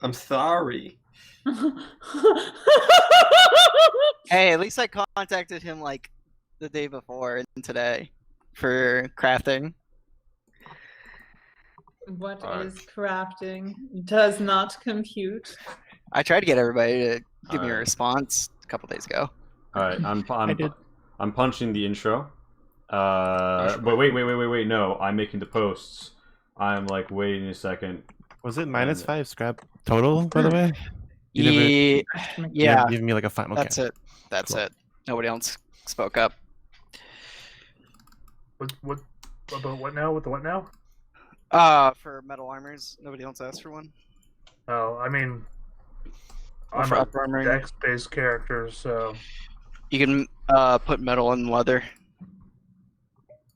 I'm sorry. Hey, at least I contacted him like the day before and today for crafting. What Alright. is crafting? Does not compute. I tried to get everybody to give me a Alright. response a couple days ago. Alright, did. I'm punching the intro. But wait, no, I'm making the posts. I'm like, waiting a second. Was it -5 scrap total, by the way? Yeah, yeah, Give me like a final. Okay. that's it. That's Cool. it. Nobody else spoke up. What about what now? With the what now? For metal armors, nobody else asked for one. Oh, I mean, Or I'm for a upper armoring. dex-based character, so You can put metal in leather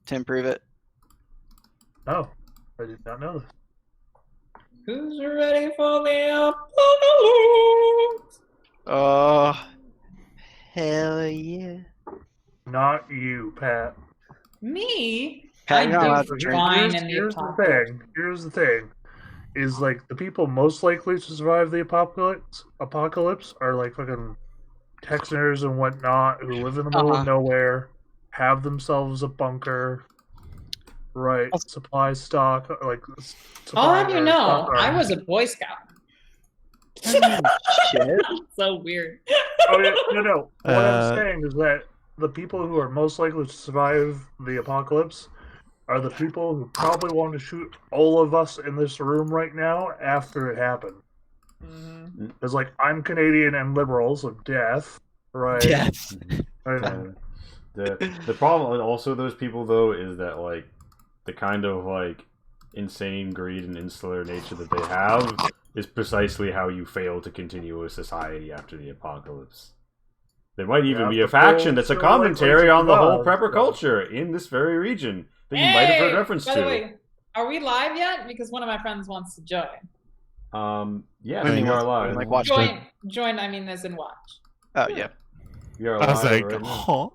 to improve it. oh, I did not know this. Who's ready for the apocalypse? Oh, hell yeah! Not you, Pat. Me? Pat, you're not allowed to do drink. fine in the Here's the apocalypse. thing. Here's the thing. Is like the people most likely to survive the apocalypse are like fucking Texaners and whatnot who live in the middle of nowhere, have themselves a bunker, right? Supply stock, like. I'll have you know, stock I arms. was a Boy Scout. Shit. So weird. Oh, yeah, no. What Uh, I'm saying is that the people who are most likely to survive the apocalypse are the people who probably want to shoot all of us in this room right now after it happened. Because, like, I'm Canadian and liberal, so death, right? Yes. And- The problem with also those people though is that like the kind of like insane greed and insular nature that they have is precisely how you fail to continue a society after the apocalypse. There might even be a faction that's a commentary on the whole prepper culture in this very region that you might have heard reference by to. the way, are we live yet? Because one of my friends wants to join. Yeah, I mean, we are live. like watch Join, I mean as in watch. Oh yeah. We are I was live like, right now. huh?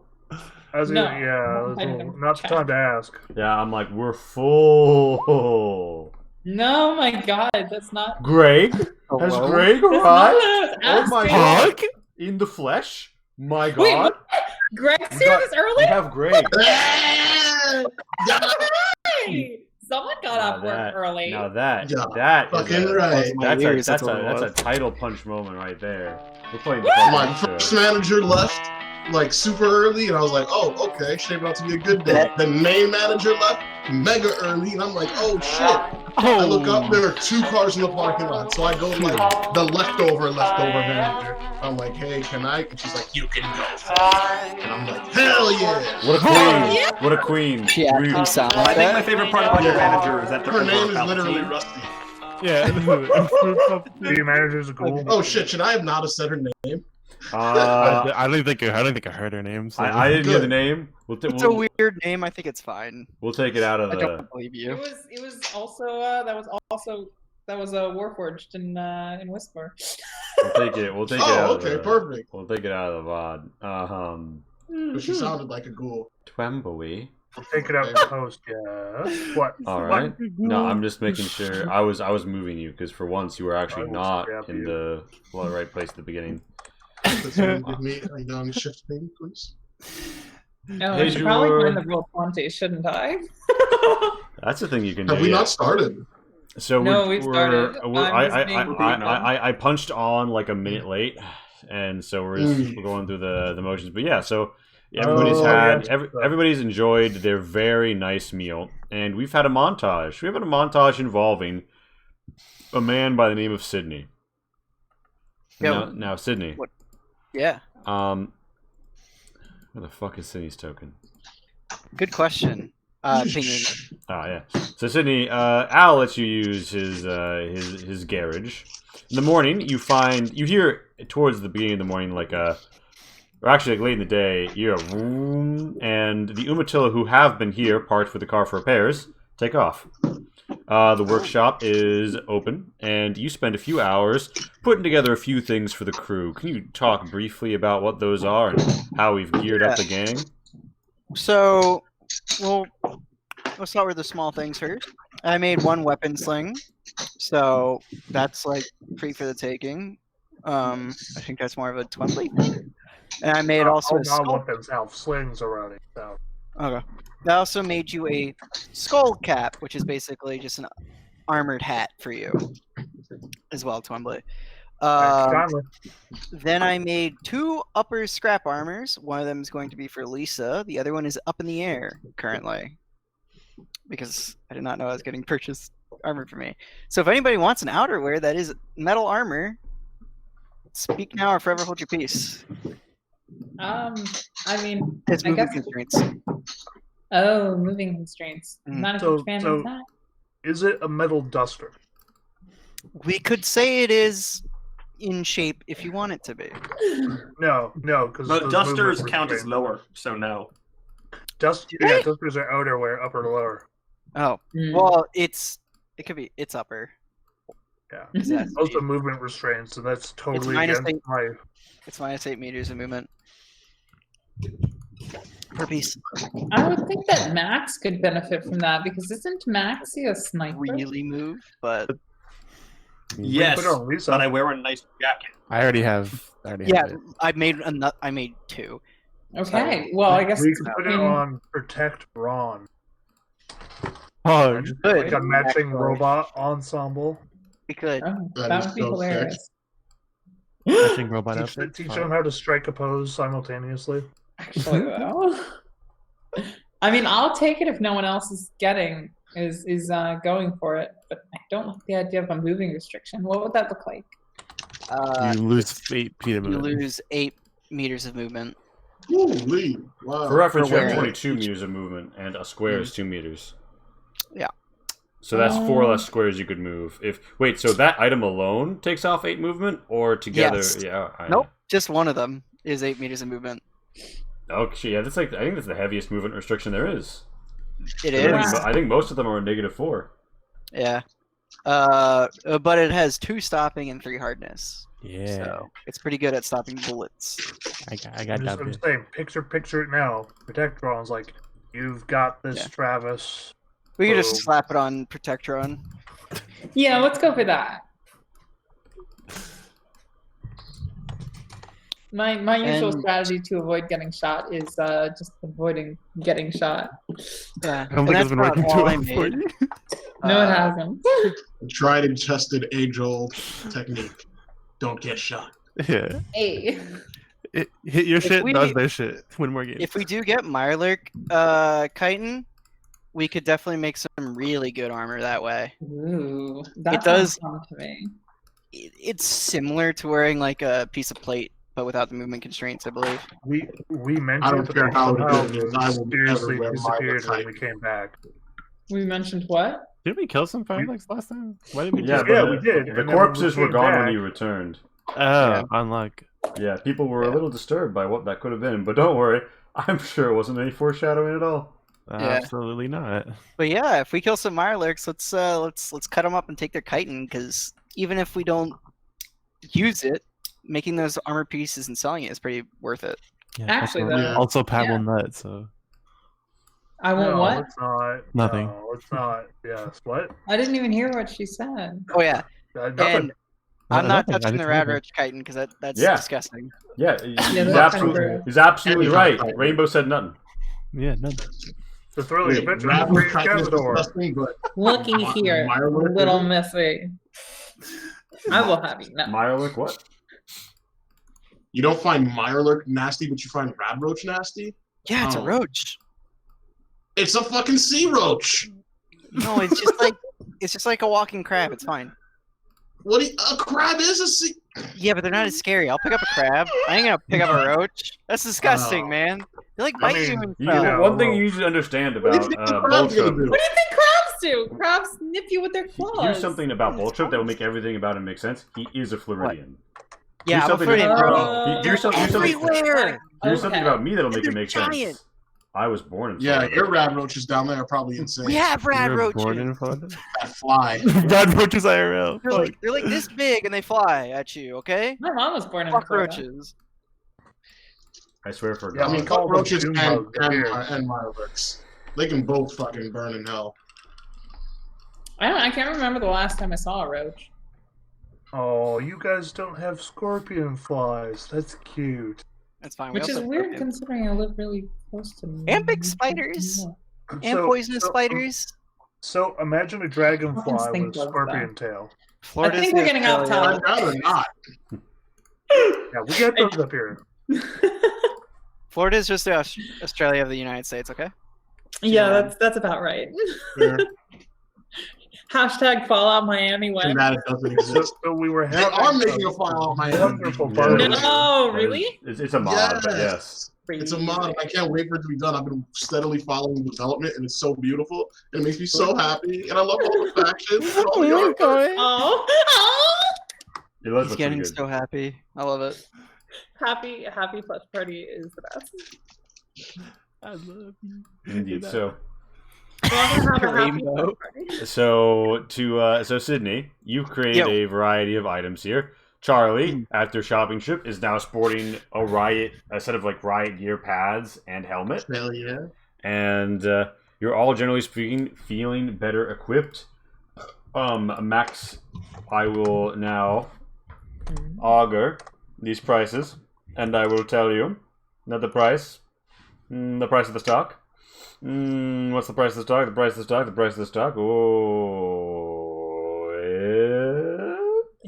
I was No. gonna, yeah, it was I didn't not the check. time to ask. Yeah, I'm like, we're full. No, my God, that's not. Greg? Has Hello? Greg That's not arrived? what I was Oh my asking. god! In the flesh? My god! Wait, what? Greg's We here got- this We early? have Greg. Hey! Someone got off work early. Now that Yeah, that is fucking a, right. That's Ears, that's what it a was. title punch moment right there. We're playing the My fucking first show. manager left like super early, and I was like, "Oh, okay, shaping out to be a good day." The main manager left mega early, and I'm like, "Oh shit!" I look up, there are 2 cars in the parking lot, so I go to, like the leftover manager. I'm like, "Hey, can I?" And she's like, "You can go." And I'm like, "Hell yeah!" What a queen! What a queen! She actually sounds I like think my that. favorite part about your manager is that they're Her name is over literally Palpatine. Rusty. Yeah. The manager's a ghoul. Oh shit! Should I have not have said her name? I don't think I heard her name. So. I didn't hear Good. the name. We'll, It's a weird name. I think it's fine. we'll take it out of I the. don't believe It you. was also that was Warforged in Whisper. We'll take it. We'll take it Oh, out. okay, of the, perfect. We'll take it out of the VOD. But she sounded like a ghoul. Twembley. Take it out in post, yeah. What? All right. No, I'm just making sure. I was moving you because for once you were actually I will not stab in you. the right place at the beginning. Could someone give me a young shift name, please? Oh, Hey, I should probably Jor. find the roll 20, shouldn't I? That's the thing you can Have do. we yeah. not started? So No, we've started. I punched on like a minute late, and so we're going through the motions. But yeah, so everybody's enjoyed their very nice meal, and we've had a montage. We've had a montage involving a man by the name of Sydney. Yeah. Now Sydney. What? Yeah. Where the fuck is Sydney's token? Good question. Pinging. Ah, yeah. So Sydney, Al lets you use his garage. In the morning, you hear towards the beginning of the morning, like or actually like late in the day, you hear a vroom, and the Umatilla who have been here parked for the car for repairs take off. The workshop is open, and you spend a few hours putting together a few things for the crew. Can you talk briefly about what those are and how we've geared up the gang? So, well, let's start with the small things first. I made one weapon sling. So that's like free for the taking. I think that's more of a Twimbly thing. And I made also a not skull. want themselves slings around it. So. Okay. I also made you a skull cap, which is basically just an armored hat for you as well, Twimbly. Then I made 2 upper scrap armors. One of them is going to be for Lisa. The other one is up in the air currently because I did not know I was getting purchased armor for me. So if anybody wants an outerwear that is metal armor, speak now or forever hold your peace. I mean, It's I moving guess. constraints. Oh, moving constraints. Not a huge fan of that. Is it a metal duster? We could say it is in shape if you want it to be. No, because But dusters count as lower, so no. Dusters are outerwear, upper to lower. Oh, well, it's upper. Yeah, That's also movement restraints, so that's totally against my. It's minus 8 meters of movement per piece. I would think that Max could benefit from that because isn't Maxie a sniper? Really move, but Yes, put it on Lisa. but I wear a nice jacket. I already have. yeah, I made 2. Okay, well I guess we could put it on Protect Ron. Oh, Just good. like a matching robot ensemble. We could. Oh, That that is would be so hilarious. matching robot outfit. Teach them how to strike a pose simultaneously. Actually, well. I mean, I'll take it if no one else is going for it, but I don't like the idea of a moving restriction. What would that look like? You lose 8 feet of You movement. lose 8 meters of movement. Holy, wow. For reference, you have where? 22 meters of movement, and a square is 2 meters. Yeah. So that's 4 less squares you could move. So that item alone takes off 8 movement, or together? Yes. Yeah. Nope, just one of them is 8 meters of movement. Okay, yeah, I think that's the heaviest movement restriction there is. It is. I think most of them are -4. Yeah. But it has 2 stopping and 3 hardness. Yeah, So it's pretty good at stopping bullets. I got that. I'm saying, picture it now. Protect Ron's like, you've got this, Yeah. Travis. We could just Boom. slap it on Protectron. Yeah, let's go for that. My usual And- strategy to avoid getting shot is just avoiding getting shot. Yeah. I don't think it's been working too well for you. No, it hasn't. Tried and tested age-old technique. Don't get shot. Yeah, Hey. hit your shit, we- does their shit. Win more games. If we do get Mirelurk chitin, we could definitely make some really good armor that way. Ooh, that It does- sounds fun to me. It's similar to wearing like a piece of plate, but without the movement constraints, I believe. We mentioned I don't care how somehow good it is, I will never mysteriously wear disappeared my when we came back. We mentioned what? Did we kill some Fireflies last time? Why did we? Yeah, just- but we did, The and then corpses we were came gone when back. you returned. Oh, unluck. Yeah, people were a Yeah. little disturbed by what that could have been, but don't worry, I'm sure it wasn't any foreshadowing at all. Yeah. Absolutely not. But yeah, if we kill some Mirelurks, let's cut them up and take their chitin, because even if we don't use it, making those armor pieces and selling it is pretty worth it. Yeah, Actually, also, though. also Pat Yeah. will nut. So I want No, what? it's not. Nothing. No, it's not. Yes, what? I didn't even hear what she said. Oh yeah, Nothing. and I'm not nothing. I touching the didn't Rad hear Roach chitin because that's Yeah. disgusting. Yeah, that's he's, kind of absolutely, rude. he's absolutely Any right. kind of- Rainbow said nothing. Yeah, none. The thrilling Wait, adventure Rad of Free Roach chitin is Cavador. disgusting, but Looky here, Mirelurk, little is it? missy. I will have you know. Mirelurk, what? You don't find Mirelurk nasty, but you find Rad Roach nasty? Yeah, it's a Oh. roach. It's a fucking sea roach! No, it's just like a walking crab. It's fine. What? A crab is a sea... Yeah, but they're not as scary. I'll pick up a crab. I ain't gonna pick up a roach. That's disgusting, Oh. man. They like I bite you mean, and You stuff. know, Yeah, one thing well- you need to understand What do about you think the crab's gonna Boltrop, do? What do you think crabs do? Crabs nip you with their claws. here's something about Boltrop that will make everything about him make sense. He is a Floridian. Yeah, I'm a something Floridian, that- bro. Here's something Everywhere. Here's something about me that'll make They're it make giant. sense. I was born in Yeah, Florida. your Rad Roaches down there are probably insane. We have rad You were roaches. born in Florida? That fly. Rad roaches IRL. They're like this big and they fly at you. Okay. My mom was born in Fuck Florida. roaches. I swear for Yeah, I God. mean, call them cockroaches Doom and bugs, they're weird. Mirelurks. They can both fucking burn in hell. I can't remember the last time I saw a roach. Oh, you guys don't have scorpion flies. That's cute. That's fine. We Which is also have weird scorpions. considering I live really close to And big spiders. And So- poisonous so- spiders. So imagine a dragonfly think with a of scorpion tail. I Florida's think we're getting off Australia. topic. I'd rather not. Yeah, we got those up here. Florida's just the Australia of the United States, okay? Yeah, that's about right. Fair. Hashtag Fallout Miami Too when? bad it doesn't exist. So we were They having are making a Fallout Miami. wonderful Yeah, barbecue. No, really? It's a mod, but yes. It's a mod. I can't wait for it to be done. I've been steadily following the development, and it's so beautiful. And it makes me so happy. And I love all the factions. And all the art. Oh, It was He's pretty getting good. so happy. I love it. happy Fletch Party is the best. I love you. Indeed. So, We're all gonna have a happy Rainbow. Fletch Party. so Sydney, you've created Yo. a variety of items here. Charlie, after shopping trip, is now sporting a set of like riot gear pads and helmet, Hell yeah. and you're all generally speaking feeling better equipped. Max, I will now augur these prices, and I will tell you that the price of the stock. What's the price of the stock? The price of the stock. The price of the stock. Oh,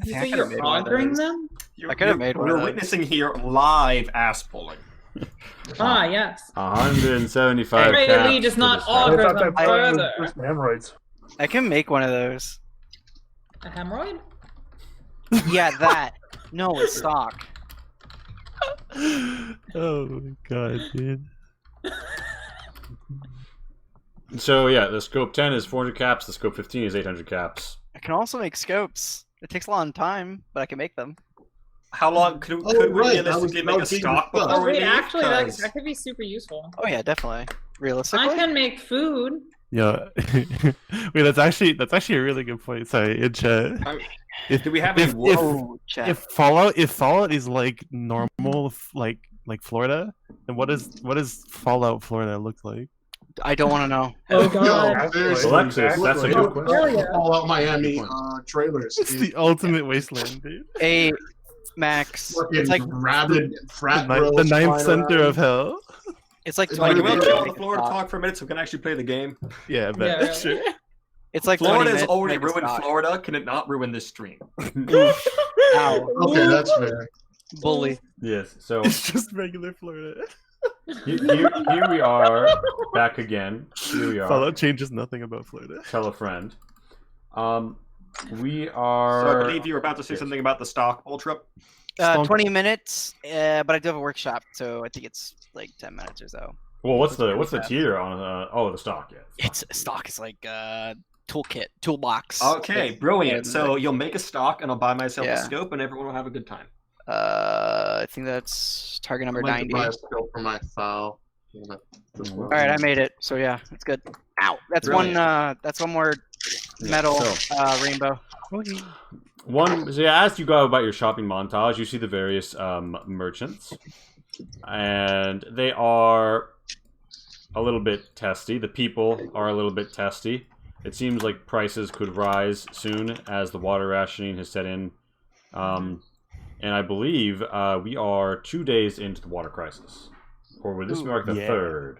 Did you I say could've you're made one of augering those. them? I could've made one of We're those. witnessing here live ass pulling. Ah, yes. 175 Ray caps Lee does for not this I augur stock. thought them that plan was further. just hemorrhoids. I can make one of those. A hemorrhoid? Yeah, that. No, it's stock. Oh my god, dude. So yeah, the scope 10 is 400 caps. The scope 15 is 800 caps. I can also make scopes. It takes a long time, but I can make them. How long could Oh, we right, realistically that make a was being stock discussed. before Oh we wait, leave? actually, 'Cause that could be super useful. Oh yeah, definitely. Realistically, I can make food. Yeah. Wait, that's actually a really good point. Sorry, in chat. If, do we have if, any wood? if, Oh, chat. if Fallout is like normal, like Florida, then what does Fallout Florida look like? I don't want to know. Oh Yo, god. seriously, Alexis, that's a look good at question. the Fallout Miami trailers. It's the ultimate wasteland, dude. A Max. Fucking It's like rabid frat The bros ninth flying center around. of hell. it's like It's Like, 20 we'll minutes. chill to on make the a floor to stock. talk for a minute so we can actually play the game. Yeah, I bet. Yeah, really. Sure. It's like 20 Florida's minutes to already make a ruined stock. Florida. Can it not ruin this stream? Ow. Okay, that's fair. Bully. Yes. So It's just regular Florida. here we are back again. Here we are. Fallout changes nothing about Florida. Tell a friend. We So are. I believe you were about to say Yes. something about the stock ultra. Stonk. 20 minutes, but I do have a workshop, so I think it's like 10 minutes or so. Well, what's the fast. tier on? The stock? Yeah. It's stock is like toolkit, toolbox. Okay, brilliant. and, So you'll make a stock, and I'll buy myself Yeah. a scope, and everyone will have a good time. I think that's target number I'd like to 90. buy a scope for my file. All right, I made it. So yeah, it's good. Ow, that's Brilliant. one. That's one more metal so- rainbow. So yeah, as you go about your shopping montage, you see the various merchants, and they are a little bit testy. The people are a little bit testy. It seems like prices could rise soon as the water rationing has set in. And I believe we are 2 days into the water crisis. Or would this mark the Yeah. third?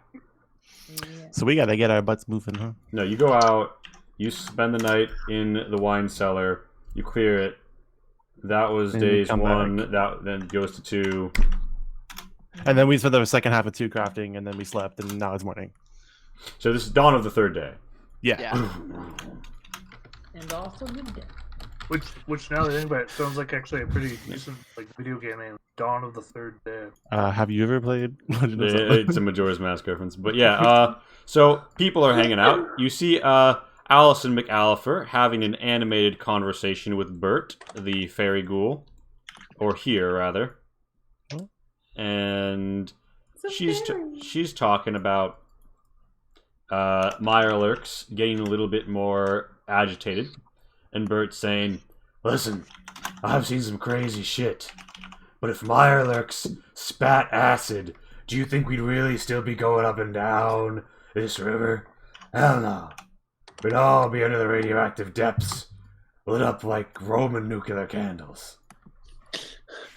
So we gotta get our butts moving, huh? No, you go out, you spend the night in the wine cellar, you clear it. That was And you days come 1, back. that then goes to 2. And then we spent the second half of 2 crafting, and then we slept, and now it's morning. So this is dawn of the third day. Yeah. Yeah. And also good day. Which now that I think about it, sounds like actually a pretty decent like video game name. Dawn of the Third Day. Have you ever played Legend of Zelda? It's a Majora's Mask reference. But yeah, so people are hanging out. You see Allison McAllifer having an animated conversation with Bert, the fairy ghoul. Or here, rather. Oh. And It's a she's fairy. she's talking about Meyerlurks getting a little bit more agitated, and Bert saying, "Listen, I've seen some crazy shit, but if Meyerlurks spat acid, do you think we'd really still be going up and down this river? Hell no. we'd all be under the radioactive depths, lit up like Roman nuclear candles.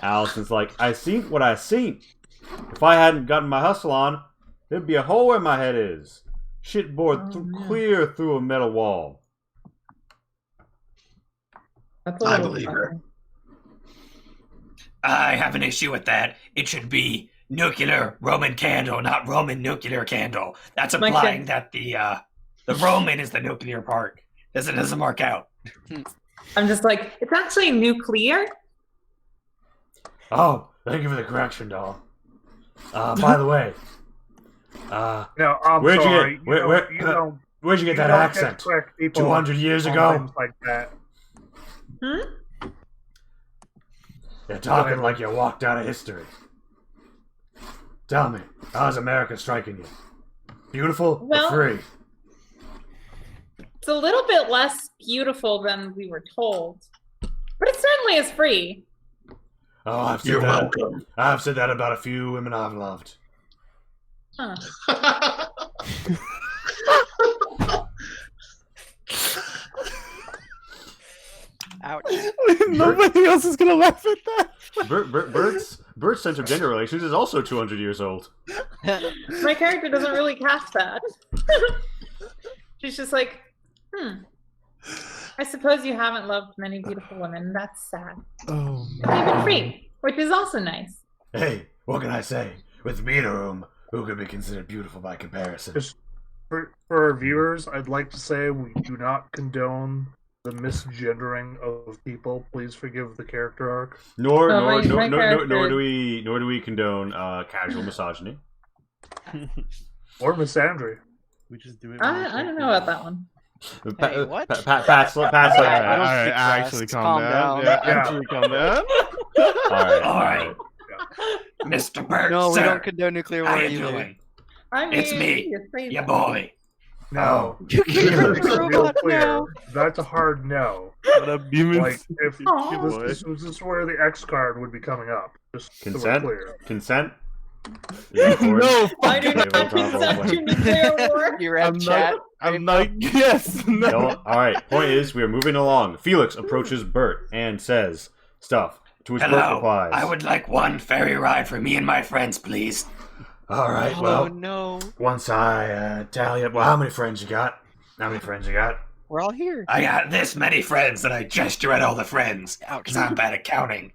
Allison's like, I seen what I seen. If I hadn't gotten my hustle on, there'd be a hole where my head is. Shit bored clear through a metal wall. That's a I little believe her. funny. I have an issue with that. It should be nuclear Roman candle, not Roman nuclear candle. That's My implying that the Roman is the nuclear part. It doesn't work out. I'm just like, it's actually nuclear. Oh, thank you for the correction, doll. By the way, No, I'm Where'd you sorry. get- where- you don't, where'd you get you that don't accent? to correct people 200 years on ago? things like that. You're talking like you walked out of history. Tell me, how's America striking you? Beautiful Well- or free? It's a little bit less beautiful than we were told, but it certainly is free. Oh, You're welcome. I've said that about a few women I've loved. Huh. Ouch. Nobody else is gonna laugh at that. Bert's sense of gender relations is also 200 years old. My character doesn't really catch that. She's just like, I suppose you haven't loved many beautiful women. That's sad. Oh, But you've been free, which is also nice. Hey, what can I say? With me in a room, who could be considered beautiful by comparison? Just for our viewers, I'd like to say we do not condone the misgendering of people. Please forgive the character arc. Nor my character- do we condone casual misogyny. Or misandry. we just do it. I don't know about that one. Hey, what? Pat's like, I don't Alright, speak actually, fast. calm down. Yeah, Yeah. actually, calm down. All right. Mr. Burt, No, we sir, don't condone nuclear how war you either. doing? I mean, It's me, you say Ya that. boy. No. You This can is real robot clear. now. That's a hard no. What up, humans? Like, if Aw. this is where the X card would be coming up. Just so we're Consent? clear. Consent? No, I do Okay, not we'll consent talk to nuclear war. You're I'm at chat. not. Yes. No. No, alright, point is, we are moving along. Felix approaches Bert and says stuff, to which Bert Hello. replies. I would like one ferry ride for me and my friends, please. Alright, Oh well, no, once I tally up, well, how many friends you got? How many friends you got? we're all here. I got this many friends that I gesture at all the friends. Ouch. Because I'm bad at counting.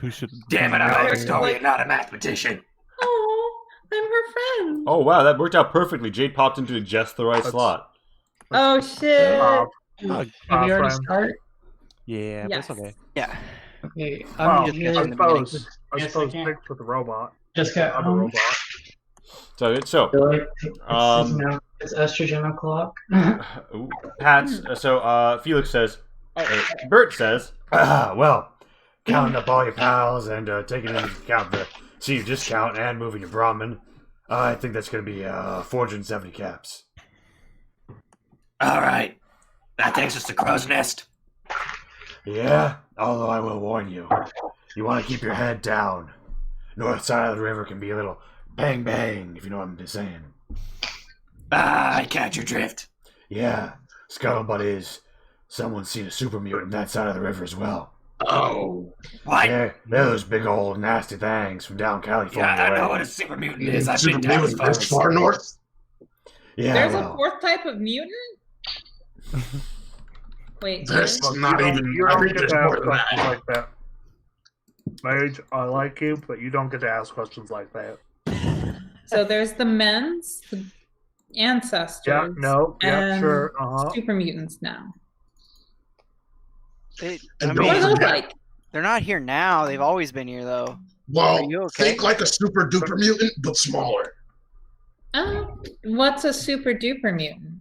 Who should? Damn it, I'm a historian, not a mathematician. Oh, I'm her friend. Oh, wow, that worked out perfectly. Jade popped into just the right That's- slot. Oh shit. Uh, Have we already friend. start? Yeah, Yes. that's okay. Yeah. Okay, Oh, I'm I just here. gonna suppose Yes, I can. picked with the robot. just The get other robot. So, it's estrogen o'clock. ooh, Pat's, Felix says, Bert says, well, counting up all your pals and taking into account the seed discount and moving your Brahmin, I think that's going to be 470 caps. All right. That takes us to Crow's Nest. Yeah, although I will warn you, you want to keep your head down. North side of the river can be a little bang bang, if you know what I'm saying. Ah, I catch your drift. Yeah, scuttlebutt is someone's seen a super mutant that side of the river as well. Oh. What? They're those big old nasty things from down California. Yeah, I know way. what a super mutant is. I've Super been down as mutant, far this as far north? Yeah, There's well, a fourth type of mutant? Wait. There's Well, not you even. You I don't think get there's to more ask than questions that. like that. Mage, I like you, but you don't get to ask questions like that. So there's the men's, the ancestors. Yeah, no, yeah, and sure, uh-huh. super mutants now. They, And I don't What are mean, those forget- like? they're not here now. They've always been here, though. Well, Are you okay? think like a super duper mutant, but smaller. What's a super duper mutant?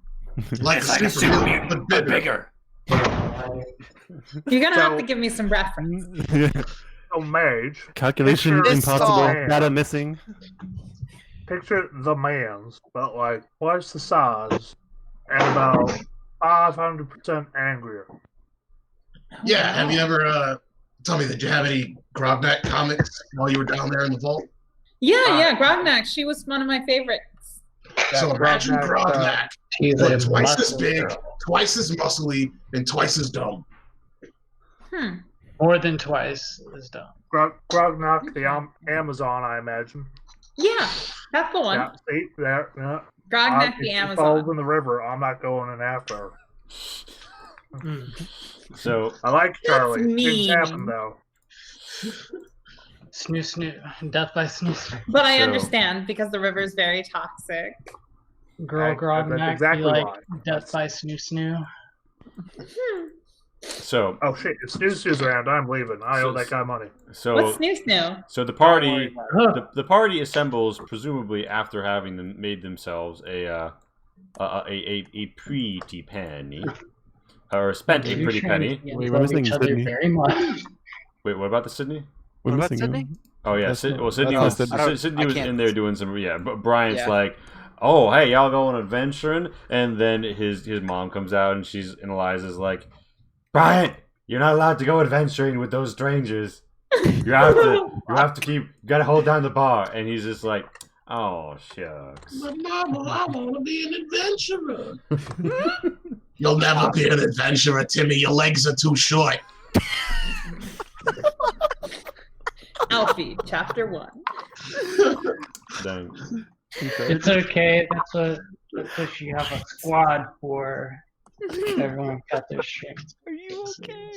Like It's like a super mutant, but bigger. You're gonna have So- to give me some reference. So, Mage, Calculation Picture this impossible. song. Data missing. picture the man's, but like twice the size and about 500% angrier. Yeah, have you ever, tell me, did you have any Grognak comics while you were down there in the vault? Yeah, Grognak. She was one of my favorites. So imagine Grognak, He's but a twice as muscle big, girl. twice as muscly, and twice as dumb. More than twice as dumb. Grognak, the Amazon, I imagine. Yeah, that's the one. Yeah, see, there. Yeah. Grognak If the she Amazon. falls in the river, I'm not going in after her. So I like Charlie. Things mean. happen though. Snoo snoo. Death by snoo snoo. But I So- understand because the river is very toxic. Girl That's Grognak, exactly you like why. death by snoo snoo. so Oh shit! If Snooze around, I'm leaving. I owe that guy money. so What's Snoo Snoo? so the party Huh. the party assembles presumably after having them made themselves a pretty penny, or spent a Two pretty penny. champions Wait, love we're missing each other Sydney. very much. Wait, what about the Sydney? We're What about missing Sydney? him. Oh yeah, That's Sydney not- was that's not Sydney. Sydney I was can't- in there doing some but Brian's Yeah. like, oh hey, y'all going adventuring, and then his mom comes out and and Eliza's like, Brian, you're not allowed to go adventuring with those strangers. You gotta hold down the bar, and he's just like, oh shucks. But Mama, I want to be an adventurer. You'll never be an adventurer, Timmy. Your legs are too short. Alfie, chapter 1. Dang. It's okay. That's what you have a squad for. Everyone got their strings. Are you okay?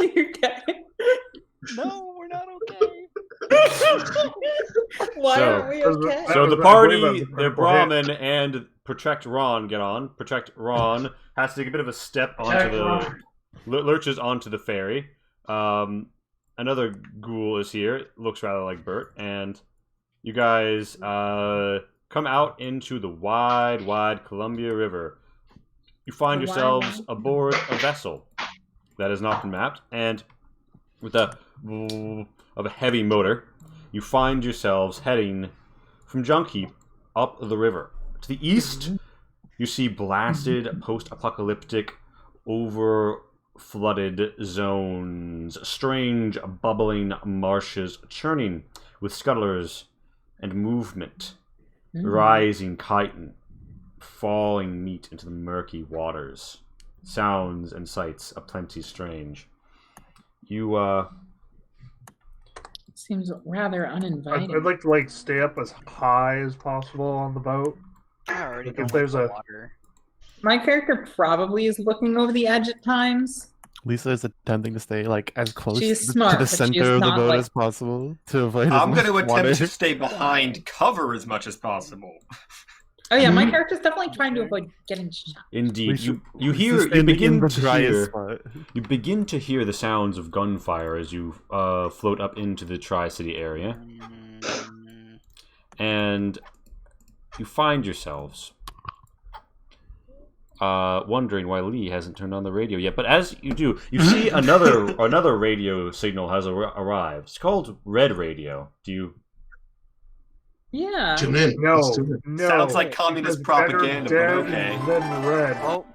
You okay? No, we're not okay. Why So- aren't we okay? That So was- the I believe party, that was a their critical hit. Brahmin and Protect Ron get on. Protect Ron has to take a bit of a step onto Protect the Ron. lurches onto the ferry. Another ghoul is here. It looks rather like Bert, and you guys come out into the wide Columbia River. You find The yourselves wide- aboard a vessel that has not been mapped, and with a of a heavy motor, you find yourselves heading from Junkheap up the river. To the east, you see blasted, post-apocalyptic, over-flooded zones, strange, bubbling marshes churning with scuttlers and movement, rising chitin, falling meat into the murky waters. Sounds and sights aplenty strange. You, Seems rather uninviting. I'd like to stay up as high as possible on the boat. I already If don't there's want a- water. My character probably is looking over the edge at times. Lisa is attempting to stay as close She's to smart, the but she's center of the not, boat like- as possible to avoid. as I'm much going to attempt water. to stay behind cover as much as possible. Oh yeah, my character's definitely trying to avoid getting shot. indeed, Lisa- you Lisa's hear, you standing in begin the to driest hear, spot. you begin to hear the sounds of gunfire as you float up into the Tri-City area, and you find yourselves wondering why Lee hasn't turned on the radio yet. But as you do, you see another radio signal has arrived. It's called Red Radio. Do you? Yeah. Tune in. No, Let's tune in. no. Sounds like communist Because better propaganda, but dead okay. than red. Oh,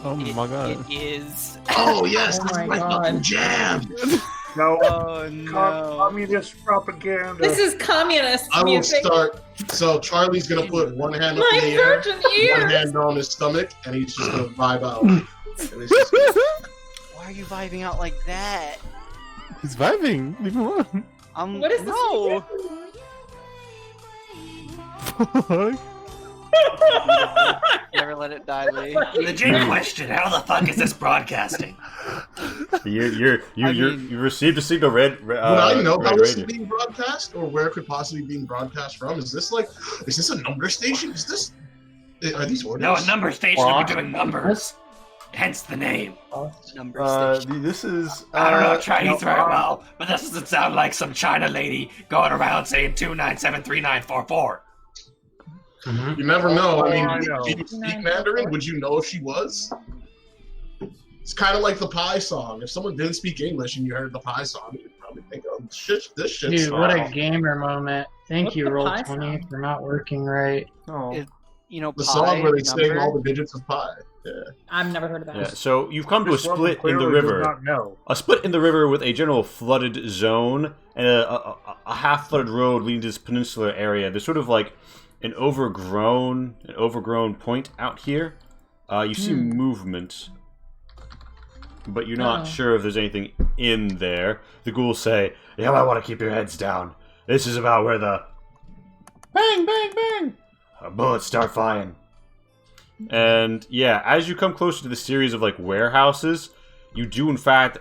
Oh my god. it is. Oh yes, Oh this my is my God. fucking jam. No, Oh no. communist propaganda. This is communist I will music. start. So Charlie's gonna put one hand up My in the air, virgin one ears. hand on his stomach, and he's just gonna vibe out. And it's just Why are you vibing out like that? He's vibing. Leave him alone. What is this? no. Never let it die, Lee. Legit question: how the fuck is this broadcasting? You I mean- received a signal. Red. Would I know how Red this is Radio. being broadcast, or where it could possibly be being broadcast from? Is this a number station? Are these orders? No, a number station would be doing numbers. Hence the name. Number station. This is. I don't know Chinese very well, but this doesn't sound like some China lady going around saying 2973944. You never know. I mean, I know. do you speak Mandarin? Would you know if she was? It's kind of like the Pie song. If someone didn't speak English and you heard the Pie song, you'd probably think, "Oh, shit, this shit's Dude, what a wrong." gamer moment. Thank What's you, the Roll pie 20, song? for not working right. Oh. You know, The pi, song where they sing number. all the digits of pi. I've never heard of that. Yeah, so you've come to a This woman split in the clearly does river. not know. A split in the river with a general flooded zone and a half-flooded road leading to this peninsular area. There's sort of like an overgrown point out here. You see movement, but you're not sure if there's anything in there. The ghouls say, "You might want to keep your heads down. This is about where the bang, bang, bang bullets start flying." And yeah, as you come closer to the series of like warehouses, you do in fact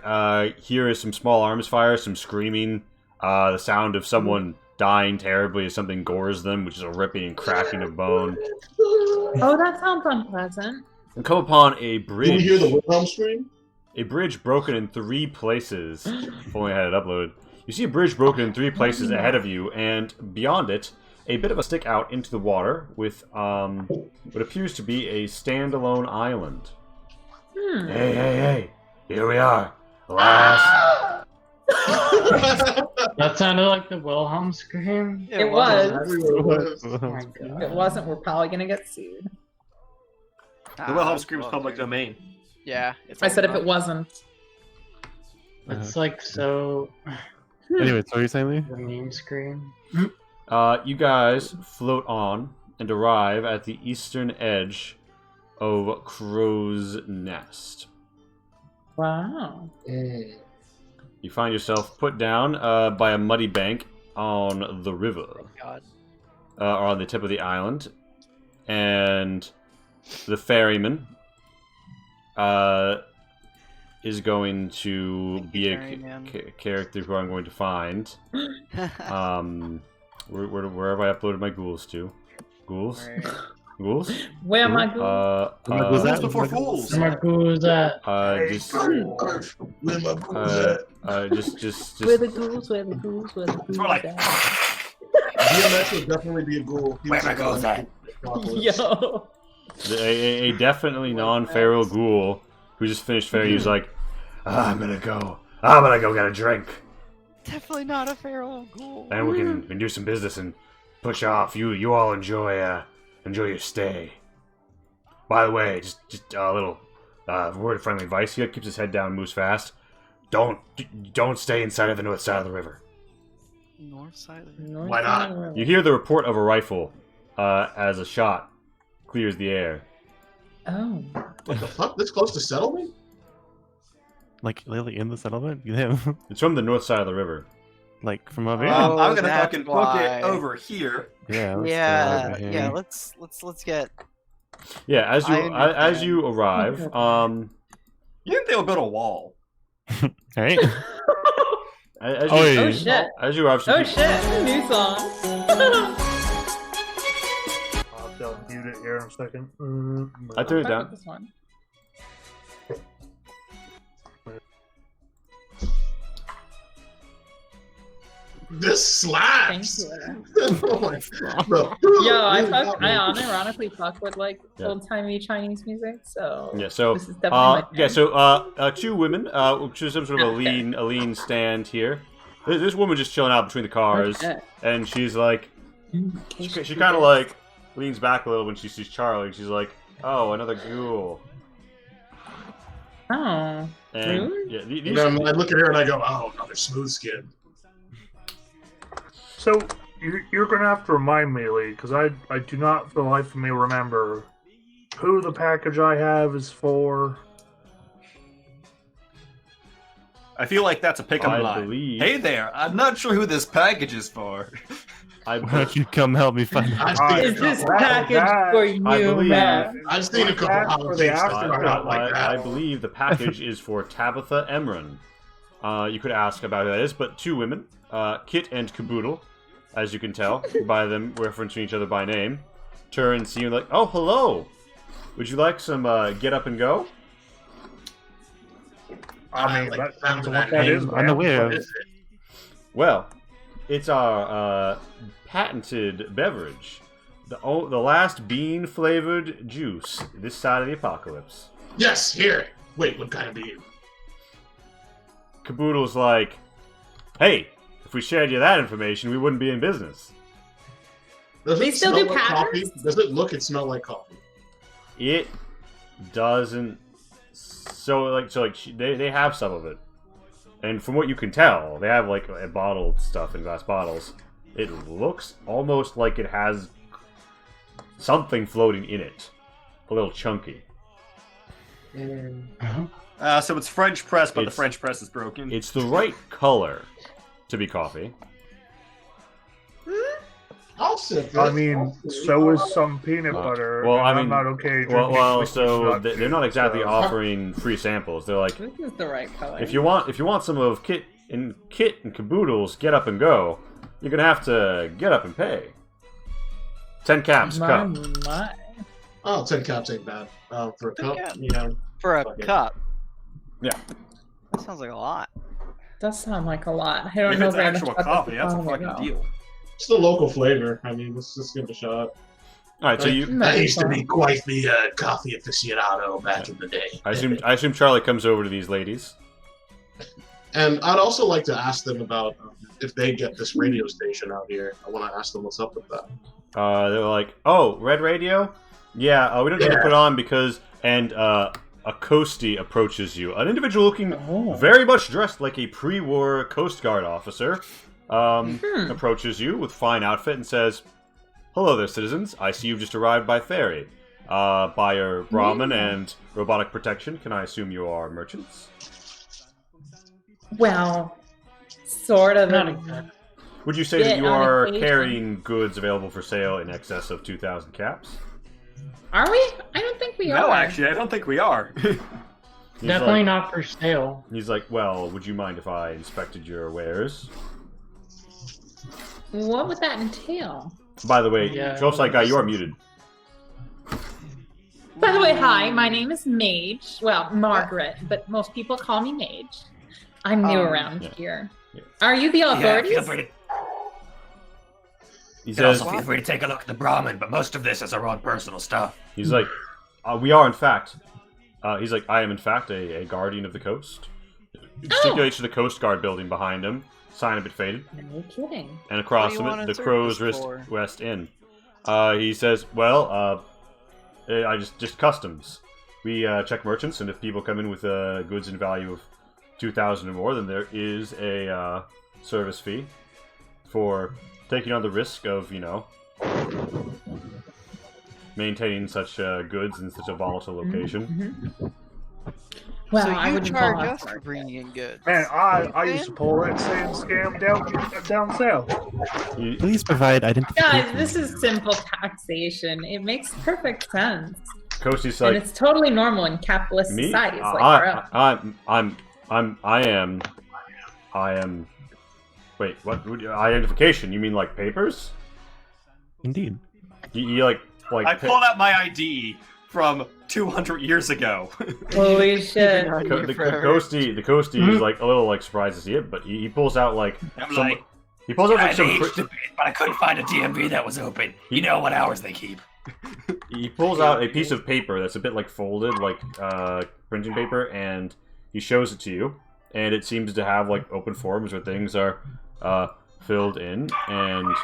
hear some small arms fire, some screaming, the sound of someone dying terribly as something gores them, which is a ripping and cracking of bone. Oh, that sounds unpleasant. And come upon a Do bridge. you hear the Wilhelm scream? A bridge broken in 3 places. If only I had it uploaded. You see a bridge broken in 3 places ahead of you, and beyond it, a bit of a stick out into the water with what appears to be a standalone island. Hey, here we are. Last. That sounded like the Wilhelm scream. It was. Everywhere was. Oh my god. If it wasn't, we're probably gonna get sued. The Wilhelm scream is public domain. Yeah. It's I said if all it wasn't. It's like so. Anyway, so you're saying, Lee? The meme scream. You guys float on and arrive at the eastern edge of Crow's Nest. Wow. You find yourself put down by a muddy bank on the river, God. or on the tip of the island, and the ferryman is going to be a Ferryman. character who I'm going to find. Where have I uploaded my ghouls to? Ghouls? Ghouls? Where am I going? Was that before fools. Where my ghouls at? Just, Where my ghouls at? just. Where the ghouls? Where the ghouls? Where the ghouls? more like- at? DMX would definitely be a ghoul. He Where was my like ghouls at? Yo. A definitely non-feral ghoul who just finished ferry. He's like, I'm gonna go get a drink, Definitely not a feral ghoul. and we can do some business and push off. You all enjoy your stay. By the way, just a little word of friendly advice. He keeps his head down, moves fast. Don't stay inside of the north side of the river. North side of Why not? You hear the report of a rifle as a shot clears the air. Oh. What the fuck? This close to settlement? Like literally in the settlement? Yeah. It's from the north side of the river. Like from over here? Oh, I'm gonna that's fucking book why. it over here. Yeah. let's go Yeah, over here. yeah. Let's get. Yeah, as I you understand. arrive, You think they'll build a wall? Right? as Oh, you, yeah. Oh shit. as you arrive, some Oh people- shit. New song. I'll mute it here in a second. I threw it down. This one. This Thank slaps. you. Oh my God. Yo, I unironically fuck with like Yeah. old timey Chinese music, so Yeah, so this is definitely my yeah, thing. so 2 women, choose some sort of a lean stand here. This woman just chilling out between the cars, Okay. and she's like, Okay, she kind of like leans back a little when she sees Charlie. And she's like, "Oh, another ghoul." Oh. And Rude? yeah, You these, know, I look at her and I go, oh, another smooth skin. So you're gonna have to remind me, Lee, because I do not for the life of me remember who the package I have is for. I feel like that's a pickup I line. believe- Hey there, I'm not sure who this package is for. I, Why don't you come help me find out? I've seen a Is this couple. package that- for I you, believe- man? I've seen a couple That or the holidays that after- start out like I that. believe the package is for Tabitha Emran. You could ask about who that is, but 2 women, Kit and Caboodle, as you can tell by them referencing each other by name, turn and see you like, "Oh, hello! Would you like some Get Up and Go?" I mean, like that the sound depends of on what that that name. is. I'm man. aware. What is it? Well, it's our patented beverage, the last bean-flavored juice this side of the apocalypse. Yes, here. Wait, what kind of bean? Caboodle's like, "Hey, if we shared you that information, we wouldn't be in business." Does They it still smell do like patterns? coffee? Does it look and smell like coffee? It doesn't. They have some of it, and from what you can tell, they have like bottled stuff in glass bottles. It looks almost like it has something floating in it, a little chunky. So it's French press, but the It's- French press is broken. It's the right color to be coffee. I'll sip it. I mean, so is some peanut butter. well, and I I'm mean, not okay. Well, drinking liquid so nut they're not juice, exactly so- offering free samples. They're like, This is the right color. if you want some of Kit and Caboodle's Get Up and Go, you're gonna have to get up and pay. 10 caps, my, cup. my. Oh, 10 caps ain't bad. For a cup, cap. yeah. For a Fuck it. cup. Yeah. That sounds like a lot. Does sound like a lot. I don't If know it's very much actual about coffee, this that's a economy, fucking though. deal. It's the local flavor. I mean, let's just give it a shot. Alright, so you. I used to be quite the coffee aficionado back in the day. I assume Charlie comes over to these ladies. And I'd also like to ask them about if they get this radio station out here. I want to ask them what's up with that. They're like, oh, Red Radio? Yeah, we don't need to put on because... And a Coastie approaches you. An individual looking very much dressed like a pre-war Coast Guard officer approaches you with fine outfit and says, hello there, citizens. I see you've just arrived by ferry. Buyer ramen and robotic protection. Can I assume you are merchants? Well, sort of. Not exactly. Would you say that Yeah, you on are occasion. carrying goods available for sale in excess of 2,000 caps? Are we? I don't think we No, are. actually, I don't think we are. He's Definitely like, not for sale. He's like, well, would you mind if I inspected your wares? What would that entail? By the way, Yeah. Trollside guy, you are muted. By the way, hi, my name is Mage. Well, Margaret, but most people call me Mage. I'm new around Yeah. here. Yeah. Are you the Yeah, authorities? feel free to, He you can says, also feel free to take a look at the Brahmin, but most of this is our own personal stuff. he's like, we are in fact. He's like, I am in fact a guardian of the coast. Gesticulates to the Coast Guard building behind him. Sign a bit faded. No kidding. And across What do you from want it, in the service Crow's Wrist for? West Inn. He says, well, I just customs. We check merchants, and if people come in with goods in value of 2,000 or more, then there is a service fee for taking on the risk of, maintaining such goods in such a volatile location. Well, so I you wouldn't charge call us us for bringing in goods. Man, I used to pull that same scam down south. He- Please provide identification. Guys, this is simple taxation. It makes perfect sense. Coasty's And like, it's totally normal in capitalist me? societies like for us. I am. Wait, what? Identification? You mean like papers? Indeed. You like I pulled out my ID from 200 years ago. Holy shit. Been on the here forever. Coastie is like a little like surprised to see it, but he pulls out like I'm some. like, He pulls out I like some. aged a bit, but I couldn't find a DMV that was open. You know what hours they keep. He pulls out a piece of paper that's a bit like folded, like printing paper, and he shows it to you. And it seems to have like open forms where things are filled in, and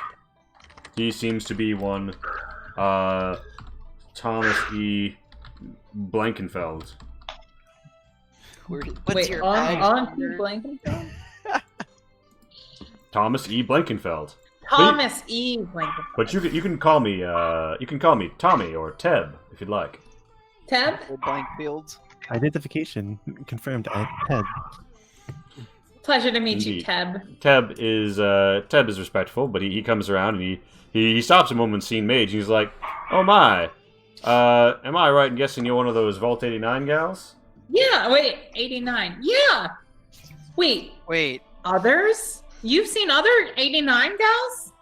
he seems to be one Thomas E. Blankenfeld. What's Wait, your on badge Team number? Blankenfeld? Thomas E. Blankenfeld. Thomas E. Blankenfeld. But you can call me Tommy or Teb if you'd like. Tab? Old blank fields. Identification confirmed. Ted. Pleasure to meet you, Indeed. Teb. Teb is respectful, but he comes around and he stops a moment seeing Mage. And he's like, "Oh my, am I right in guessing you're one of those Vault 89 gals?" Yeah, wait, 89. Yeah! Wait, others? You've seen other 89 gals?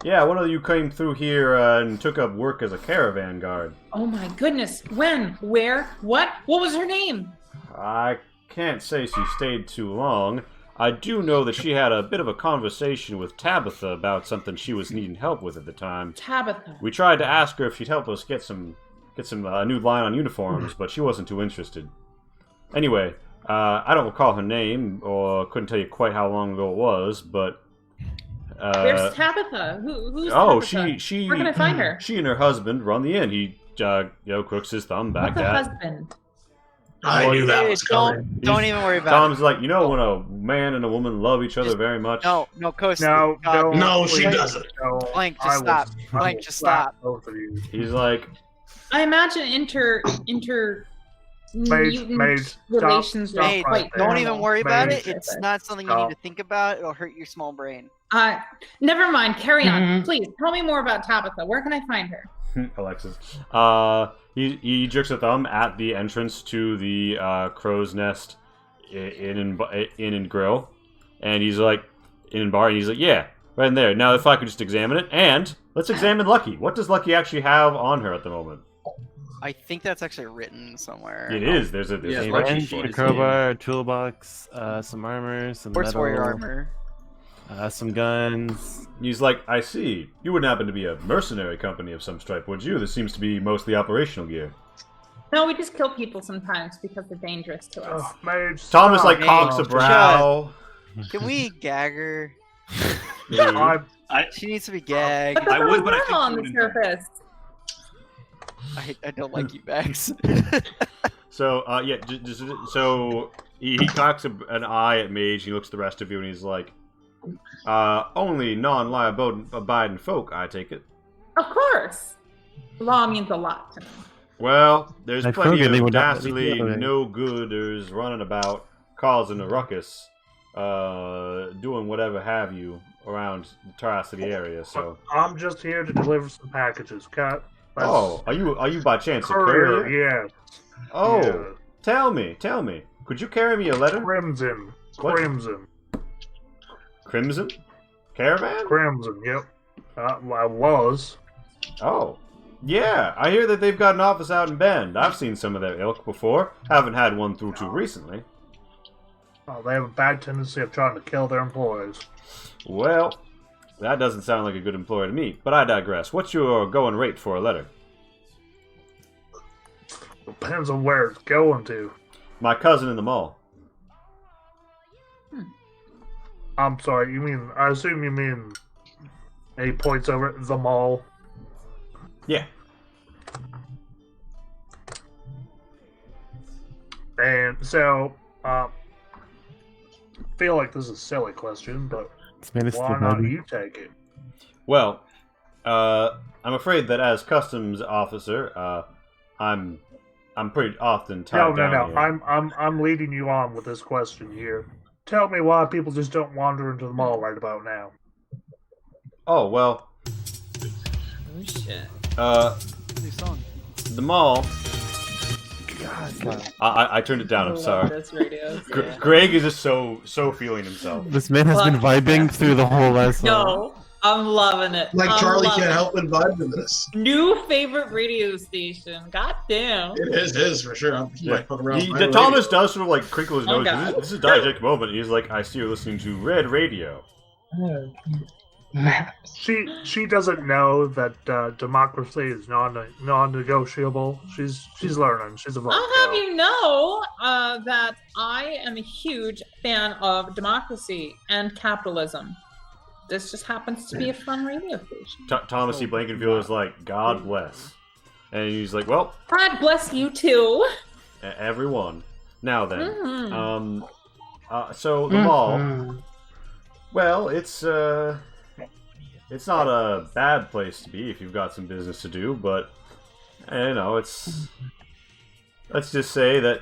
Yeah, one of you came through here and took up work as a caravan guard. Oh my goodness. When? Where? What? What was her name? I can't say she stayed too long. I do know that she had a bit of a conversation with Tabitha about something she was needing help with at the time. Tabitha. We tried to ask her if she'd help us get some new line on uniforms, but she wasn't too interested. Anyway, I don't recall her name, or couldn't tell you quite how long ago it was, but... Where's Tabitha? Who's Oh, Tabitha? she... Where can I find her? She and her husband run the inn. He crooks his thumb back What's a at. husband? I knew that was coming. Don't even worry about Tom's it. like, you know when a man and a woman love each other very much? No, Coast. No, No, she please, doesn't. no, Blank, just I will- stop. I Blank, will just slap stop. Both of you. He's like, I imagine inter mutant Mage, stop, relations stop are Hey, quite don't even normal. worry about Mage, it. It's not something you need to think about. It'll hurt your small brain. Never mind. Carry on, Mhm. please. Tell me more about Tabitha. Where can I find her? Alexis. He jerks a thumb at the entrance to the crow's nest inn and grill, and he's like, inn and bar, and he's like, yeah, right in there. Now, if I could just examine it, and let's examine Lucky. What does Lucky actually have on her at the moment? I think that's actually written somewhere. It is. There's a A spreadsheet wrench, for a it. crowbar, a toolbox, some armor, some Sports metal, warrior armor. some guns. He's like, I see. You wouldn't happen to be a mercenary company of some stripe, would you? This seems to be mostly operational gear. No, we just kill people sometimes because they're dangerous to us. Oh, Mage, Thomas stop. like cocks a brow. Can we gag her? Dude. She needs to be gagged. But I would, but I normal think on she the wouldn't. surface. I don't like you, Max. So, so he cocks an eye at Mage. He looks at the rest of you, and he's like, only non-law-abiding folk, I take it. Of course. Law means a lot to me. Well, there's I plenty figured they of would not dastardly let me go. no-gooders running about, causing a ruckus, doing whatever have you around the Tri-City area. So, I'm just here to deliver some packages, Cat. oh, are you by chance a Courier, courier? yeah. Oh, Yeah. tell me, could you carry me a letter? Crimson. What? Crimson. Caravan? Crimson, yep. I was. Oh, yeah. I hear that they've got an office out in Bend. I've seen some of their ilk before. Haven't had one through too recently. Oh, they have a bad tendency of trying to kill their employees. Well, that doesn't sound like a good employer to me, but I digress. What's your going rate for a letter? Depends on where it's going to. My cousin in the mall. I'm sorry, I assume you mean 8 points over at the mall. Yeah. And so, feel like this is a silly question, but This man is why still not bloody. you take it? Well, I'm afraid that as customs officer, I'm pretty often tied down No. here. I'm leading you on with this question here. Tell me why people just don't wander into the mall right about now. Oh, well, Oh, shit. New song. the mall... God. I turned it down, I'm sorry. This radio. Greg is just so feeling himself. This man has been vibing through the whole last song. No, I'm loving it. Like I'm Charlie loving can't it. help but vibe to this. New favorite radio station. God damn. It is his for sure. I'm Yeah. like fucking around with my Thomas radio. does sort of like crinkle his Oh, nose. God. This is a diegetic moment. He's like, I see you're listening to Red Radio. She doesn't know that democracy is non-negotiable. She's learning. She's a I'll have you know that I am a huge fan of democracy and capitalism. This just happens to be a fun radio station. Thomas C. Blankenfield is like, God bless. And he's like, well, God bless you too. everyone. Now then. Mhm. So the mall, well, it's not a bad place to be if you've got some business to do, but, you know, it's... Let's just say that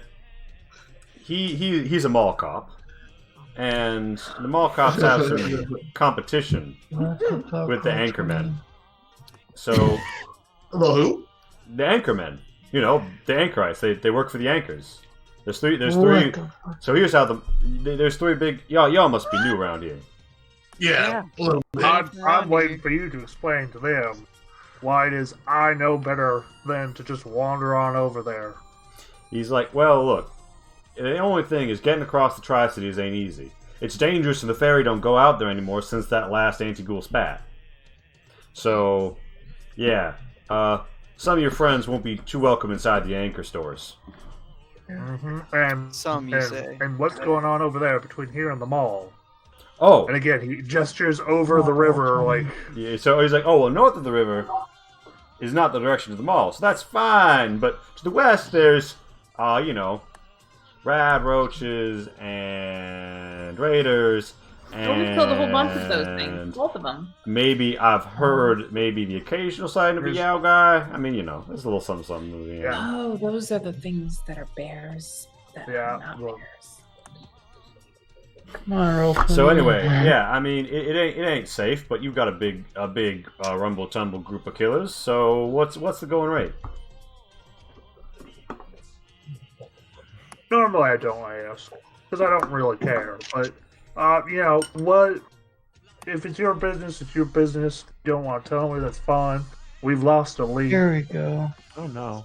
he's a mall cop. And the mall cops have some competition with the anchormen. So, The who? the anchormen, you know, the anchorites, they work for the anchors. There's three. So here's how there's three big. Y'all must be new around here. Yeah, a little bit. I'm waiting for you to explain to them why it is I know better than to just wander on over there. He's like, well, look, the only thing is getting across the Tri-Cities ain't easy. It's dangerous and the ferry don't go out there anymore since that last anti-ghoul spat. So, yeah, some of your friends won't be too welcome inside the anchor stores. Mm-hmm. And Some, you say. And what's going on over there between here and the mall? Oh, And again, he gestures over the river like, yeah, so he's like, oh, well, north of the river, is not the direction of the mall, so that's fine. But to the west, there's, you know, rad roaches and raiders. Well, we've killed a whole bunch of those things. Both of them. Maybe I've heard maybe the occasional sighting of a Yao guy. I mean, you know, there's a little something, something. You know. Oh, those are the things that are bears. That are not well, bears. Come on, roll. So anyway, yeah, I mean, it ain't safe, but you've got a big rumble tumble group of killers. So what's the going rate? Normally I don't ask because I don't really care. But you know what? If it's your business, it's your business. You don't want to tell me, that's fine. We've lost a lead. Here we go. Oh no.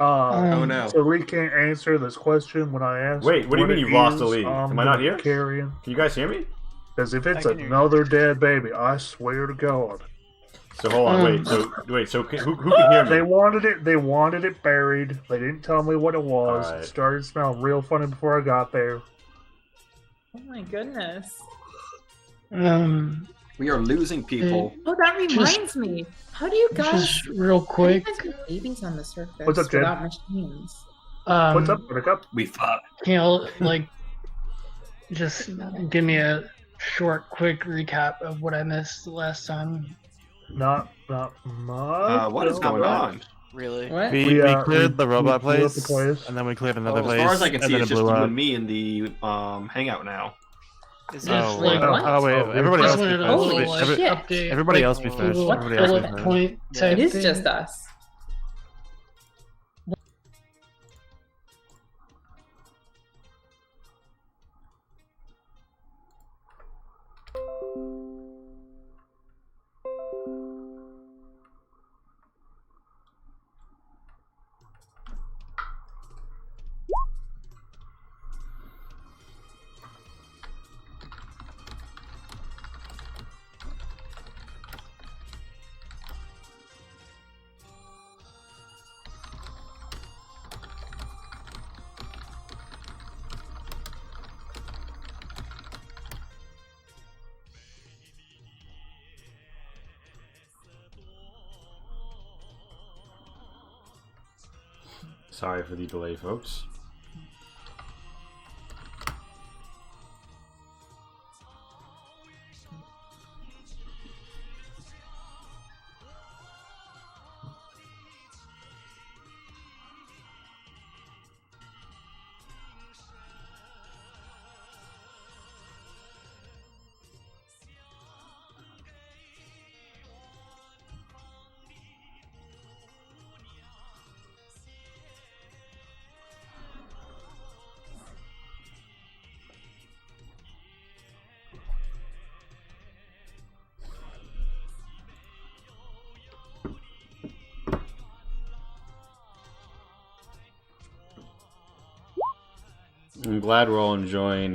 Oh no. So we can't answer this question when I ask. Wait, what do you mean it you've lost the is, lead? Am I not here? Carrying. Can you guys hear me? Because if it's I can hear you. another dead baby, I swear to God. So hold on, wait. So who can hear me? They wanted it. They wanted it buried. They didn't tell me what it was. Alright. It started smelling real funny before I got there. Oh my goodness. We are losing people. Oh, that reminds me. How do you guys Just real how do you quick. guys get babies on the surface What's up, Jen? without machines? What's up, Buttercup? We fuck. You know, like, just give me a short, quick recap of what I missed last time. Not much. What is going on? Really? What? We We cleared the robot blew up place, the place. and then we cleared another As place. far as I can and see, then it's it just blew you up. and me in the hangout now. Is Just it like, wow. what? Oh wait, Oh, everybody we else just be wanted a Holy little finished. like, shit. update. Everybody like, else be finished. little Everybody else be bullet finished. point Yeah. type It is thing. just us. Sorry for the delay, folks. I'm glad we're all enjoying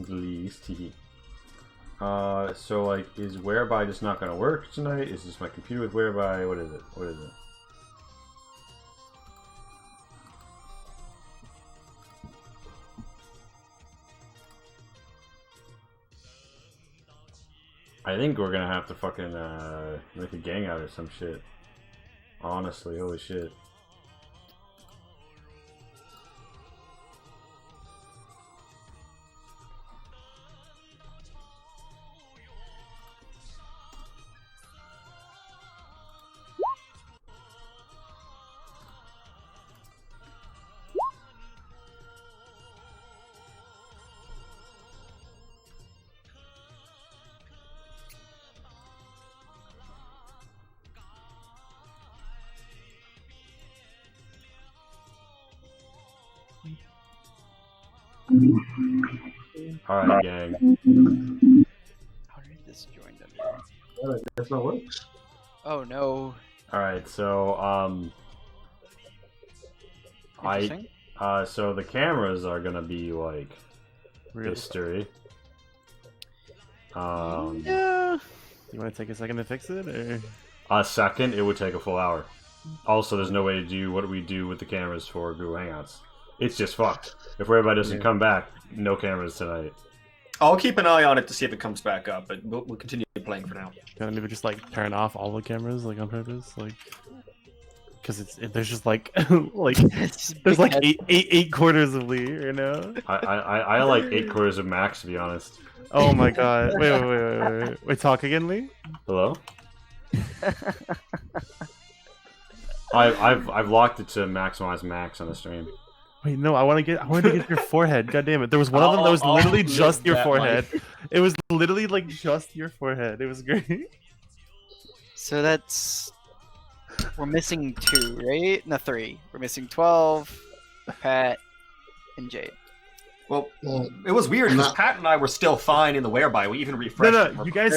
least. So like, is Whereby just not gonna work tonight? Is this my computer with Whereby? What is it? What is it? I think we're gonna have to fucking make a gang out of some shit. Honestly, holy shit. Alright, gang. How did this join them? That's not works. Oh no. Alright, so, Interesting. so the cameras are gonna be, like, Really? history. Yeah. You want to take a second to fix it, or? A second, it would take a full hour. Also, there's no way to do what we do with the cameras for Google Hangouts. It's just fucked. If everybody doesn't Yeah. come back, no cameras tonight. I'll keep an eye on it to see if it comes back up, but we'll continue playing for now. Gotta maybe just like turn off all the cameras like on purpose, like because there's just like like there's like eight quarters of Lee, you know. I like 8 quarters of Max, to be honest. Oh my god! Wait, talk again, Lee. Hello. I've locked it to maximize Max on the stream. Wait, no, I wanted to get your forehead. God damn it! There was one of them that was literally just your forehead. It was literally like just your forehead. It was great. So that's we're missing 2, right? No, 3. We're missing 12, Pat, and Jade. Well, it was weird because Pat and I were still fine in the whereby. We even refreshed. No, you guys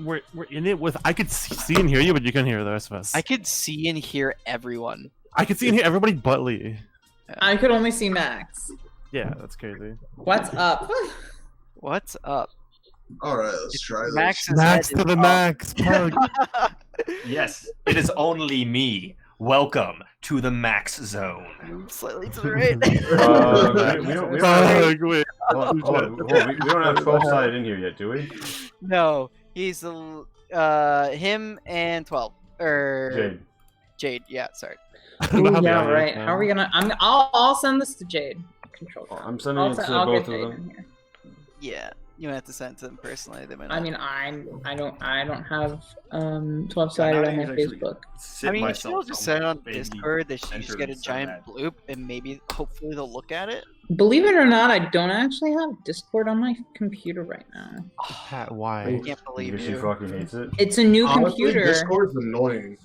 were in it with. I could see and hear you, but you couldn't hear the rest of us. I could see and hear everyone. I could see and hear everybody but Lee. I could only see Max. Yeah, that's crazy. What's up? What's up? All right, let's try this. Max to the max. Yes, it is only me. Welcome to the Max Zone. Slightly to the right. We don't have 12-sided in here yet, do we? No, he's him and 12 or Jade. Yeah, sorry. Ooh, yeah, right. How are we gonna? I'll send this to Jade. Control. I'm sending it to both of them. Yeah, you might have to send it to them personally. They might not. I mean, I don't have 12-sided on my Facebook. I mean, you should all just send it on Discord. They should just get a giant bloop and maybe hopefully they'll look at it. Believe it or not, I don't actually have Discord on my computer right now. Pat, why? I can't believe Because she fucking hates it. It's a new Honestly, computer. Discord's annoying.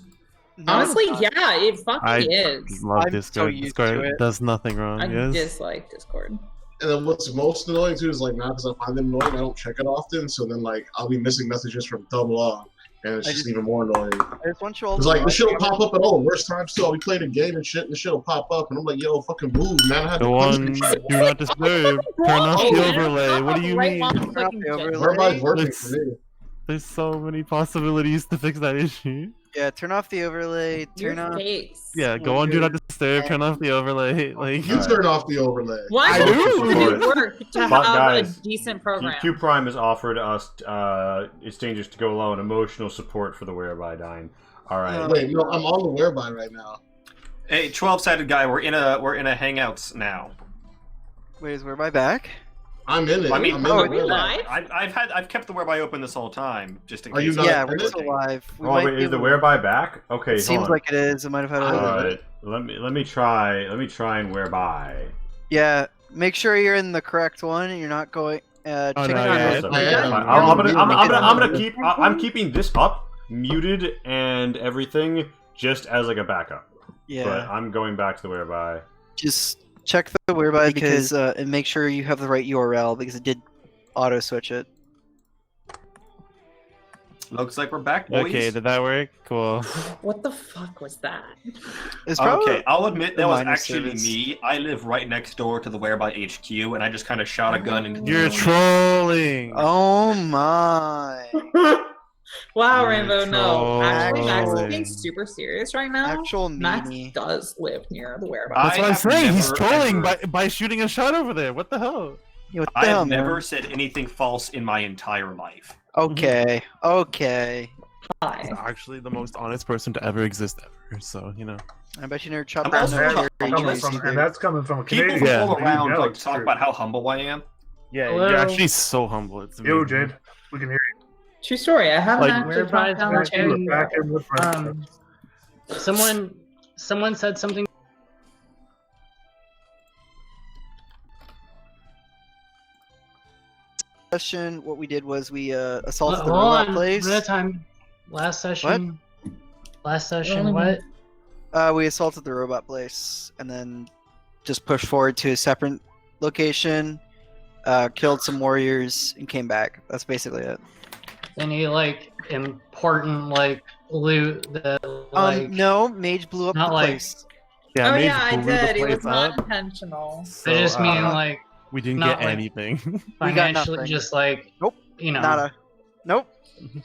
Honestly, yeah, it fucking is. Love I'm Discord. so used to Discord it. does nothing wrong. I Yes. dislike Discord. And then what's most annoying too is like now because I find them annoying, I don't check it often. So then like I'll be missing messages from double on, and it's just even more annoying. I just want you all It's to like know this shit'll I pop up at all. Worst time still, I'll be playing a game and shit, and the shit'll pop up, and I'm like, yo, fucking move, man. I had Go to on, click shit. do not disturb. Turn off Oh, the man, overlay. What do you right mean? while I'm clicking the shit. overlay. Everybody's working Let's- for me. There's so many possibilities to fix that issue. Yeah, turn off the overlay. Your Turn off. face. Yeah, go on, do not disturb. Turn off the overlay. Like, You turn off the overlay. Why I would do. it work to have guys, a decent program? Q Prime has offered us It's Dangerous to Go Alone emotional support for the Whereby Dine. All right. Wait, no, I'm on the whereby right now. Hey, 12-sided guy, we're in a Hangouts now. Wait, is whereby back? I'm in it. I mean, I'm in are the we whereby. live? I've kept the whereby open this whole time just in Are you case. not Yeah, in we're it? still live. We Oh might wait, be is the able- Whereby back? Okay, It seems like it is. It might have had a All little. right, let me try and Whereby. Yeah, make sure you're in the correct one. And you're not going. Check no, out yeah, your- I'm keeping this up, muted and everything, just as like a backup. Yeah, But I'm going back to the Whereby. just check the whereby because and make sure you have the right URL because it did auto switch it. Looks like we're back, boys. okay, did that work? Cool. What the fuck was that? It's probably Okay, I'll admit that the was minor actually service. me. I live right next door to the Whereby HQ, and I just kind of shot a gun and. You're trolling. Oh my! Wow, You're Rainbow, no. Actually, Max is being trolling. super serious right now. Actual Max meanie. does live near the whereby. That's what I'm have saying. He's never, trolling ever- by shooting a shot over there. What the hell? Yeah, what the I hell, have man? never said anything false in my entire life. Okay, okay. Hi. He's actually the most honest person to ever exist ever. So you know. I bet you never chopped I'm down also no not cherry coming trees from- either. And that's coming from a People Canadian. Yeah. all around Yeah, like it's talk true. about how humble I am. Yeah, Hello? you're actually so humble. It's Yo, amazing. Jade, we can hear True story. I haven't Like, actually Whereby talked down is the very- you. cherry. Back in with friends. Someone said something. Session, what we did was we assaulted the Hold robot on, place. one at a time. Last session. Last session. Only What? We assaulted the robot place and then just pushed forward to a separate location, killed some warriors, and came back. That's basically it. Any like important like loot that like No, Mage blew up not the like- place. Yeah, Oh Mage yeah, I blew the did. It place was not up, intentional. so, I just mean uh, like we didn't not get like- anything. We got financially nothing. just like Nope. you know Nada. Nope.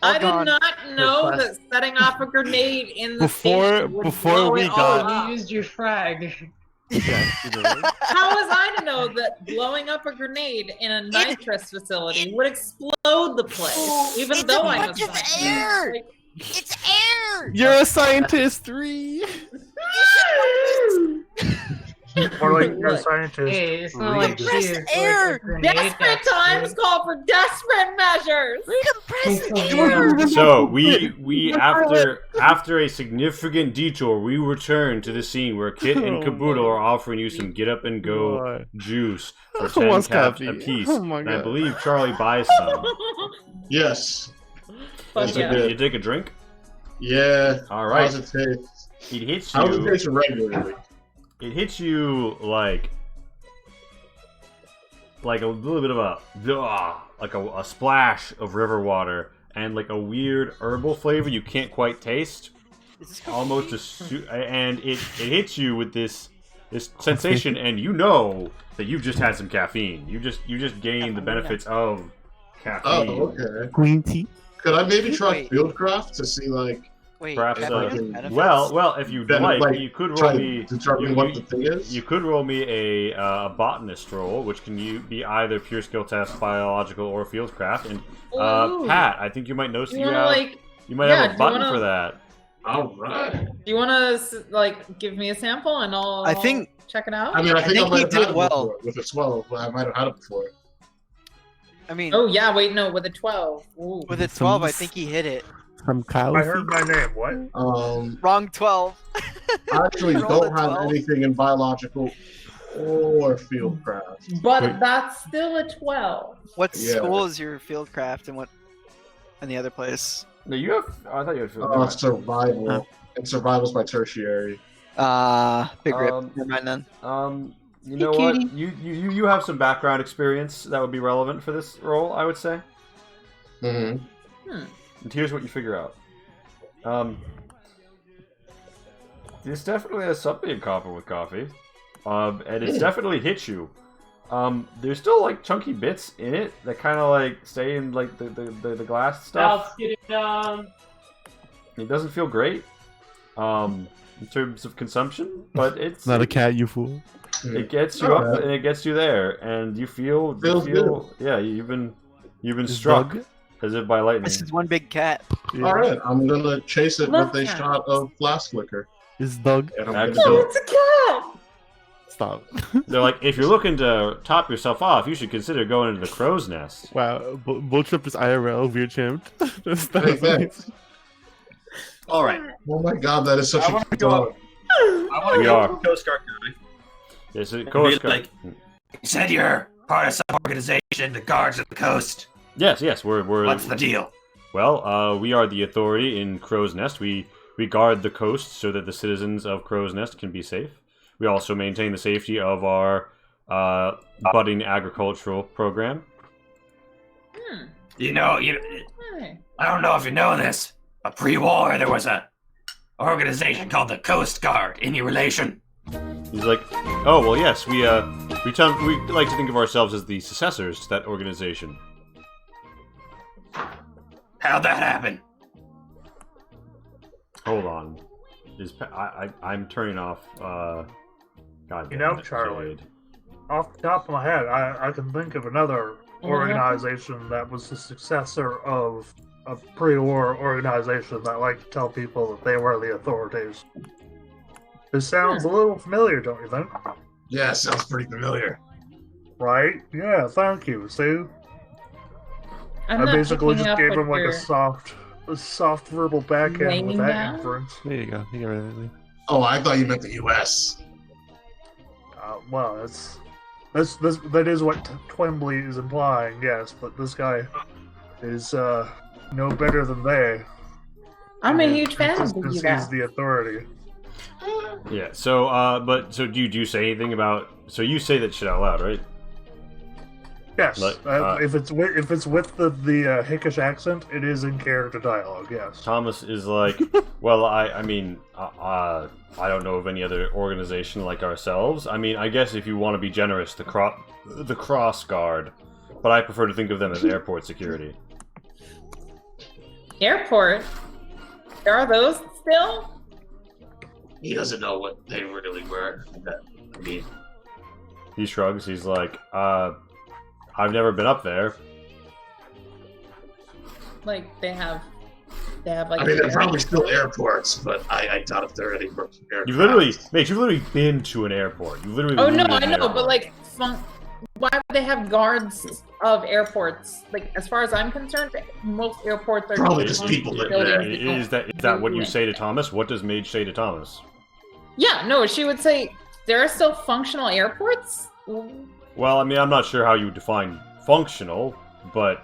All I gone. did not know Request. that setting off a grenade in the Before- station would before blow we it all got- up. you used your frag. Yeah, you did. How was I to know that blowing up a grenade in a nitrous facility would explode the place? Even though I'm a scientist. air! Like, It's air! You're a scientist, 3. Or like you're a Look, scientist. Hey, it's not like Read. she is air! like a grenade desperate times call for desperate measures. So we after a significant detour, we return to the scene where Kit and Oh Caboodle my are offering you some get up and go God. juice for Who 10 wants caps coffee? apiece. Oh my And I God. believe Charlie buys some. Yes. Fuck So yeah. you take a drink? Yeah. All right. How's it taste? It hits How's it you. taste regularly? It hits you like a little bit of a splash of river water and like a weird herbal flavor you can't quite taste. Almost and it hits you with this sensation, and you know that you've just had some caffeine. You just gained the benefits of caffeine. Oh, okay. Green tea. Could I maybe try Wait. Fieldcraft to see like Wait, Perhaps, caffeine benefits? well, if you'd Then, like, like, you could try roll to me. determine what the thing is? You could roll me a botanist roll, which can be either pure skill test, biological, or fieldcraft. And Ooh. Pat, I think you might notice You you wanna, have like, you might yeah, have do a button you wanna- for that. All right. Do you want to like give me a sample and I'll I think- check it out? I mean, I think I think might he have did had it well. before. With a 12, I might have had it before. I mean, Oh yeah, wait, no, with a 12. Ooh. with a 12, I think he hit it. Some cow. I heard my name. What? Wrong 12. I actually Roll don't a have 12. anything in biological or fieldcraft. But Wait. that's still a 12. What Yeah. school is your fieldcraft and the other place? No, you have. I thought you had Survival. And survival's my tertiary. Big rip. Um, Never mind then. You know Hey, what? kitty. You have some background experience that would be relevant for this role, I would say. Mm-hmm. And here's what you figure out. This definitely has something in common with coffee. And it's definitely hits you. There's still like chunky bits in it that kind of like stay in like the glass stuff. It doesn't feel great. In terms of consumption, but it's Not a cat, you fool. It gets you up and it gets you there, and you feel yeah, you've been Is struck Doug- as if by lightning. This is one big cat. Yeah. All right, I'm gonna chase it Love with a that. shot of blast flicker. Is Doug? And I'm Excellent. gonna It's a cat! Stop. They're like, if you're looking to top yourself off, you should consider going into the crow's nest. Wow, Bull Trip is IRL, weird champ. That's Hey, thanks. All right. Oh my god, that is such I a wanna good go dog. I want to We go are. to Coast Guard guy. Yes, Be Coast Guard. like- You said you're part of some organization, the Guards of the Coast. Yes, we're. What's the deal? Well, we are the authority in Crow's Nest. We guard the coast so that the citizens of Crow's Nest can be safe. We also maintain the safety of our budding agricultural program. You know, Hey. I don't know if you know this, but pre-war there was a organization called the Coast Guard. Any relation? He's like, oh well, yes, we like to think of ourselves as the successors to that organization. How'd that happen? Hold on, I'm turning off. God, You know, damn it, Charlie. Jade. Off the top of my head, I can think of another organization that was the successor of a pre-war organization that like to tell people that they were the authorities. This sounds a little familiar, don't you think? Yeah, sounds pretty familiar. Right? Yeah, thank you. See? I'm I not basically picking just up gave what him like you're a soft verbal backhand laying with that down? inference. There you go. You got rid of it. Oh, I thought you meant the U.S. Well, that is what Twimbly is implying, yes, but this guy is no better than they. I'm a huge fan of Because the he's US. the authority. Yeah. So, do you say anything about? So you say that shit out loud, right? Yes, Like, if it's with the Hickish accent, it is in character dialogue. Yes. Thomas is like, well, I mean, I don't know of any other organization like ourselves. I mean, I guess if you want to be generous, the Cross Guard, but I prefer to think of them as airport security. Airport? There are those still? He doesn't know what they really were. I mean, He shrugs. He's like, I've never been up there. Like they have like. I mean, there are probably still airports, but I doubt if there are any airports. You've literally been to an airport. You literally. Oh no, lived I in an know, airport. but like, why would they have guards of airports? Like, as far as I'm concerned, most airports are Probably just people living there. Is that what you say to Thomas? What does Mage say to Thomas? Yeah, no, she would say there are still functional airports. Well, I mean, I'm not sure how you would define functional, but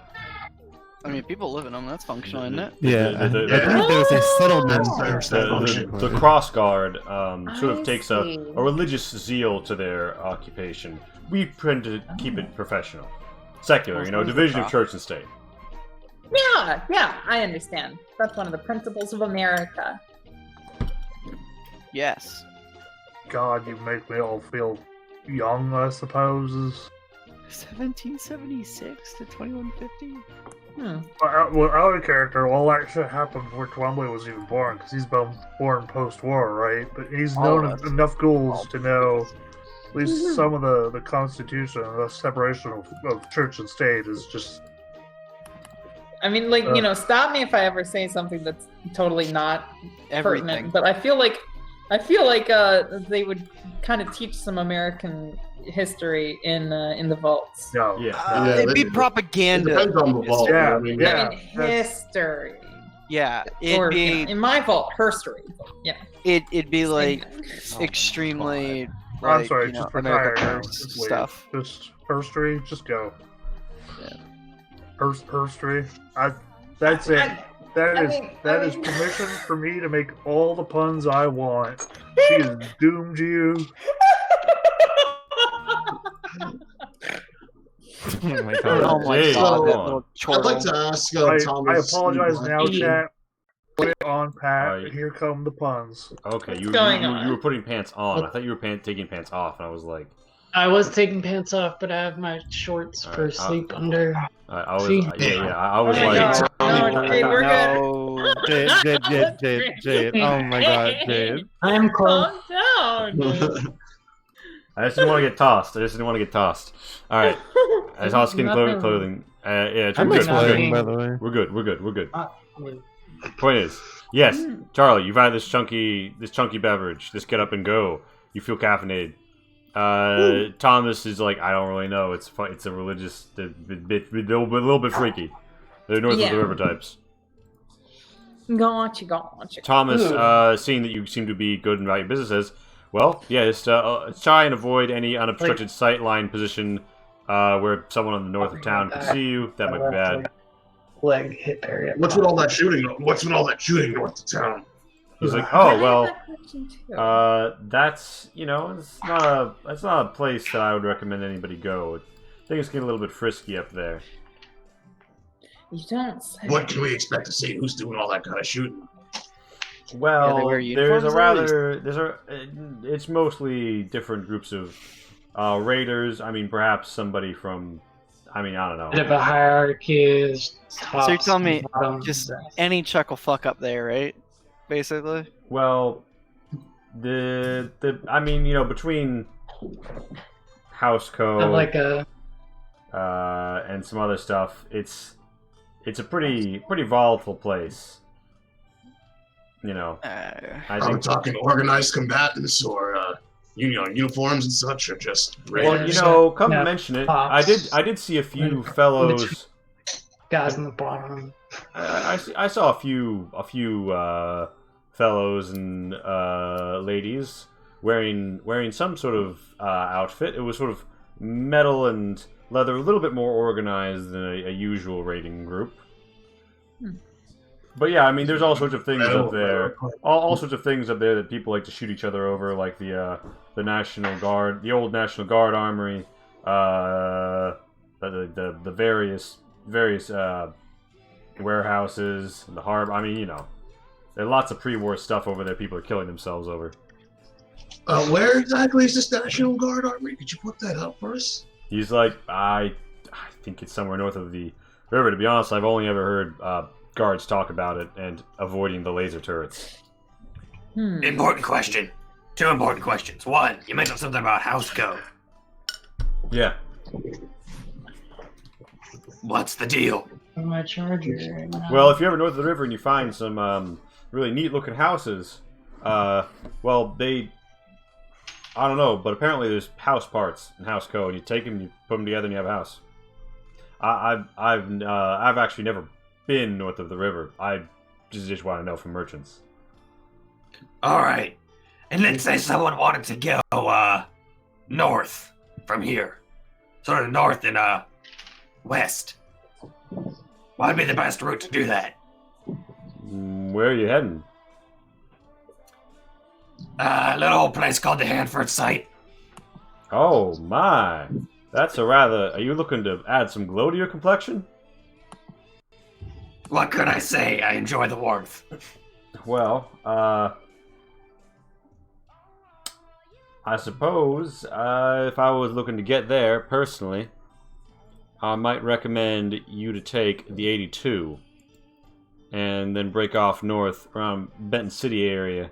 I mean, people live in them. That's functional, isn't it? Yeah, The- I the- believe there was a settlement. the cross guard sort of I takes see. a religious zeal to their occupation. We tend to keep it professional, secular, division of church and state. Yeah, I understand. That's one of the principles of America. Yes. God, you make me all feel young, I suppose. 1776 to 2150. Well, our character, all that shit happened before Twombly was even born, because he's been born post-war, right? But he's known enough ghouls to know at least some of the Constitution, the separation of church and state is just... I mean, like, stop me if I ever say something that's totally not Everything. pertinent. But I feel like they would kind of teach some American history in the vaults. No. It'd be propaganda. It depends on the vault. Yeah, I mean, I mean, history. Yeah, it'd Or, be in my vault, herstory. Yeah. it'd be like Oh, extremely. I'm Like, sorry, just retire America now. First Just leave. stuff. Just herstory, just go. Yeah. Herstory. That's it. That is permission for me to make all the puns I want. She is doomed you. Oh my Oh god. my Jeez. god, that So, little I'd like chortle. to ask I Thomas. apologize now, chat. Put it on, Pat. Alright. Here come the puns. Okay, you going on? were putting pants on. I thought you were taking pants off, and I was like, I was taking pants off, but I have my shorts for Alright, sleep under. I was, See? I was Oh my like, God. No, Jade, we're good. No. Jade. Oh my god, Jade. I'm close. Calm down. I just didn't want to get tossed. All right, I tossed skin Nothing. clothing. Yeah, I'm we're exploding, good. by the way. We're good. Point is, yes, Charlie, you've had this chunky beverage. This get up and go. You feel caffeinated. Thomas is like, I don't really know. It's a religious, a little bit freaky. They're north of the river types. Gotcha. Thomas, seeing that you seem to be good and about your business, says, well, yeah, just try and avoid any unobstructed sight line position where someone on the north of town can see you. That might be bad. Leg hip area. What's with all that shooting north of town? He's like, I oh, had well, that question too. that's, that's not a place that I would recommend anybody go. Things get a little bit frisky up there. You don't say. What can we expect to see? Who's doing all that kind of shooting? Well, they wear there's uniforms at it's mostly different groups of raiders. I mean, perhaps somebody from, I don't know. Bit of a hierarchy is top. So you're telling me bottom, just best. any chuck will fuck up there, right? Basically. Well, between Houseco Not like a and some other stuff, it's a pretty volatile place. I Are we think. talking organized combatants or uniforms and such, or just Well, raiders? come to Yeah, mention it, pops. I did see a few fellows. guys in the bottom. I saw a few fellows and ladies wearing some sort of outfit. It was sort of metal and leather, a little bit more organized than a usual raiding group. But yeah, there's all sorts of things up there. All sorts of things up there that people like to shoot each other over, like the National Guard, the old National Guard armory, the various warehouses, the harbor. There are lots of pre-war stuff over there. People are killing themselves over. Where exactly is this National Guard armory? Could you put that up for us? He's like, I think it's somewhere north of the river. To be honest, I've only ever heard guards talk about it and avoiding the laser turrets. Important question. Two important questions. One, you mentioned something about house code. Yeah. What's the deal? My charger. Well, if you're ever north of the river and you find some really neat-looking houses, well, I don't know, but apparently there's house parts and house code. You take them, you put them together, and you have a house. I've actually never been north of the river. I just want to know from merchants. All right. And let's say someone wanted to go north from here, sort of north and west. What would be the best route to do that? Where are you heading? A little place called the Hanford site. Oh my, that's a rather. Are you looking to add some glow to your complexion? What could I say? I enjoy the warmth. Well, I suppose if I was looking to get there personally, I might recommend you to take the 82 and then break off north around Benton City area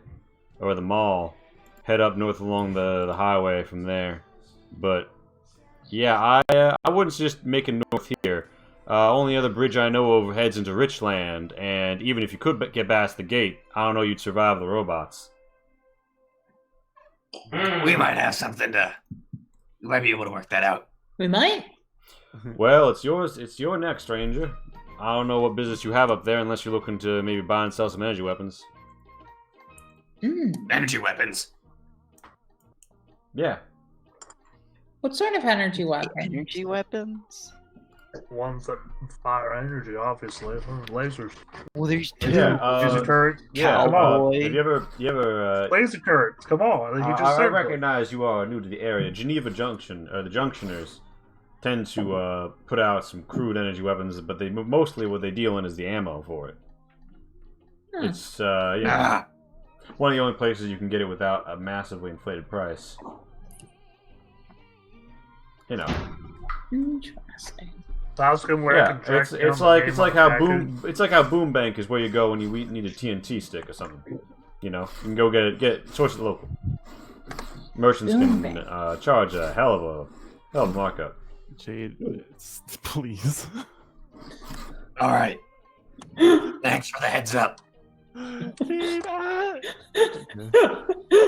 or the mall. Head up north along the highway from there. But yeah, I wouldn't suggest making north here. Only other bridge I know of heads into Richland, and even if you could get past the gate, I don't know you'd survive the robots. We might have something to. We might be able to work that out. We might. Well, it's yours. It's your neck, stranger. I don't know what business you have up there unless you're looking to maybe buy and sell some energy weapons. Energy weapons. Yeah. What sort of energy weapon? Energy weapons? Ones that fire energy, obviously. Lasers. Well, there's two. Yeah. Laser turrets. Yeah. Come on. Cowboy. Have you ever? Laser turrets. Come on. You just I said recognize you are new to the area. Geneva Junction, or the Junctioners, tend to put out some crude energy weapons, but they mostly what they deal in is the ammo for it. It's one of the only places you can get it without a massively inflated price. You know. Interesting. Tascam where I can track down it's the like name it's like of how the Boom Bank is where you go when you need a TNT stick or something. You know, you can go get source it local. Merchants can charge a hell of a markup. Jade, please. All right. Thanks for the heads up. Jade, I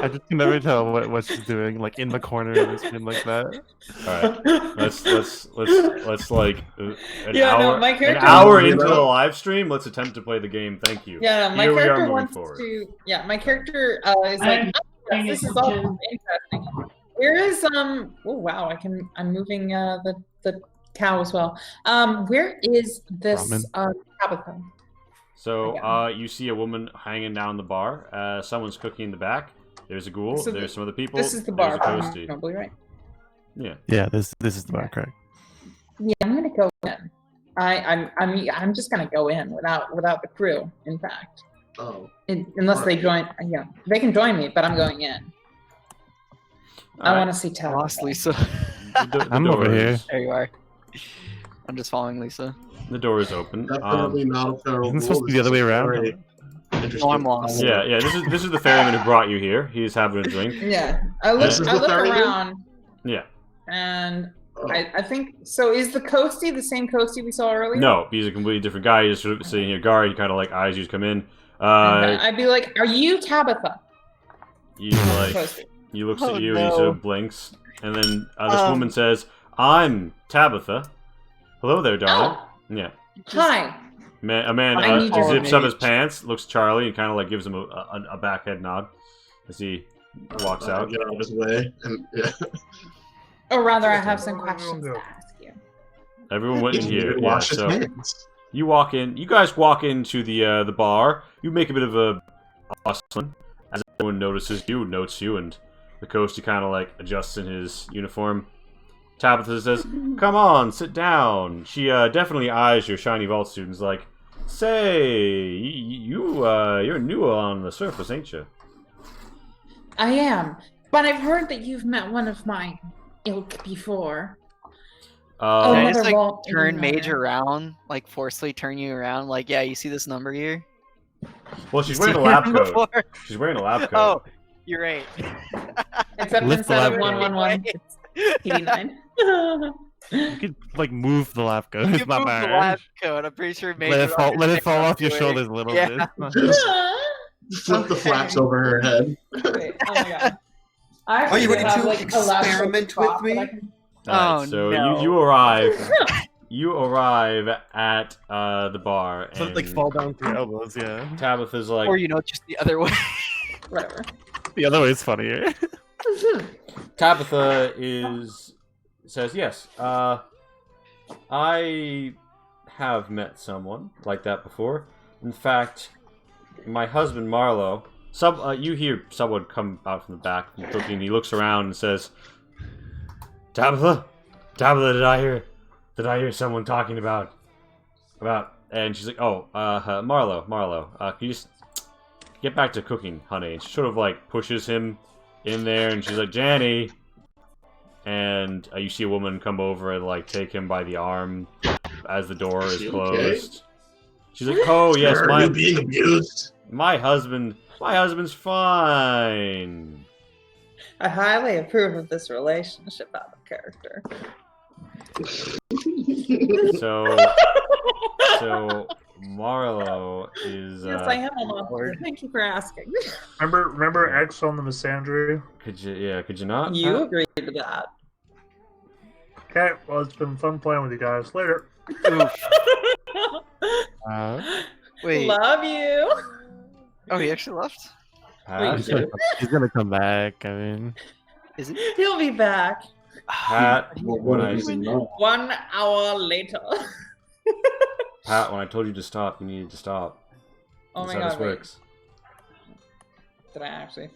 just can never tell what she's doing, like in the corner of the screen like that. All right, let's like an my hour into the live stream. Let's attempt to play the game. Thank you. Yeah, no, my Here we are character moving wants forward. to. Yeah, my character is like, oh, yes, this is all interesting. Where is Oh wow, I'm moving the cow as well. Where is this Tabletop? So you see a woman hanging down the bar. Someone's cooking in the back. There's a ghoul. So there's some other people. This is the bar, There's a toasty. probably, right? Yeah. Yeah, this is the bar, correct. Yeah, I'm gonna go in. I'm just gonna go in without the crew. In fact, unless they join, they can join me, but I'm going in. I want to see Tabletop. Lost Lisa. I'm over here. There you are. I'm just following Lisa. The door is open. Definitely not a feral. Isn't it supposed to be the other way around? No, I'm lost. Yeah. This is the ferryman who brought you here. He's having a drink. Yeah, I look around. Yeah. And I think so. Is the Coastie the same Coastie we saw earlier? No, he's a completely different guy. He's sort of sitting here, guard. He kind of like eyes you to come in. Okay. I'd be like, "Are you Tabitha?" He's like, Coastie. he looks Oh, at you and no. he sort of blinks, and then this woman says, "I'm Tabitha. Hello there, darling." Oh, Yeah. hi. A man I need your zips up image. his pants, looks at Charlie, and kind of like gives him a backhead nod as he walks out. Get out of his way. And, yeah. Or rather, I have some questions to ask you. Everyone went in here. Yeah, Wash his so hands. you walk in. You guys walk into the bar. You make a bit of a hustling as everyone notices you, notes you, and the Coastie kind of like adjusts in his uniform. Tabitha says, "Come on, sit down." She definitely eyes your shiny vault students like, "Say, you're new on the surface, ain't you?" I am, but I've heard that you've met one of my ilk before. Can I Another just like vault in turn another. Mage around, like forcefully turn you around? Like, yeah, you see this number here? Well, she's You wearing a seen lab him coat. before? She's wearing a lab coat. Oh, You're right. Except Lift the instead of lab coat. 111, it's 89. You could like move the lap coat. You It's not moved the bad. lab coat. I'm pretty sure. Let it fall. Let it fall off your shoulders a little Yeah. bit. Flip the flaps over her head. Wait, oh my god. I Are you actually ready have, to like, a lab coat experiment spot with that I me? can- Alright, Oh, so no. you arrive. You arrive at the bar, So and like fall down through your elbows. Yeah. Tabitha's like, Or just the other way. Whatever. The other way is funnier. Tabitha says yes. I have met someone like that before. In fact, my husband Marlo. You hear someone come out from the back from cooking. He looks around and says, Tabitha, did I hear someone talking about? And she's like, oh, Marlo, can you just get back to cooking, honey? And she sort of like pushes him in there, and she's like, Janny. And you see a woman come over and like take him by the arm as the door is closed. She's like, oh yes, Are you being abused? my husband's fine. I highly approve of this relationship out of character. So Marlo is. Yes, I am a monster. Thank you for asking. Remember X on the Misandry? Could you not? You agreed to that. Okay, well, it's been fun playing with you guys. Later. Wait. Love you. Oh, he actually left? Pat, He's gonna come back. I mean, Is he? He'll be back Pat, when I 1 hour later. Pat, when I told you to stop, you needed to stop. Oh That's my how this god, wait. works. Did I actually?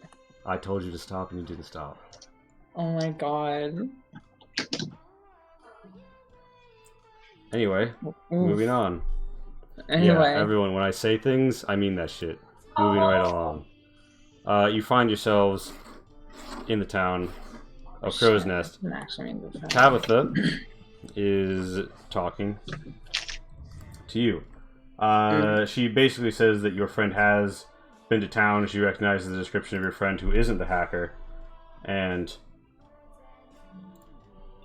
I told you to stop, and you didn't stop. Oh my god. Anyway, Oof. moving on. Anyway. Yeah, everyone, when I say things, I mean that shit. Moving right along. You find yourselves in the town of Crow's Nest. I'm actually in the Tabitha is talking to you. She basically says that your friend has been to town. She recognizes the description of your friend who isn't the hacker. And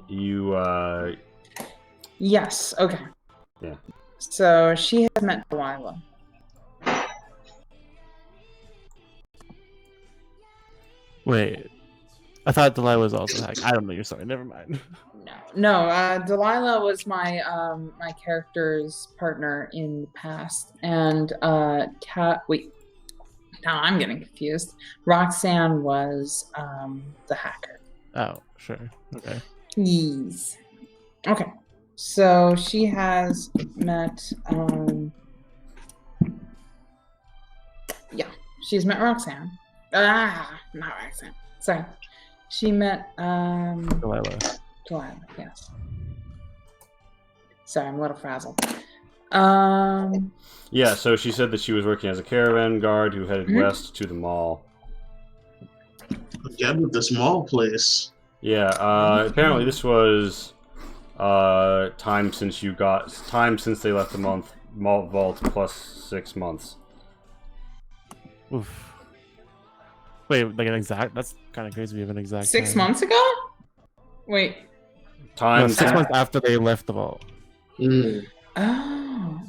you, Yes, okay. Yeah. So she has met Delilah. wait. I thought Delilah was also hack. I don't know your story. Never mind. No, Delilah was my my character's partner in the past, and wait, now I'm getting confused. Roxanne was the hacker. Oh, sure. Okay. Yes. Okay. So she has met she's met Roxanne. Not Roxanne. Sorry. She met Delilah. Delilah, yes. Sorry, I'm a little frazzled. yeah, so she said that she was working as a caravan guard who headed west to the mall. Again with this mall place. Yeah, apparently this was time since they left the mall vault plus 6 months. Oof. Wait, like an exact? That's kind of crazy. We have an exact. 6 time. months ago? Wait. No, 6 months after they left the vault. Oh.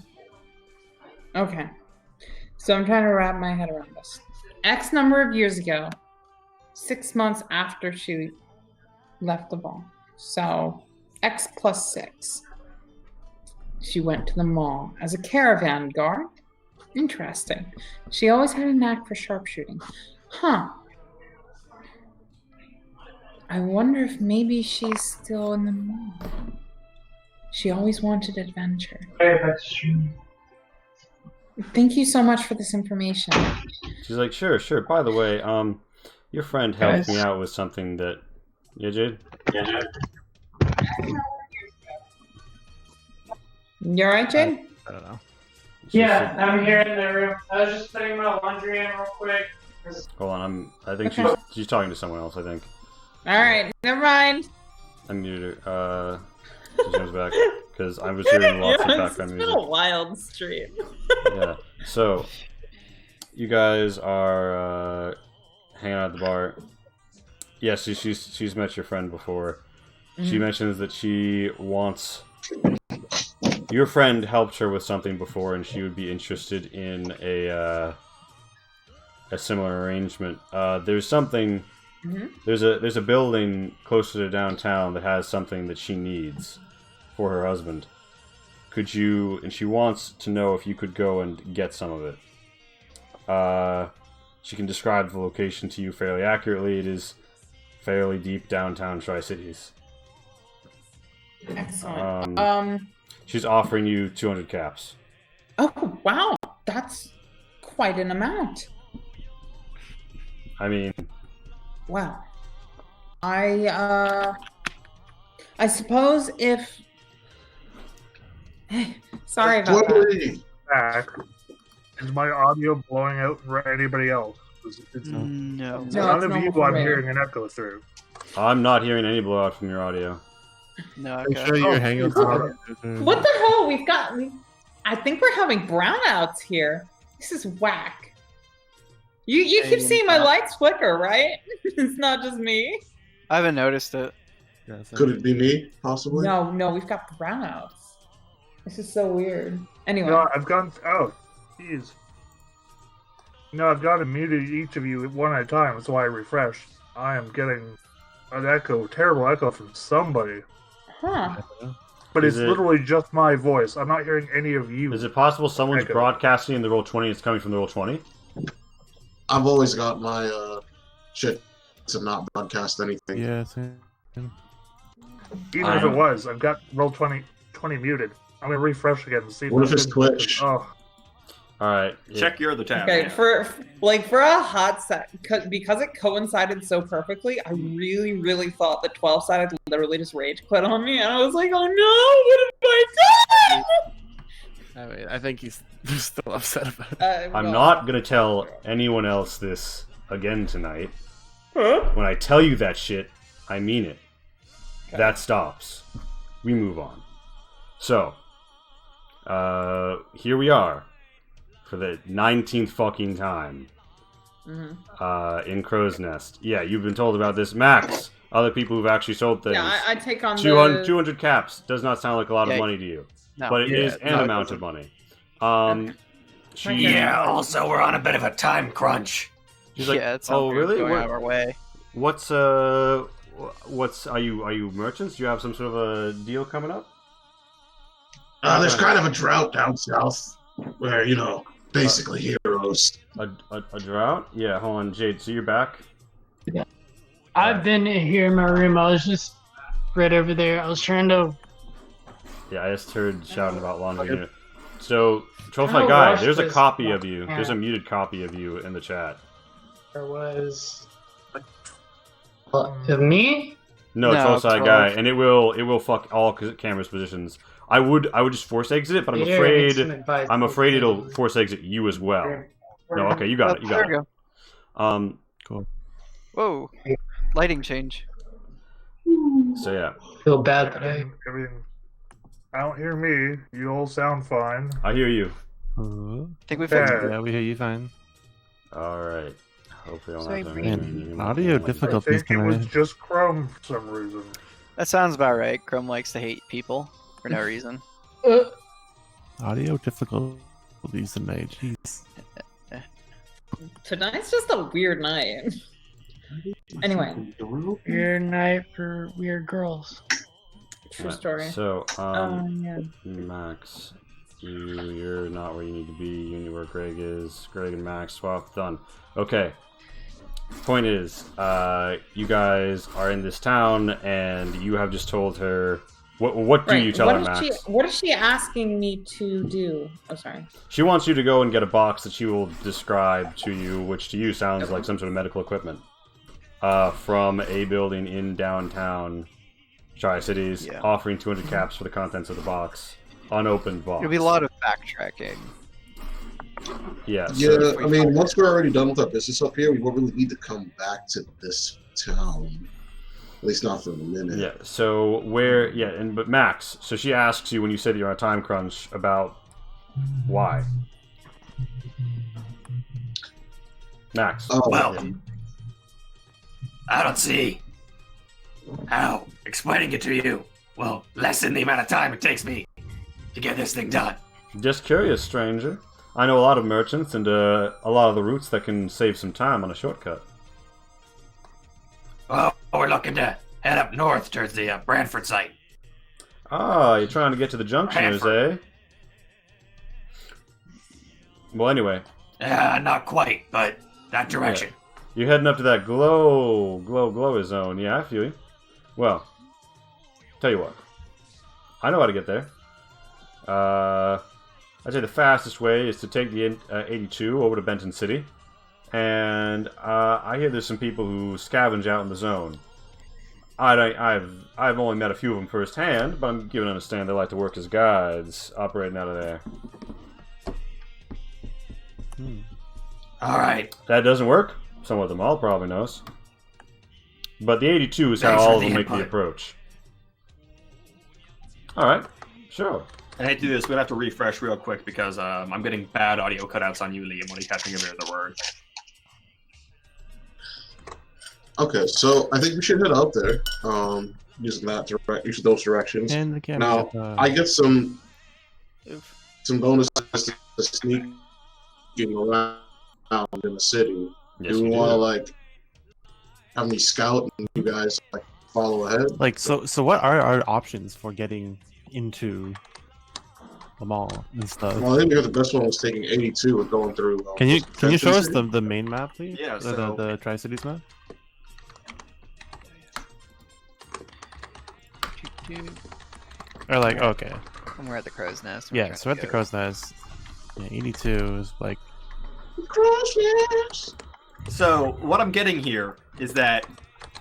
Okay. So I'm trying to wrap my head around this. X number of years ago, 6 months after she left the vault. So X plus 6. She went to the mall as a caravan guard. Interesting. She always had a knack for sharpshooting. Huh. I wonder if maybe she's still in the mall. She always wanted adventure. Hey, that's true. Thank you so much for this information. She's like, sure. By the way, your friend helped me out with something that... Yeah, Jade? You alright, Jade? I don't know. Yeah, I'm here in the room. I was just putting my laundry in real quick. Hold on, I think Okay. she's talking to someone else, I think. Alright, never mind. I muted her. She comes back, because I was hearing lots of background music. wild stream. Yeah, so, you guys are hanging out at the bar. Yes, she's met your friend before. She mentions that she wants... Your friend helped her with something before, and she would be interested in a similar arrangement. There's something... There's a building closer to downtown that has something that she needs for her husband. Could you... And she wants to know if you could go and get some of it. She can describe the location to you fairly accurately. It is fairly deep downtown Tri-Cities. Excellent. She's offering you 200 caps. Oh, wow. That's quite an amount. I mean... Wow. I suppose if... Sorry about that. Back. Is my audio blowing out for anybody else? No. None of you I'm hearing an echo through. I'm not hearing any blowout from your audio. No, I'm sure you're hanging out. What the hell? I think we're having brownouts here. This is whack. You keep seeing my lights flicker, right? It's not just me. I haven't noticed it. Could it be me, possibly? No, we've got brownouts. This is so weird. Anyway. No, I've gone... Oh, jeez. No, I've got to mute each of you one at a time. That's why I refreshed. I am getting an echo, terrible echo from somebody. Huh. But it's literally just my voice. I'm not hearing any of you. Is it possible someone's broadcasting in the Roll20 and it's coming from the Roll20? I've always got my shit to not broadcast anything. Yeah, same. Even if it was, I've got Roll20 muted. I'm gonna refresh again and see What if it's glitch? Oh. Alright. Check your other tab. Okay, for a hot set, because it coincided so perfectly, I really thought the 12-sided literally just rage quit on me, and I was like, oh no, what have I done? I mean, I think he's still upset about it. I'm not gonna tell anyone else this again tonight. Huh? When I tell you that shit, I mean it. Okay. That stops. We move on. So, here we are. For the 19th fucking time. In Crow's Nest. Yeah, you've been told about this. Max, other people who've actually sold things. Yeah, I take on 200 caps. Does not sound like a lot of money to you. No. But it is an amount of money. Yeah, also, we're on a bit of a time crunch. She's like, it's not really? going out of our way. What's are you merchants? Do you have some sort of a deal coming up? There's kind of a drought down south where, basically heroes. A drought? Yeah, hold on, Jade, so you're back? Yeah. I've been here in my room. I was just right over there. I was trying to... Yeah, I just heard shouting about laundry unit. So, Trollfly Guy, there's a copy of you. There's a muted copy of you in the chat. There was... Of me? No, Trollfly Guy, and it will fuck all cameras positions. I would just force exit it, but I'm afraid it'll force exit you as well. No, okay, you got it. There we go. Cool. Whoa. Lighting change. So yeah. Feel bad that Everything. I don't hear me. You all sound fine. I hear you. I think we fixed it. Yeah, we hear you fine. Alright. Hopefully I'll have Man, audio difficulties I think it was just Chrome for some reason. That sounds about right. Chrome likes to hate people for no reason. Audio difficulties tonight, jeez. Tonight's just a weird night. Anyway. Weird night for weird girls. True story. So, yeah. Max, you're not where you need to be. You need where Greg is. Greg and Max swap. Done. Okay. Point is, you guys are in this town, and you have just told her. What do you tell her, Max? What is she asking me to do? Oh, sorry. She wants you to go and get a box that she will describe to you, which to you sounds like some sort of medical equipment, from a building in downtown Tri-Cities, offering 200 caps for the contents of the box. Unopened box. It'll be a lot of backtracking. Yeah. Yeah, I mean, once we're already done with our business up here, we won't really need to come back to this town. At least not for a minute. Yeah, so but Max, so she asks you when you say that you're on a time crunch about why. Max. Oh, well, I don't see how explaining it to you will lessen the amount of time it takes me to get this thing done. Just curious, stranger. I know a lot of merchants and a lot of the routes that can save some time on a shortcut. Well, we're looking to head up north towards the Brantford site. Ah, you're trying to get to the junctioners, eh? Well, anyway. Not quite, but that direction. Yeah. You're heading up to that glow zone. Yeah, I feel you. Well, tell you what. I know how to get there. I'd say the fastest way is to take the 82 over to Benton City. And I hear there's some people who scavenge out in the zone. I've only met a few of them firsthand, but I'm given to understand they like to work as guides operating out of there. Alright. That doesn't work. Some of them all probably knows. But the 82 is how all of them make the approach. Alright, sure. I hate to do this, we're gonna have to refresh real quick because I'm getting bad audio cutouts on you, Liam, when you can't think of the word. Okay, so I think we should head out there. Using those directions. And the now, I get some bonuses to sneak around in the city. Yes, do we want to like have me scout and you guys like follow ahead? Like, so what are our options for getting into the mall and stuff? Well, I think the best one was taking 82 and going through. Can you show us the main map, please? Yeah, the Tri-Cities map. Or like, okay. And we're at the Crow's Nest. Yeah, so we're at the Crow's Nest. Yeah, 82 is like. So what I'm getting here is that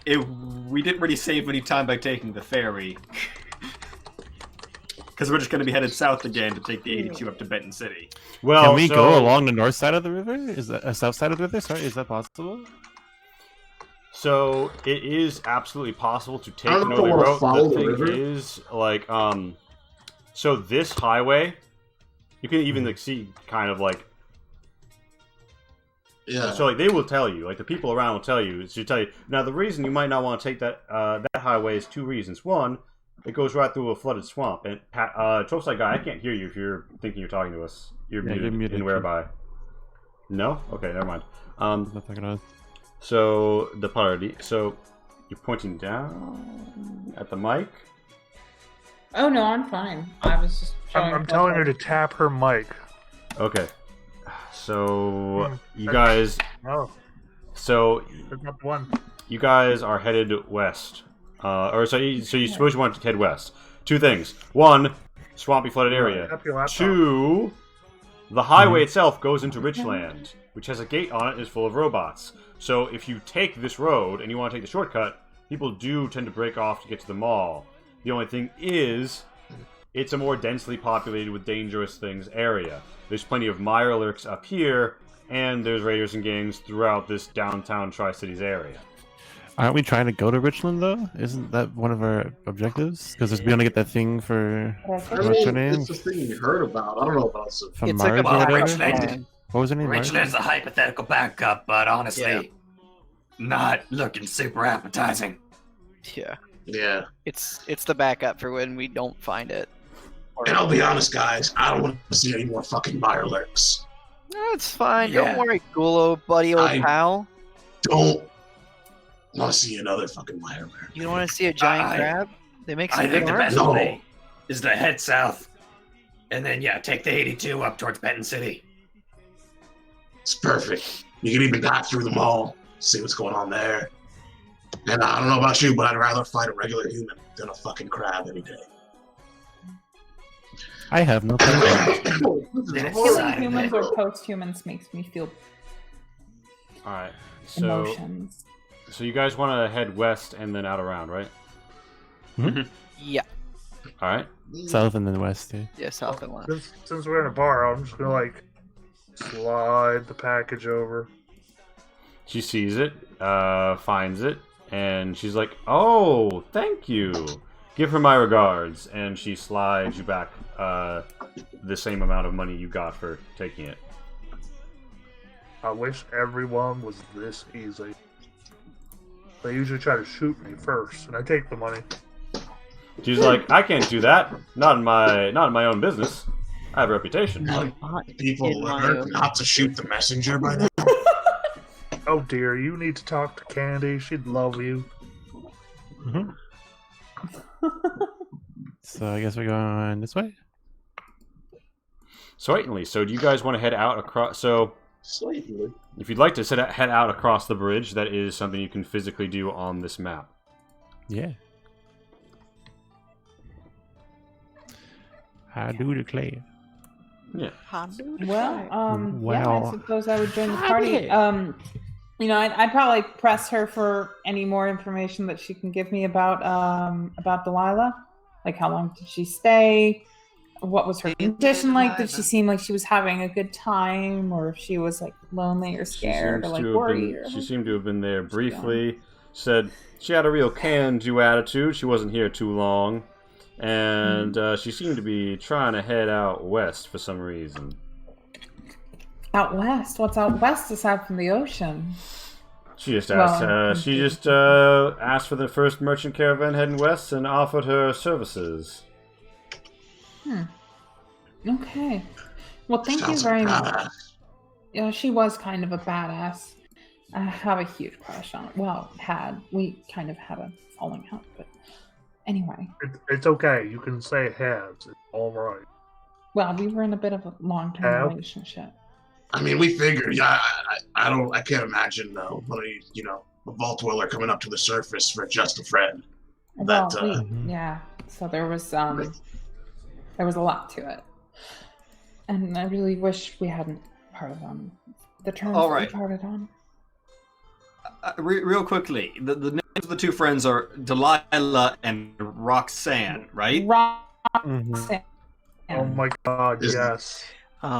we didn't really save any time by taking the ferry. Because we're just going to be headed south again to take the 82 up to Benton City. Well, can we go along the north side of the river? Is that south side of the river? Sorry, is that possible? So it is absolutely possible to take an early route. The thing is, like, so this highway, you can even like see kind of like. Yeah. So like they will tell you, like the people around will tell you. Now the reason you might not want to take that that highway is two reasons. One, it goes right through a flooded swamp. And Tropside guy, I can't hear you if you're thinking you're talking to us. You're muted in whereby. No? Okay, never mind. So the party. So you're pointing down at the mic. Oh no, I'm fine. I was just. I'm telling her to tap her mic. Okay. So you guys. No. So one. You guys are headed west. So you suppose you want to head west. Two things. One, swampy flooded area. Two, the highway itself goes into Richland, which has a gate on it and is full of robots. So if you take this road and you want to take the shortcut, people do tend to break off to get to the mall. The only thing is, it's a more densely populated with dangerous things area. There's plenty of Mirelurks up here, and there's raiders and gangs throughout this downtown Tri-Cities area. Aren't we trying to go to Richland, though? Isn't that one of our objectives? Because we're going to get that thing for... What's her name? It's the thing you heard about. I don't know about it. From Mars or whatever? Richland. What was her name? Richland's a hypothetical backup, but honestly, not looking super appetizing. Yeah. Yeah. It's the backup for when we don't find it. And I'll be honest, guys, I don't want to see any more fucking Mirelurks. No, it's fine. Don't worry, Gulo, buddy, old pal. Don't want to see another fucking Mirelurk. You don't want to see a giant crab? They make some I think good the art. best way is to head south, and then take the 82 up towards Benton City. It's perfect. You can even dive through the mall, see what's going on there. And I don't know about you, but I'd rather fight a regular human than a fucking crab any day. I have no clue. Killing humans or post-humans makes me feel Alright, emotions. So you guys want to head west and then out around, right? Mm-hmm. Yeah. Alright. South and then west, yeah. Yeah, south and west. Since we're in a bar, I'm just gonna like slide the package over. She sees it, finds it, and she's like, "Oh, thank you. Give her my regards." And she slides you back the same amount of money you got for taking it. I wish everyone was this easy. They usually try to shoot me first, and I take the money. She's like, I can't do that. Not in my own business. I have a reputation. People learn not to shoot the messenger by now. Oh dear, you need to talk to Candy. She'd love you. Mm-hmm. So I guess we're going this way. Certainly. So do you guys want to head out across? So Slightly. if you'd like to head out across the bridge, that is something you can physically do on this map. Yeah. I do declare. Yeah. Well, yeah, Wow. I suppose I would join the party. You know, I'd probably press her for any more information that she can give me about Delilah. Like, how long did she stay? What was her condition like? Did she seem like she was having a good time, or if she was like lonely or scared or like worried? She seemed to have been there briefly. Said she had a real can-do attitude. She wasn't here too long, and she seemed to be trying to head out west for some reason. Out west? What's out west aside from the ocean? She just asked. Asked for the first merchant caravan heading west and offered her services. Okay. Well, thank you very much. Yeah, she was kind of a badass. I have a huge crush on it. Well, we kind of had a falling out, but anyway. It's okay. You can say has. It's all right. Well, we were in a bit of a long-term relationship. I mean, we figured. Yeah, I can't imagine nobody, a vault dweller coming up to the surface for just a friend. Well, yeah. So there was a lot to it, and I really wish we hadn't parted on the terms All right. we parted on. Real quickly, the names of the two friends are Delilah and Roxanne, right? Roxanne. Oh my god, yes.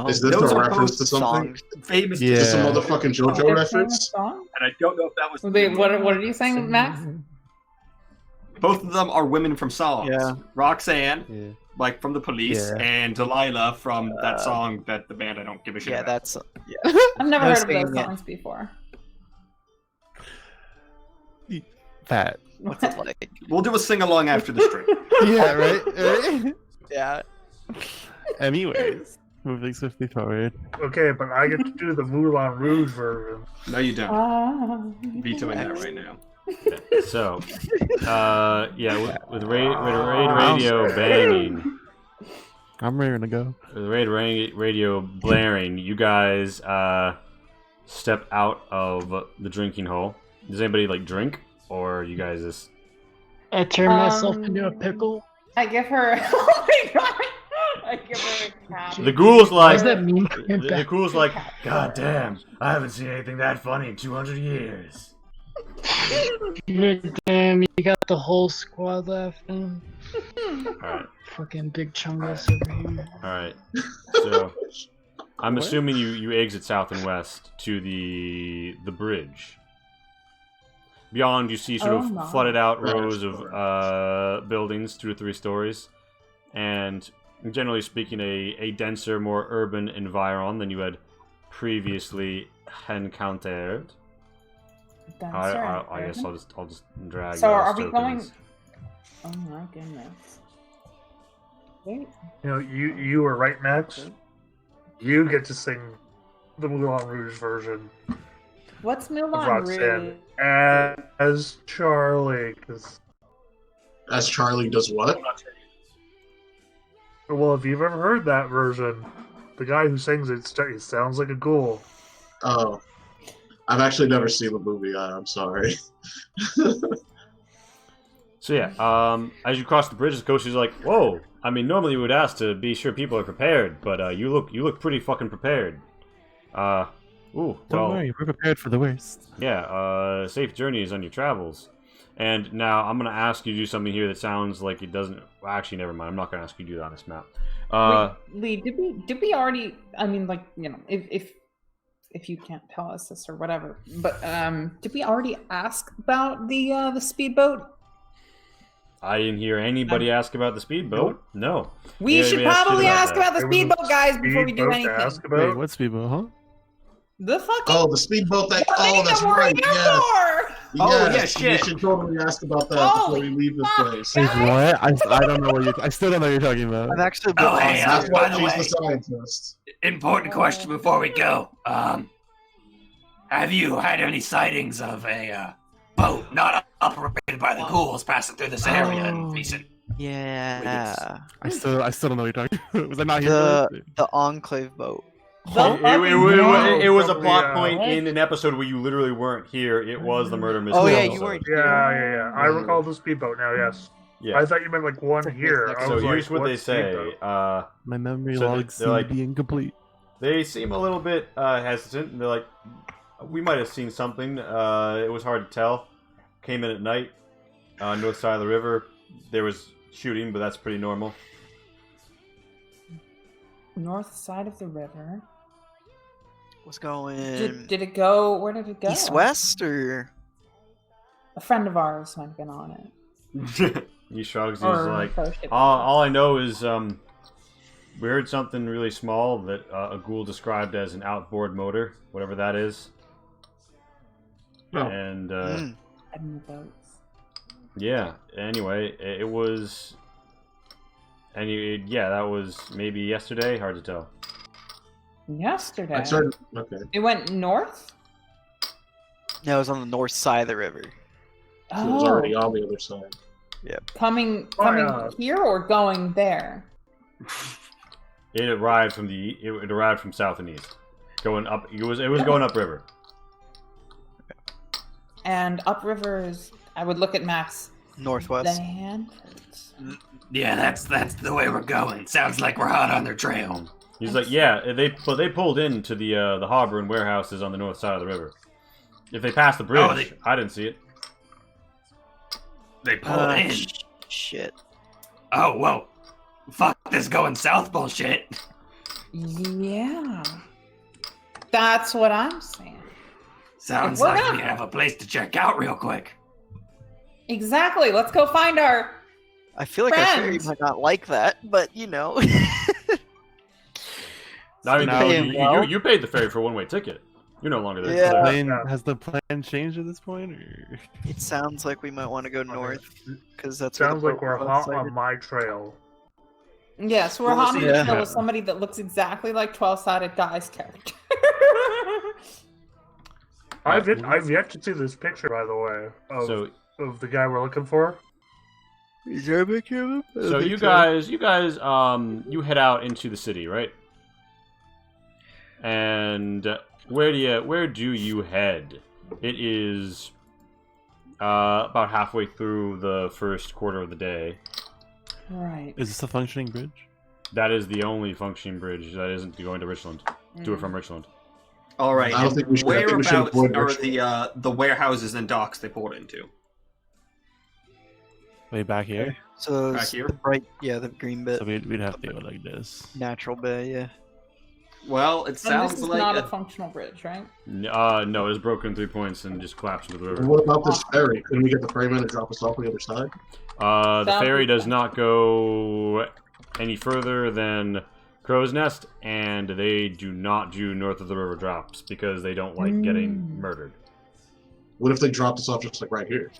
Is this a reference to something? Famous. Is this a motherfucking JoJo reference? Song? And I don't know if that was. Wait, what are you saying, Max? Both of them are women from songs. Yeah. Roxanne, like from the Police, and Delilah from that song that the band I don't give a shit about. That's I've never No heard of singing those yet. songs before. Pat. What's it like? We'll do a sing along after the stream. Yeah, right? Yeah. Anyways, moving swiftly forward. Okay, but I get to do the Moulin Rouge version. No, you don't. Ah. Vetoing that right now. So, with raid radio banging, I'm ready to go. with raid radio blaring, you guys step out of the drinking hole. Does anybody drink, or you guys just? I turn myself into a pickle. I give her. Oh my god! I give her a cat. The ghoul's What like, does that mean? the ghoul's like, God damn, I haven't seen anything that funny in 200 years. Damn, you got the whole squad laughing. Alright, Fucking big chungus over here. alright. So, I'm assuming you exit south and west to the bridge. Beyond, you see sort of flooded out rows of buildings, 2 to 3 stories, and generally speaking, a denser, more urban environ than you had previously encountered. I guess I'll just drag. So those are we tokens. going? Oh my goodness! Wait. You were right, Max. You get to sing the Moulin Rouge version What's of Moulin Roxanne Rouge? as Charlie. 'Cause- As Charlie does what? well, if you've ever heard that version, the guy who sings it sounds like a ghoul. Oh. I've actually never seen the movie. I'm sorry. So yeah, as you cross the bridge, the coach is like, "Whoa! I mean, normally we would ask to be sure people are prepared, but you look pretty fucking prepared." Ooh, Don't well, worry, we're prepared for the worst. yeah. Safe journeys on your travels. And now I'm gonna ask you to do something here that sounds like it doesn't. Well, actually, never mind. I'm not gonna ask you to do that on this map. Wait, Lee, did we already? I mean, if you can't tell us this or whatever, but did we already ask about the speedboat? I didn't hear anybody ask about the speedboat. No. We should Anybody asked you probably ask that? about the There was a speedboat, guys, before we do speedboat to anything. ask Wait, about. what speedboat, huh? The fucking Oh, the speedboat that. thing Oh, that's that we're right. here Yeah. for! Oh, yeah, Yes, shit. We should totally ask about that before we leave this place. Wait, what? I don't know what I still don't know what you're talking about. I'm actually a bit Oh, hey, lost. That's by why the she's way, the scientist. important question before we go. Have you had any sightings of a boat not operated by the ghouls passing through this area in recent? Yeah. I still don't know what you're talking about. Was I not here for it? The Enclave boat. It was a Probably, plot point in an episode where you literally weren't here. It was the murder mystery. Oh yeah, episode. you weren't. Yeah. I recall the speedboat now. Yes. Yeah. I thought you meant like one here. I So was here's like, what they what say. speedboat? My memory So logs they're seem like- to be incomplete. They seem a little bit hesitant. And they're like, we might have seen something. It was hard to tell. Came in at night, north side of the river. There was shooting, but that's pretty normal. North side of the river. What's going? Did it go? Where did it go? East west or? A friend of ours might have been on it. He shrugs. He's Or like, fellowship. all I know is we heard something really small that a ghoul described as an outboard motor, whatever that is. Oh. And In the boats. yeah. Anyway, it was. And yeah, that was maybe yesterday. Hard to tell. Yesterday. I started. Okay. It went north. No, it was on the north side of the river. So it was already on the other side. Coming yeah. here or going there? It arrived from it arrived from south and east, going up. It was going upriver. And upriver is. I would look at maps. Northwest. Then. Yeah, that's the way we're going. Sounds like we're hot on their trail. He's like, yeah, they pulled into the harbor and warehouses on the north side of the river. If they passed the bridge, I didn't see it. They pulled in. Shit. Oh, well, fuck this going south bullshit. Yeah. That's what I'm saying. Sounds We're like not- we have a place to check out real quick. Exactly. Let's go find our. I feel like our fairy Friends. might not like that, but you know. I mean, Pay him well. you paid the ferry for a one-way ticket. You're no longer there. Yeah. Has the plan changed at this point? Or? It sounds like we might want to go north because that's where Sounds the like boat we're was hot sighted. on my trail. Yeah, so we're Well, hot on see, the yeah. trail with somebody that looks exactly like 12-sided guy's character. I've yet to see this picture, by the way, So of the guy we're looking for. Is there a picture of him? I don't So think you guys, you head out into the city, right? And where do you head? It is about halfway through the first quarter of the day. Right. Is this a functioning bridge? That is the only functioning bridge that isn't going to Richland. To or from Richland. All right. I don't think we should- I think we should Whereabouts avoid are Richmond. the warehouses and docks they pulled into? Way back here? So Back it's here? the bright, yeah, the green bit, So we'd have to go like this. natural bay, yeah. Well, it And sounds this is like not a a functional bridge, right? No, it's broken in 3 points and just collapsed into the And river. what about this ferry? Couldn't we get the ferryman to drop us off on the other side? The Sounds ferry like does that. not go any further than Crow's Nest, and they do not do north of the river drops because they don't like getting murdered. What if they dropped us off just like right here?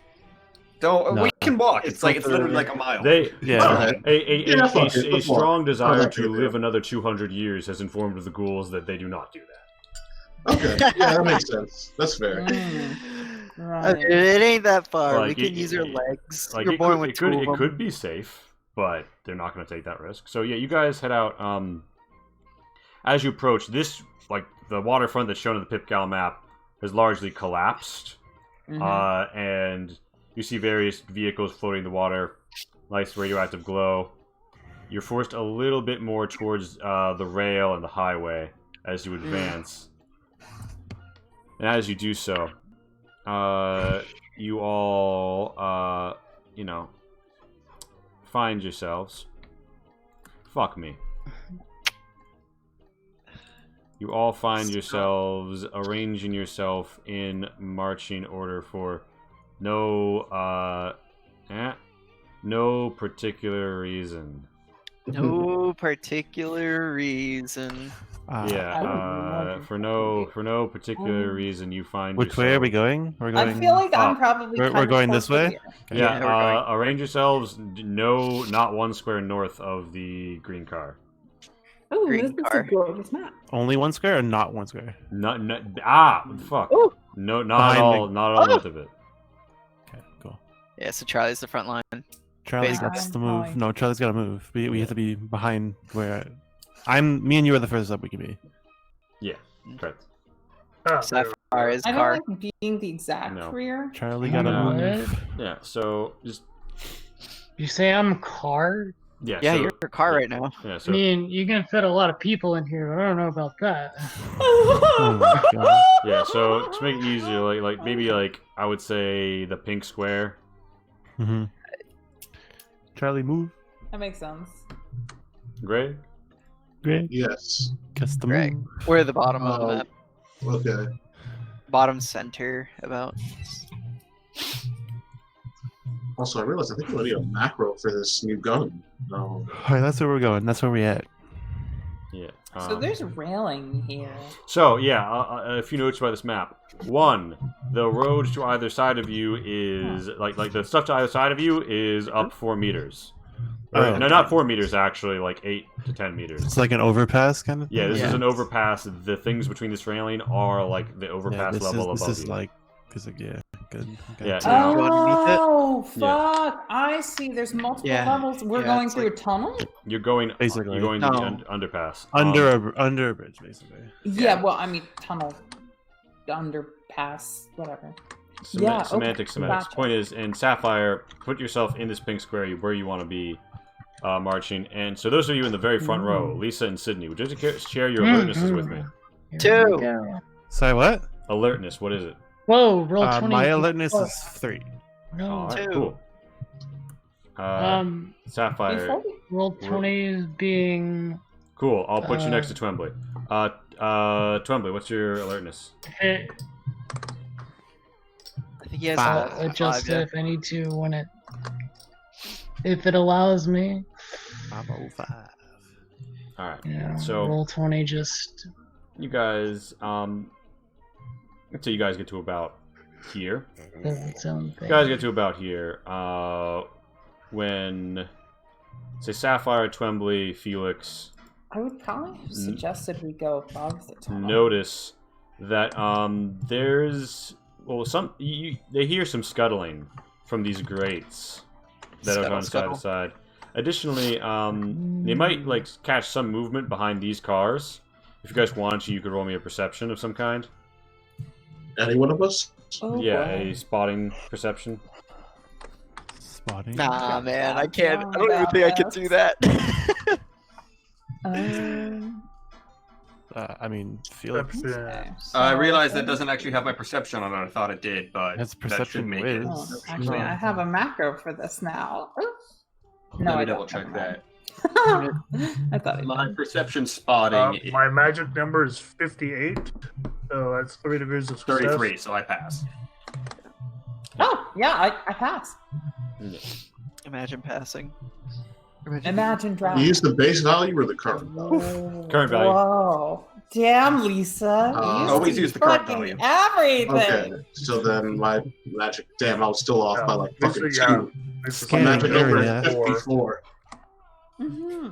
Don't, No. we can walk. It's It's like not it's literally the- like a mile. They Yeah. Alright. Yeah, fuck it, a let's walk. strong desire like to it, live yeah. another 200 years has informed the ghouls that they do not do that. Okay, yeah, that makes sense. That's fair. Right. It ain't that far. Like, we can it- use our it- legs. Like You're it born could, with it two could, of it them. could be safe, but they're not going to take that risk. So yeah, you guys head out. As you approach this, like the waterfront that's shown in the Pipgal map has largely collapsed, and you see various vehicles floating in the water. Nice radioactive glow. You're forced a little bit more towards the rail and the highway as you advance. And as you do so, you all, find yourselves. Fuck me. You all find yourselves arranging yourself in marching order for no particular reason. No particular reason. For no particular reason, you find. Which way are we going? We're going. I feel like I'm probably. We're going this way. Yeah. Arrange yourselves. No, not 1 square north of the green car. Oh, Green this is car. a gorgeous map. Only 1 square or not 1 square? What the fuck. Ooh. No, not all north of it. Okay, cool. Yeah, so Charlie's the front line. Charlie Basically. gets to move. No, Charlie's got to move. We have to be behind where. Me and you are the first up we can be. Yeah, correct. Sapphire is I car. don't like being the exact rear. Charlie got to move. Yeah, so just. You say I'm car? Yeah, Yeah, so, you're a car right now. Yeah, I so. mean, you can fit a lot of people in here, but I don't know about that. Oh my god. Yeah, so to make it easier, maybe I would say the pink square. Mm-hmm. Charlie, move. That makes sense. Greg? Greg. Yes. Gets the Greg. move. We're at the bottom of the map. Okay. Bottom center, about. Also, I realized I think I need a macro for this new gun. No. Alright, that's where we're going. That's where we at. Yeah. So there's railing here. So yeah, a few notes about this map. 1, the road to either side of you is like the stuff to either side of you is up 4 meters. Oh. No, not 4 meters actually, like 8 to 10 meters. It's like an overpass kind of thing? Yeah, this is an overpass. The things between this railing are like the overpass level above This is you. like, good. Okay. Yeah. Oh, fuck. I see. There's multiple levels. We're going through a tunnel? You're going Basically. You're going to the underpass. Under a bridge, basically. Yeah, well, I mean, tunnel, underpass, whatever. Semantics. Gotcha. Point is, in Sapphire, put yourself in this pink square where you want to be marching. And so those of you in the very front row, Lisa and Sydney, would you share your alertnesses with me? 2. Sorry, what? Alertness, what is it? Whoa, roll 20. My alertness is 3. No. Alright, 2. cool. Sapphire. Roll 20 being. Cool, I'll put you next to Twembly. Twembly, what's your alertness? Hit. I think he has Adjust it if I need to when it. If it allows me. 505. Alright, Yeah, so roll 20 just. you guys, until you guys get to about here. does its own thing. You guys get to about here. When, say, Sapphire, Twembly, Felix I would probably have suggested we go above the tunnel. notice that there's they hear some scuttling from these grates that are on side to side. Additionally, they might catch some movement behind these cars. If you guys wanted to, you could roll me a perception of some kind. Any one of us? Oh, Yeah, boy. a spotting perception. Spotting. Nah, man, I can't. I don't even think I can do that. I mean, Felix. I realized that doesn't actually have my perception on it. I thought it did, but That's that should perception make whiz. it. Oh, actually, I have a macro for this now. No, Let me I double don't. check Never that. mind. I thought I My did. perception spotting My magic number is 58, so that's 3 degrees of is success. 33, so I pass. Oh, yeah, I passed. Imagine passing. Imagine You driving. use the base value or the current value? Whoa. Current value. Whoa. Damn, Lisa. You Always see use the current fucking value. everything. Okay, so then my magic. Damn, I was still off by like fucking Lisa, 2. This is My Scanning magic number area. is 54. Mm-hmm.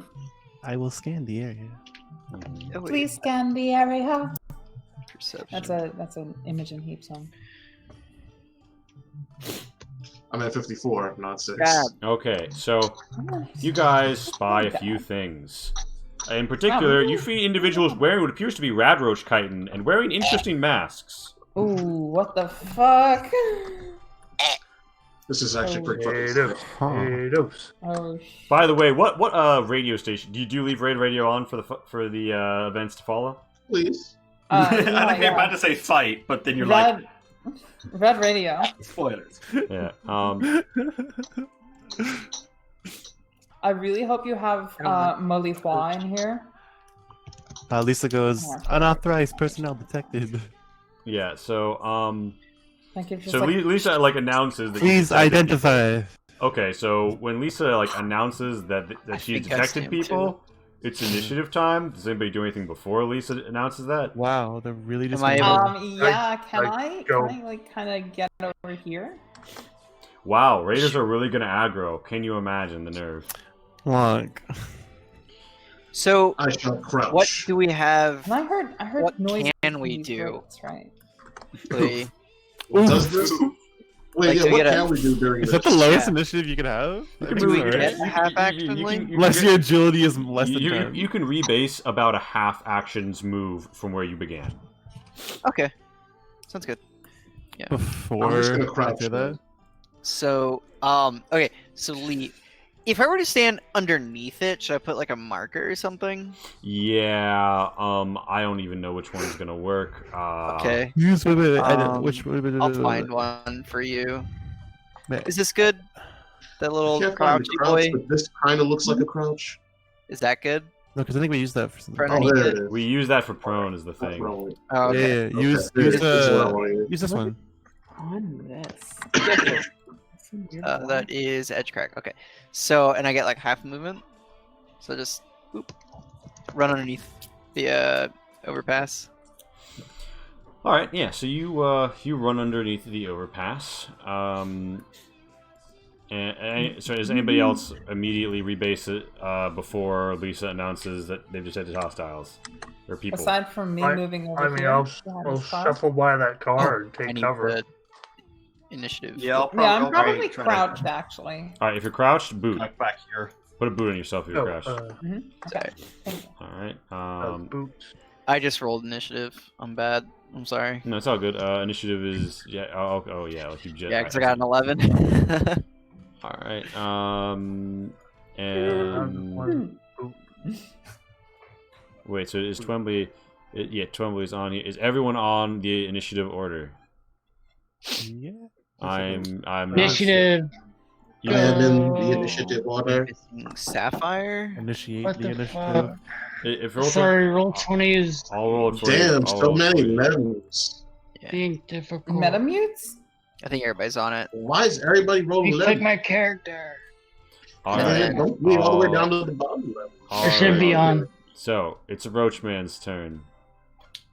I will scan the area. Oh, wait. Please scan the area. Perception. That's an Imogen Heap song. I'm at 54, not 6. Grab. Okay, so you guys spy a few things. In particular, you see individuals wearing what appears to be Radroach chitin and wearing interesting masks. Ooh, what the fuck? This is actually pretty fucking Potatoes. sick. Potatoes. Oh, By the way, what radio station do you leave Raid Radio on for the events to follow? Please. I came about to say fight, but then you're like, Red Radio. spoilers. Yeah. I really hope you have Molihua in here. Lisa goes, unauthorized personnel detected. Yeah. So Like it's just so like, Lisa announces that Please identify. Okay, so when Lisa announces that she think I detected see him people, It's initiative time. Does anybody do anything before Lisa announces that? Wow, they're really just. Am I gonna- able- Yeah, can I go. like kind of get over here? Wow, Raiders are really gonna aggro. Can you imagine the nerve? Look. So, I shall crouch. what do we have? And I heard What noise. can we these do? goats, right? Lee? Does this? Wait, Like, yeah, do we what get a- can we do during Is this? that the lowest Yeah. initiative you can have? Do we get a half action, Lee? Unless your agility is less than You 10. can rebase about a half action's move from where you began. Okay, sounds good. Before I'm just gonna I crouch. say that? So, okay, so Lee, if I were to stand underneath it, should I put like a marker or something? Yeah, I don't even know which one's gonna work. Okay, Use wait, I don't, Um, which I'll find one for you. Man. Is this good? That I little can't find the crouchy crouch, boy. but this kind of looks like a crouch. Is that good? No, because I think we use that for something. For Oh, underneath there it? it is. We use that for prone is the thing. Probably. Oh, okay. Yeah, use Okay, use this is what I wanna use. use this one. On this. That is edge crack. Okay, so and I get like half movement. So just whoop, run underneath the overpass. All right, yeah. So you run underneath the overpass. And so does anybody else immediately rebase it before Lisa announces that they've detected hostiles or people? Aside from me moving over I mean, here. I'll behind I'll this car. shuffle by that car and I take need cover. the initiative. Yeah, I'll Yeah, I'm go probably try to crouched actually. All right, if you're crouched, boot. duck back here. Put a boot on yourself if you're Oh, crouched. Okay. Thank you. All right. boots. I just rolled initiative. I'm bad. I'm sorry. No, it's all good. Initiative is yeah. Oh yeah, like you just. Yeah, because I got an 11. All right. One Wait. So is Twombly? Yeah, Twombly's on here. Is everyone on the initiative order? Yeah. I'm not. Initiative. I am in the Go. initiative order. Sapphire. Initiate What the the initiative. fuck? If roll Sorry, roll 20 is I'll roll it for you. Damn, I'll so roll it many for you. lemons. being difficult. Metamutes? I think everybody's on it. Why is everybody rolling You click lemons? my character. All Yeah. right. Don't be all the way down to the bottom level. All It should be right. on. So it's Roachman's turn.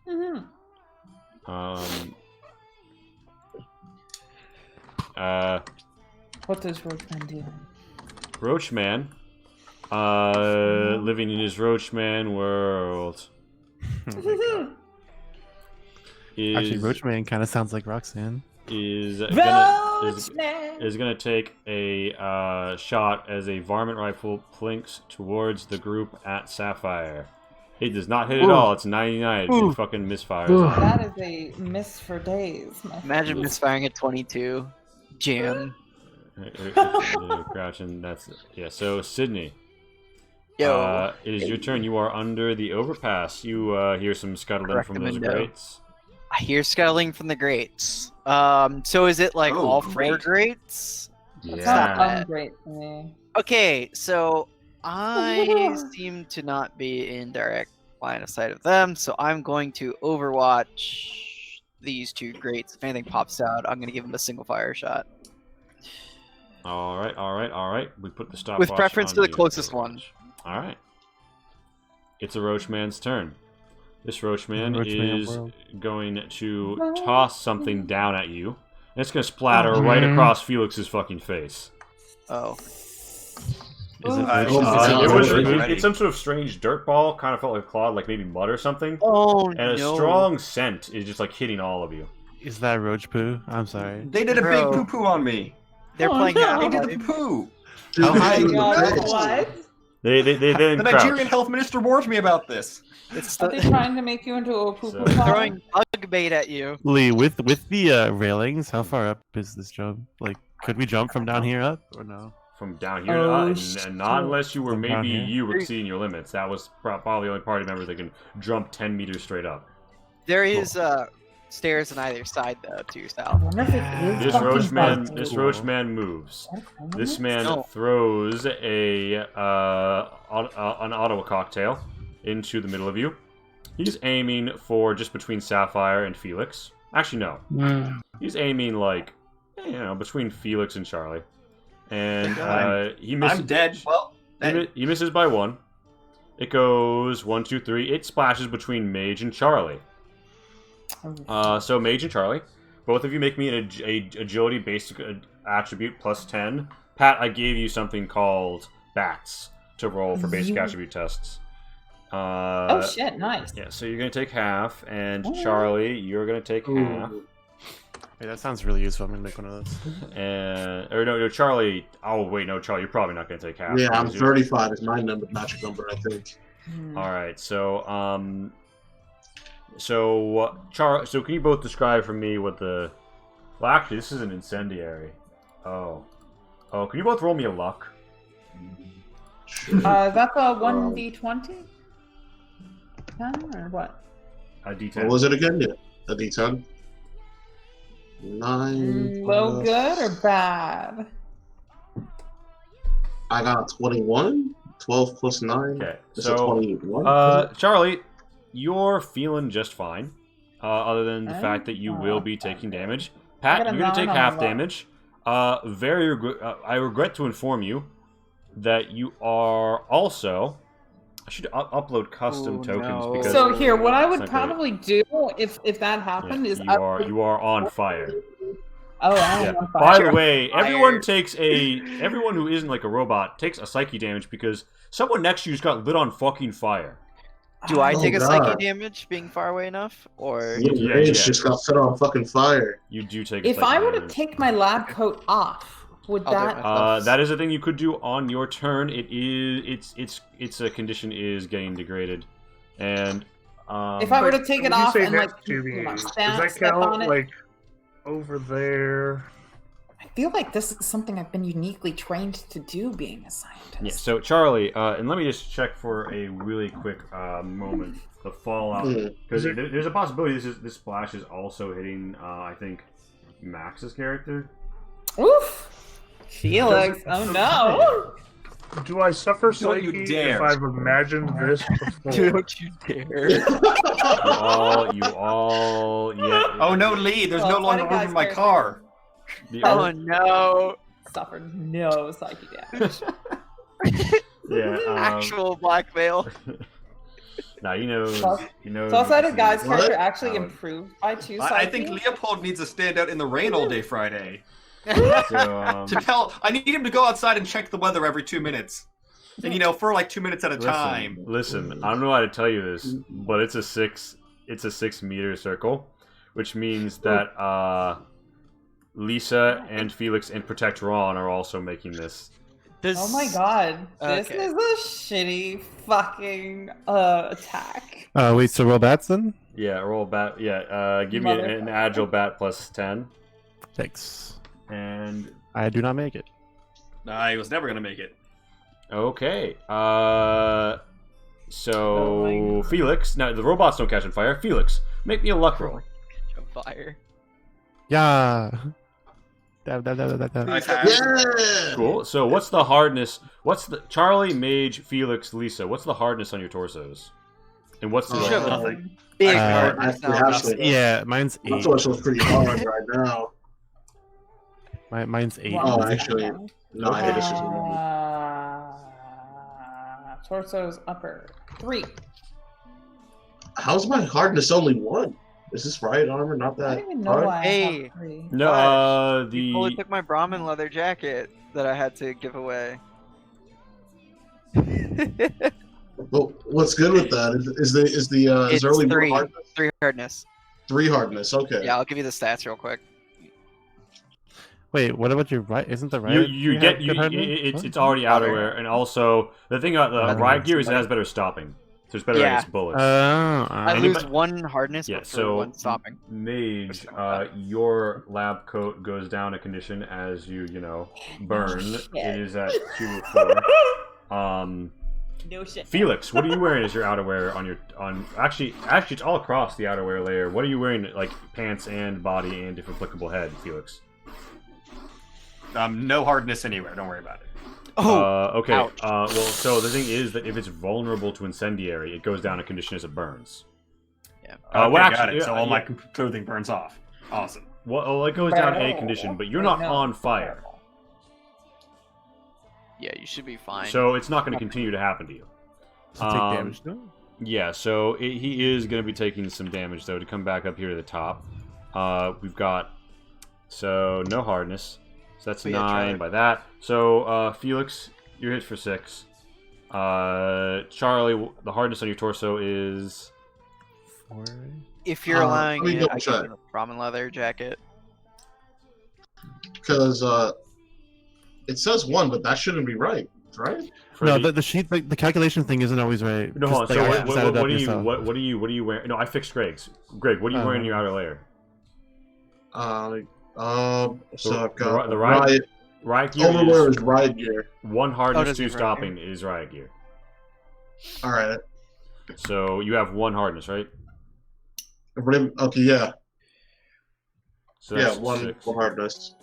Mm-hmm. What does Roachman do? Roachman, living in his Roachman world, is Actually, Roachman kind of sounds like Roxanne. is Roachman! gonna take a shot as a varmint rifle plinks towards the group at Sapphire. It does not hit at all. It's 99. It fucking misfires. Ooh. That is a miss for days. My Imagine friend. misfiring at 22. Jam. Crouching. That's yeah. So Sydney, Yo. it is your turn. You are under the overpass. You hear some scuttling from those Recommendo. grates. I hear scuttling from the grates. So is it like Oh, all four great. grates? That's Stop not that. great for me. Okay, so I seem to not be in direct line of sight of them, so I'm going to overwatch these two grates. If anything pops out, I'm going to give them a single fire shot. All right. We put the stopwatch With preference on to the you. closest one. All right. It's a Roachman's turn. This Roachman Roachman is world. going to toss something down at you. And it's going to splatter Oh, right man. across Felix's fucking face. Oh. Is it I- Roachman? It's some sort of strange dirt ball. Kind of felt like clawed, like maybe mud or something. Oh, And a no. strong scent is just like hitting all of you. Is that Roach Poo? I'm sorry. They did a Bro. big poo-poo on me. They're Oh, playing no. They did Half-Life. the poo. Dude, How they high- shoot in the God, face. what? They then The crouch. Nigerian health minister warned me about this. It's Are they the, trying to make you into a poo So- poo throwing bug bait at you. Lee, with the railings, how far up is this jump? Like, could we jump from down here up or no? From down here, Oh, and not unless you were From down maybe here? you exceeding your limits. That was probably the only party member that can jump 10 meters straight up. There is stairs on either side though to your south. This Roachman moves. This man No. throws an Ottawa cocktail into the middle of you. He's aiming for just between Sapphire and Felix. Actually, no. Mm. He's aiming like, between Felix and Charlie. And he I'm misses. dead. Well, He misses by one. It goes 1, 2, 3. It splashes between Mage and Charlie. So Mage and Charlie, both of you make me an agility basic attribute plus 10. Pat, I gave you something called bats to roll for basic attribute tests. Oh shit! Nice. Yeah, so you're gonna take half, and Charlie, you're gonna take half. Hey, that sounds really useful. I'm gonna make one of those. And no, Charlie. Oh wait, no, Charlie, you're probably not gonna take half. Yeah, I'm 35. Is my magic number, I think. All right, so so can you both describe for me what the? Well, actually, this is an incendiary. Oh, can you both roll me a luck? Is that the 1d20? 10 or what? A D10. What was it again? Yeah, a D10. 9. Low good or bad? I got 21. 12 plus 9. Okay, Is so it 21? Charlie, you're feeling just fine, other than the fact that you will be taking damage. Pat, you're gonna take half damage. I regret to inform you that you are also. I should upload custom tokens because. So here, what I would It's probably do if that happened is you are on fire. Oh, I'm Yeah. on fire. By the way, everyone who isn't like a robot takes a psyche damage because someone next to you just got lit on fucking fire. Do I take a God. psyche damage being far away enough, or Yeah, Rage just got set on fucking fire. You do take. If a psyche I were to damage. take my lab coat off, would I'll do that? it myself. That is a thing you could do on your turn. It is its a condition is getting degraded, and If I were to take it When you off say and next like to me, does step that step on count it, like over there? I feel like this is something I've been uniquely trained to do, being a scientist. yeah. So Charlie, and let me just check for a really quick moment the fallout because there's a possibility this splash is also hitting I think Max's character. Oof! Felix, oh no! Do I suffer Don't you psyche dare. if I've imagined this before? don't you dare? You all, yeah. Oh no, Lee! There's no Well, longer funny room in my guys, car. The Oh only- no! Suffered no psyche damage. yeah. Actual blackmail. Nah, he knows. So- He knows. So outside of Guy's What? character actually improved by 2 psyche. I think Leopold needs to stand out in the rain all day Friday. So, I need him to go outside and check the weather every 2 minutes. And for like 2 minutes at a time. Listen, I don't know how to tell you this, but it's a 6-meter circle, which means that Lisa and Felix and Protect Ron are also making this. Oh my god, this Okay. is a shitty fucking attack. Wait, so roll bats then? Yeah, roll bat. Yeah, give me an agile bat plus 10, Thanks. and I do not make it. Nah, he was never gonna make it. okay. So Felix. Now the robots don't catch on fire. Felix, make me a luck roll. Fire. Yeah. Dab. Yeah! Cool. So what's the hardness? What's the Charlie, Mage, Felix, Lisa? What's the hardness on your torsos? And what's the Oh, Sure, no. nothing. Big Uh, hardness. I have to- Yeah, mine's My 8. torso's pretty hard right now. Mine's 8. Oh, actually, no, I hit this is Torso's upper 3. How's my hardness only 1? Is this riot armor not I that don't even know hard? why I Hey. have 3. No, You totally the took my Brahmin leather jacket that I had to give away. Well, what's good with that? Is It's there only 3. 1 hardness? 3 hardness. 3 hardness, okay. Yeah, I'll give you the stats real quick. Wait, what about your right? Isn't the right? you get it's already outerwear, and also the thing about the riot gear is it has better stopping. So it's better Yeah. against bullets. I Anybody- lose 1 hardness, Yeah, but for so 1 stopping. Mage, your lab coat goes down a condition as you burn. shit. It is at 2 or 4. No shit. Felix, what are you wearing as your outerwear on actually it's all across the outerwear layer. What are you wearing, like pants and body and, if applicable, head, Felix? No hardness anywhere. Don't worry about it. Okay. ouch. Well, so the thing is that if it's vulnerable to incendiary, it goes down a condition as it burns. Yeah. Okay, well, got actually, it. So all my yeah. clothing burns off. Awesome. Well, it goes down a condition, but you're not on fire, Yeah, you should be fine. so it's not going to continue to happen to you. Take damage, no? Yeah, so he is going to be taking some damage, though, to come back up here to the top. We've got, so no hardness. So that's 9 by that. So, Felix, you're hit for 6. Charlie, the hardness on your torso is 4. If you're allowing let me it, double I check. can give a ramen leather jacket. Because it says 1, but that shouldn't be right, right? No, the sheet, the calculation thing isn't always right. No, hold on. Just, So set it up what yourself. are you wearing? No, I fixed Greg's. Greg, what are you wearing in your outer layer? So I've got the riot gear. Overwear is riot gear. 1 hardness, 2 riot stopping is riot gear. All right. So you have 1 hardness, right? Okay, yeah. So Yeah, that's 1 6. hardness.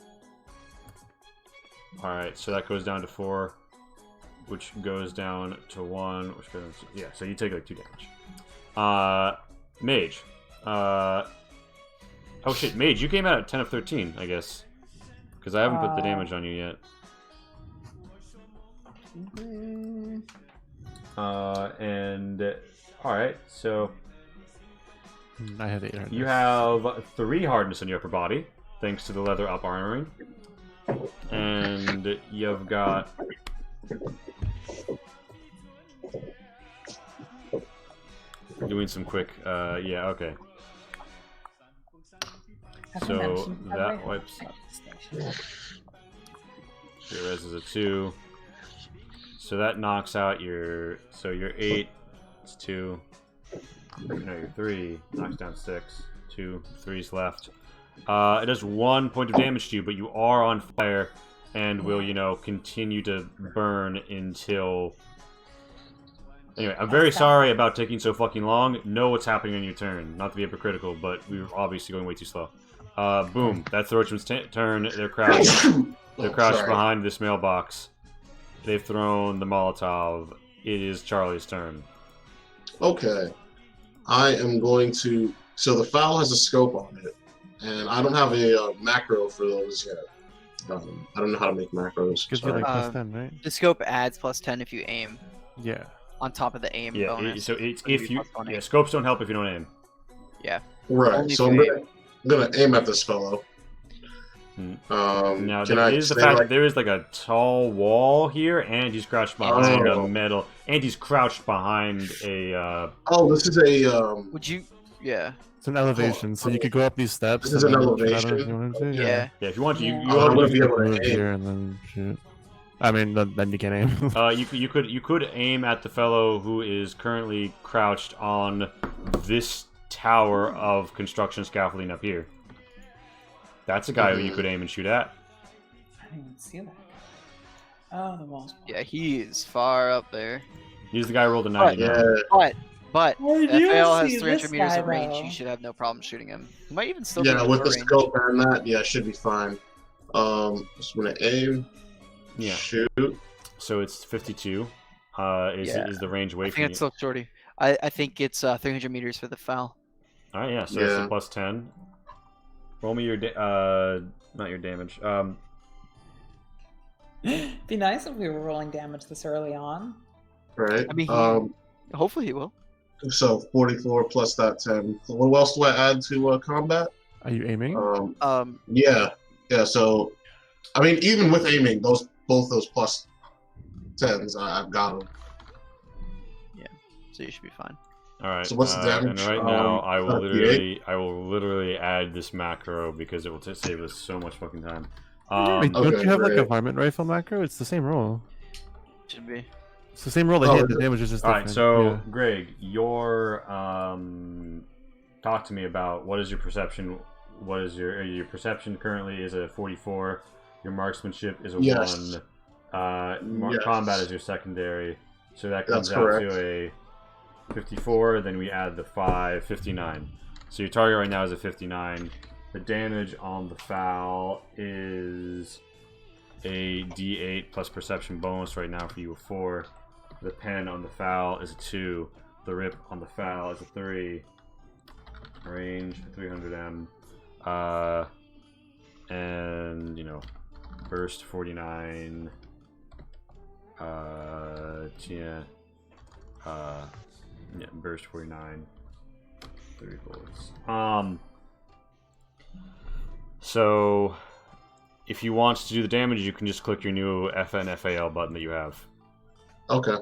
All right, so that goes down to 4, which goes down to 1, which goes yeah. So you take like 2 damage. Mage. Oh shit, Mage, you came out at 10 of 13, I guess, because I haven't put the damage on you yet. And all right, so I have 8 hardness. you have 3 hardness on your upper body, thanks to the leather up armoring. And you've got doing some quick yeah, okay. So that wipes your res is a 2. So that knocks out your 8, it's 2. No, your 3 knocks down 6. 2, 3's left. It does 1 point of damage to you, but you are on fire and will, continue to burn until... Anyway, I'm very sorry about taking so fucking long. Know what's happening on your turn. Not to be hypocritical, but we were obviously going way too slow. Boom. That's the Roachman's turn. They're crouched. They're crouched behind this mailbox. They've thrown the Molotov. It is Charlie's turn. Okay. I am going to... So the foul has a scope on it. And I don't have a macro for those yet. I don't know how to make macros. Gives you like plus 10, right? The scope adds plus 10 if you aim. Yeah. On top of the aim Yeah, bonus. so it's if you... Yeah, scopes don't help if you don't aim. Yeah. Right, Only so if I'm you gonna aim at this fellow. Now, can there I is the stay fact like... that there is like a tall wall here, and he's crouched behind a metal... And he's crouched behind a... Oh, this is a... Would you... Yeah. It's an elevation, so you could go up these steps. This is an and then elevation? if you wanted to, Yeah. Yeah, if you want to, I wouldn't be able to move aim. here and then shoot. I mean, then you can aim. You could aim at the fellow who is currently crouched on this tower of construction scaffolding up here. That's a guy who you could aim and shoot at. I didn't even see that. Oh, the walls. Yeah, he is far up there. He's the guy who rolled a 90. But I if do FAL has see 300 this meters guy, of range, though. you should have no problem shooting him. He might even still be Yeah, in with the range. scope and that, yeah, should be fine. Just gonna aim. Yeah. Shoot. So it's 52. Yeah. Is the range away I from think you? it's still shorty. I think it's 300 meters for the foul. All right, yeah. So it's Yeah. a plus 10. Roll me your not your damage. Be nice if we were rolling damage this early on. Right. I mean, hopefully he will. So 44 plus that 10. What else do I add to combat? Are you aiming? Yeah. So, I mean, even with aiming, both those plus 10s, I've got them. Yeah, so you should be fine. All right. So what's the damage? And right now, I will 38? literally add this macro because it will save us so much fucking time. Wait, don't okay, you have like a great. varmint rifle macro? It's the same roll. Should be. It's the same roll they Oh, hit. is The it? damage is just All different. right. So, yeah. Greg, your talk to me about what is your perception? What is your perception currently is a 44. Your marksmanship is a Yes. 1. Yes. Combat is your secondary. So that comes That's out correct. to a 54. Then we add the 5, 59. So your target right now is a 59. The damage on the foul is a D8 plus perception bonus right now for you, a 4. The pen on the foul is a 2. The rip on the foul is a 3. Range 300M. And burst 49. Yeah. Yeah, burst 49. 3 bullets. So, if you want to do the damage, you can just click your new FNFAL button that you have. Okay.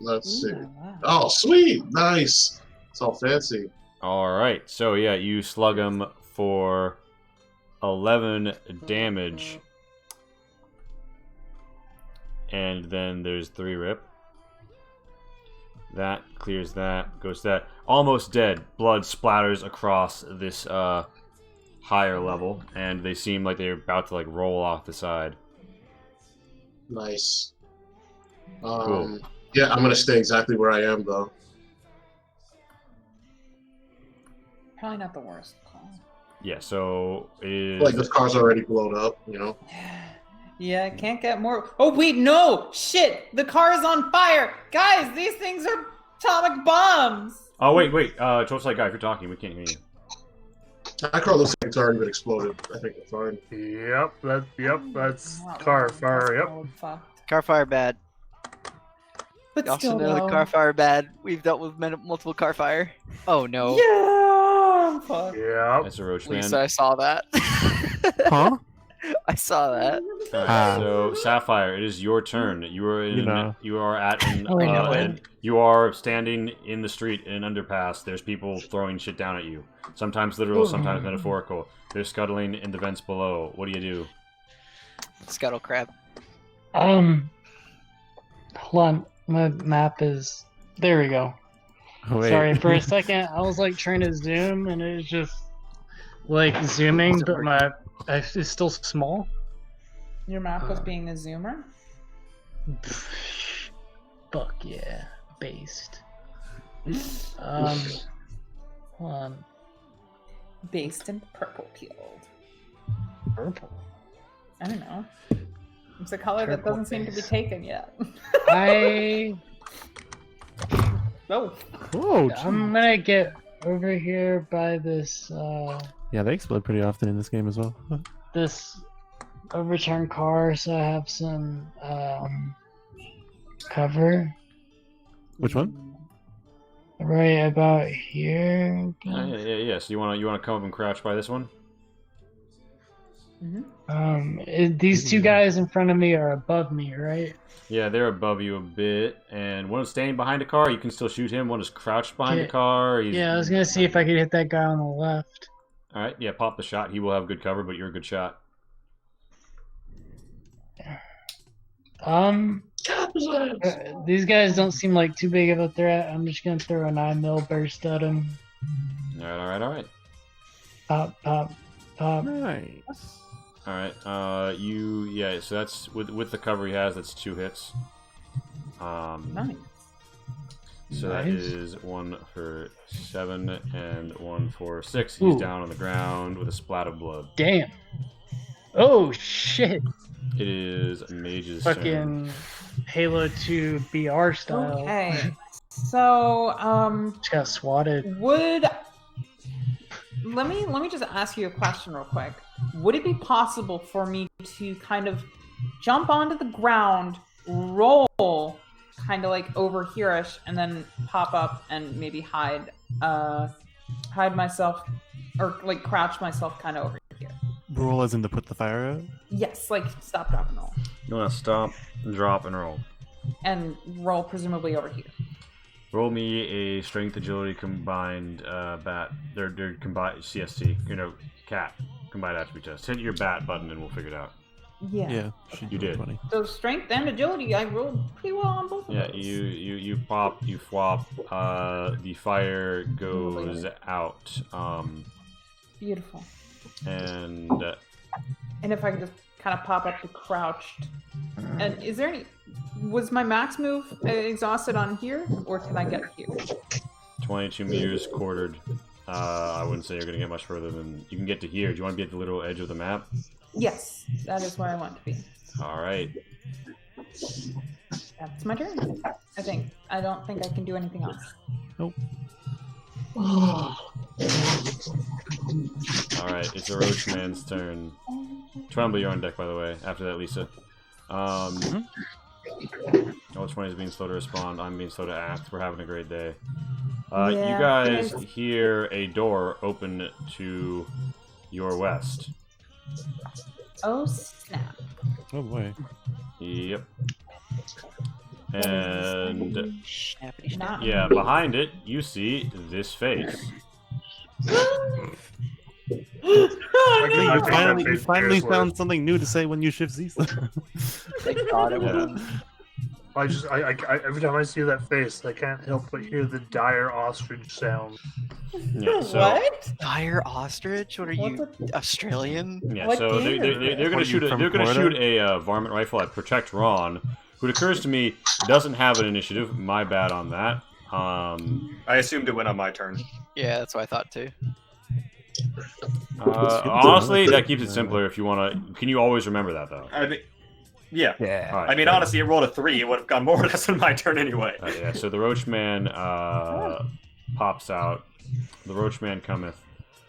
Let's see. Wow. Oh, sweet. Nice. It's all fancy. Alright, so yeah, you slug him for 11 damage. And then there's 3 rip. That clears that, goes to that. Almost dead. Blood splatters across this higher level, and they seem like they're about to like roll off the side. Nice. Cool. Yeah, I'm gonna stay exactly where I am though. Probably not the worst call. Yeah, so it is... Like this car's already blown up, you know? Yeah, I can't get more. Oh, wait, no! Shit! The car is on fire! Guys, these things are atomic bombs! Oh, wait. Toast Light Guy, if you're talking, we can't hear you. That car looks like it's already been exploded. I think it's fine. Yep, that's car fire, yep. Oh, fuck. Car fire bad. But You also still, know the though. car fire bad. We've dealt with multiple car fire. Oh no. Yeah! Fuck. Yep. That's a roach man. Lisa, I saw that. Huh? I saw that. Alright, so Sapphire, it is your turn. You are in. You know. You are at. Oh, I know it. And you are standing in the street in an underpass. There's people throwing shit down at you. Sometimes literal, sometimes metaphorical. They're scuttling in the vents below. What do you do? Scuttle crab. Hold on. My map is. There we go. Oh, wait. Sorry, for a second, I was like trying to zoom and it was just like zooming, but it's still small. Your map was being a zoomer? Fuck yeah, based. Hold on. Based and purple peeled. Purple. I don't know. It's a color that Purple doesn't seem to be base. taken yet. Oh, Oh, I'm gonna get over here by this yeah, they explode pretty often in this game as well. this overturned car, so I have some cover Which one? right about here. Yeah. So you wanna come up and crouch by this one? These two guys in front of me are above me, right? Yeah, they're above you a bit, and one is standing behind a car. You can still shoot him. One is crouched behind a Okay. car. He's... Yeah, I was gonna see if I could hit that guy on the left. All right, yeah, pop the shot. He will have good cover, but you're a good shot. These guys don't seem like too big of a threat. I'm just gonna throw a 9mm burst at him. All right. Pop, pop, pop. Nice. All right. So that's with the cover he has. That's 2 hits. Nice. So that Nice. is 1 for 7 and 1 for 6. He's Ooh. down on the ground with a splat of blood. Damn. Oh shit. It is Mage's turn. Fucking Halo 2 BR style. Okay. So, Just got swatted. let me just ask you a question real quick. Would it be possible for me to kind of jump onto the ground, roll kind of like over here-ish, and then pop up and maybe hide myself, or like crouch myself kind of over here? Roll as in to put the fire out? Yes, like stop, drop, and roll. You want to stop, drop, and roll. And roll presumably over here. Roll me a strength agility combined bat. They're combined CST. Cat combined attribute test. Hit your bat button and we'll figure it out. Yeah. Yeah. You did. 20. So strength and agility, I rolled pretty well on both of Yeah, those. you pop, you flop. The fire goes out. Beautiful. And And if I could just kind of pop up to crouched. And is there any... Was my max move exhausted on here? Or can I get here? 22 meters quartered. I wouldn't say you're going to get much further than... You can get to here. Do you want to be at the little edge of the map? Yes, that is where I want to be. Alright. That's my turn, I think. I don't think I can do anything else. Nope. Alright, it's a Roach Man's turn. Trumble, you're on deck, by the way. After that, Lisa. Oh, 20 is being slow to respond. I'm being slow to act. We're having a great day. Yeah, You guys hear a door open to your west. Oh snap! Oh boy. Yep. And Snappity snap. Not yeah, me. behind it, you see this face. You finally found something new to say when you shift Z. Thank God it Yeah. wasn't. I every time I see that face, I can't help but hear the dire ostrich sound. Yeah, so, What? Dire ostrich? What are you, What's Australian? Yeah, What so game they're is it? gonna What, shoot you a, from they're gonna Florida? shoot a varmint rifle at Protect Ron, who it occurs to me doesn't have an initiative. My bad on that. I assumed it went on my turn. Yeah, that's what I thought too. Honestly, that keeps it simpler if you want to. Can you always remember that though? I mean, yeah. Yeah. All right. I mean, honestly, it rolled a 3. It would have gone more or less on my turn anyway. Yeah. So the Roach Man pops out. The Roach Man cometh.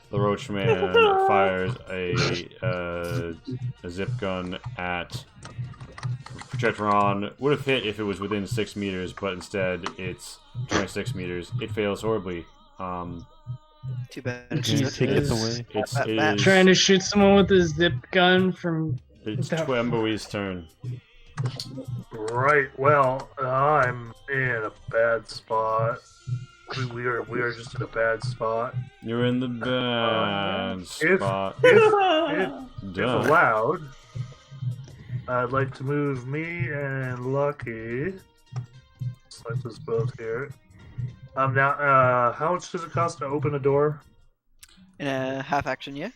The Roach Man fires a zip gun at Protect Ron. Would have hit if it was within 6 meters, but instead it's 26 meters. It fails horribly. Too bad. Can you take it away? It is Trying to shoot someone with a zip gun from. it's Twembowy's turn. Right. Well, I'm in a bad spot. We are just in a bad spot. You're in the bad spot. If Duh. allowed, I'd like to move me and Lucky. Select us both here. Now, how much does it cost to open a door? In a half action, yeah?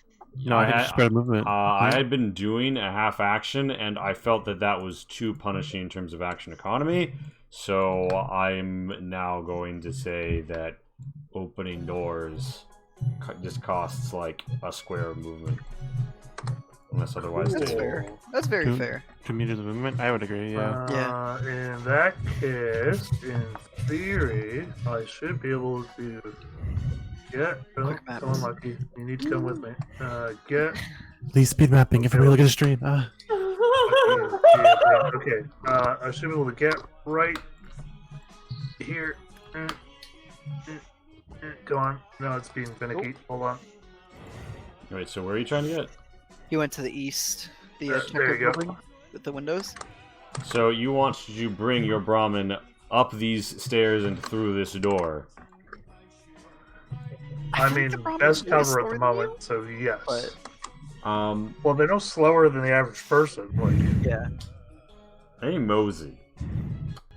No, I think you spread movement. I had been doing a half action, and I felt that that was too punishing in terms of action economy. So I'm now going to say that opening doors just costs like a square of movement, unless otherwise That's stated. fair. That's very Two- fair. 2 meters of movement? I would agree, yeah. In that case, in theory, I should be able to get. Oh, Quick maps. come on, Lucky. You need to come with me. Get. Please speed mapping if we look at the stream. Okay. I should be able to get right here. Come on. No, it's being finicky. Hold on. Wait, so where are you trying to get? He went to the east. The There you go. building with the windows. So you want to bring your Brahmin up these stairs and through this door. I think mean, the problem best is way cover slower at the than moment, so yes. But Well, they're no slower than the average person. Like, yeah, Hey, Mosey.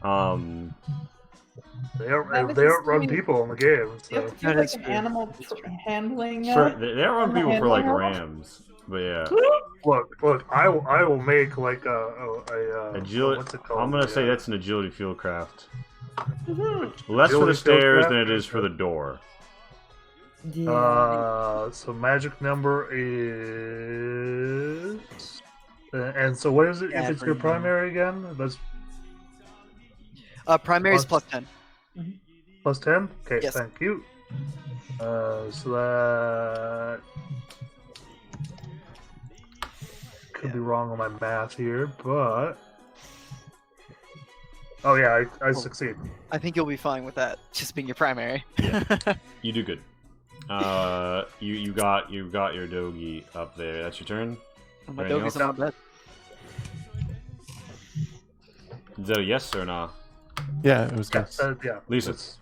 they That was outrun insane. people in the game. You have So. to do That like is an true. animal That's true. handling. Sure, they run people for like handling. rams, but yeah. Look, I will make like a Agility. what's it called? I'm gonna say Yeah. that's an agility field craft. Mm-hmm. Less for Agility the field stairs craft? than it is for the door. Yeah. So magic number is, and so what is it? Yeah, if it's your pretty primary again, that's primary is Plus- +10. plus 10. Okay, Yes. thank you. So that could be wrong on my math here, but oh yeah, I succeed. I think you'll be fine with that. Just being your primary. You do good. You got your doggy up there. That's your turn. My Anything doggy's else? not bad. Is that a yes or no? Yeah, it was good. Yeah, Lisa. it's-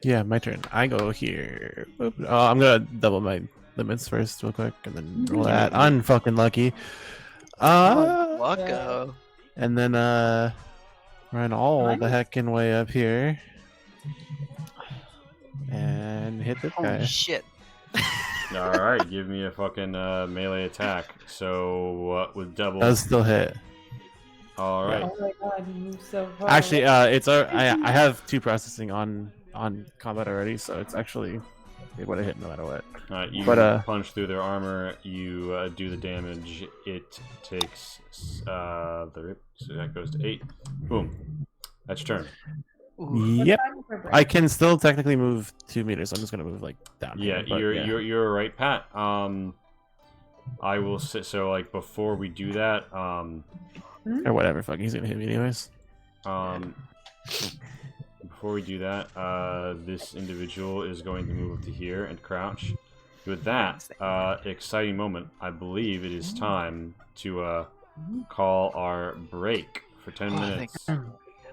Yeah, my turn. I go here. Oop. I'm gonna double my limits first, real quick, and then roll that. Unfucking lucky. Wacko. And then run all the heckin' way up here, and hit this guy. Holy shit. All right, give me a fucking melee attack. So with double. Does still hit. All right. Oh my god, you move so far. Actually, it's I have 2 processing on combat already, so it's actually it would have hit no matter what. You But, punch through their armor. You do the damage. It takes the rip, so that goes to 8. Boom. That's your turn. Yep. I can still technically move 2 meters. I'm just gonna move like down. Yeah, here, but you're right, Pat. I will sit. So like before we do that, or whatever. Fuck, he's gonna hit me anyways. Before we do that, this individual is going to move up to here and crouch. With that, exciting moment, I believe it is time to call our break for 10 minutes.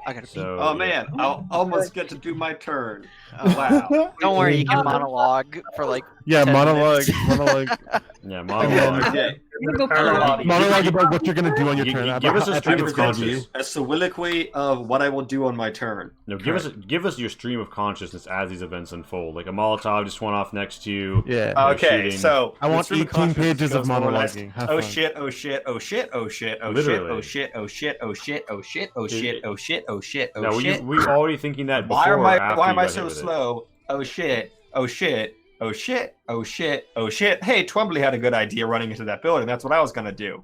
I gotta So, Oh yeah. man, I'll almost get to do my turn. Oh, Wow. don't worry, you can monologue for like. Yeah, 10 monologue, minutes. monologue, Yeah, monologue. Okay. monologue about what you're gonna do on your turn. Give us a about stream how of it's gonna be. consciousness. A soliloquy of what I will do on my turn. No, give us your stream of consciousness as these events unfold. Like a Molotov just went off next to you. Yeah. They're Okay, shooting. so I want stream 18 consciousness pages of goes more or less, monologuing. Have Oh fun. shit! Oh shit! Oh shit! Oh shit! Oh shit! Literally. Oh shit! Oh shit! Oh shit! Oh shit! Oh shit! Oh shit! Oh shit! Oh No, shit! we were already thinking that before. Why or after am you I got hit so with it. slow? Oh shit! Oh shit! Oh shit! Oh shit! Oh shit! Hey, Twombly had a good idea running into that building. That's what I was gonna do.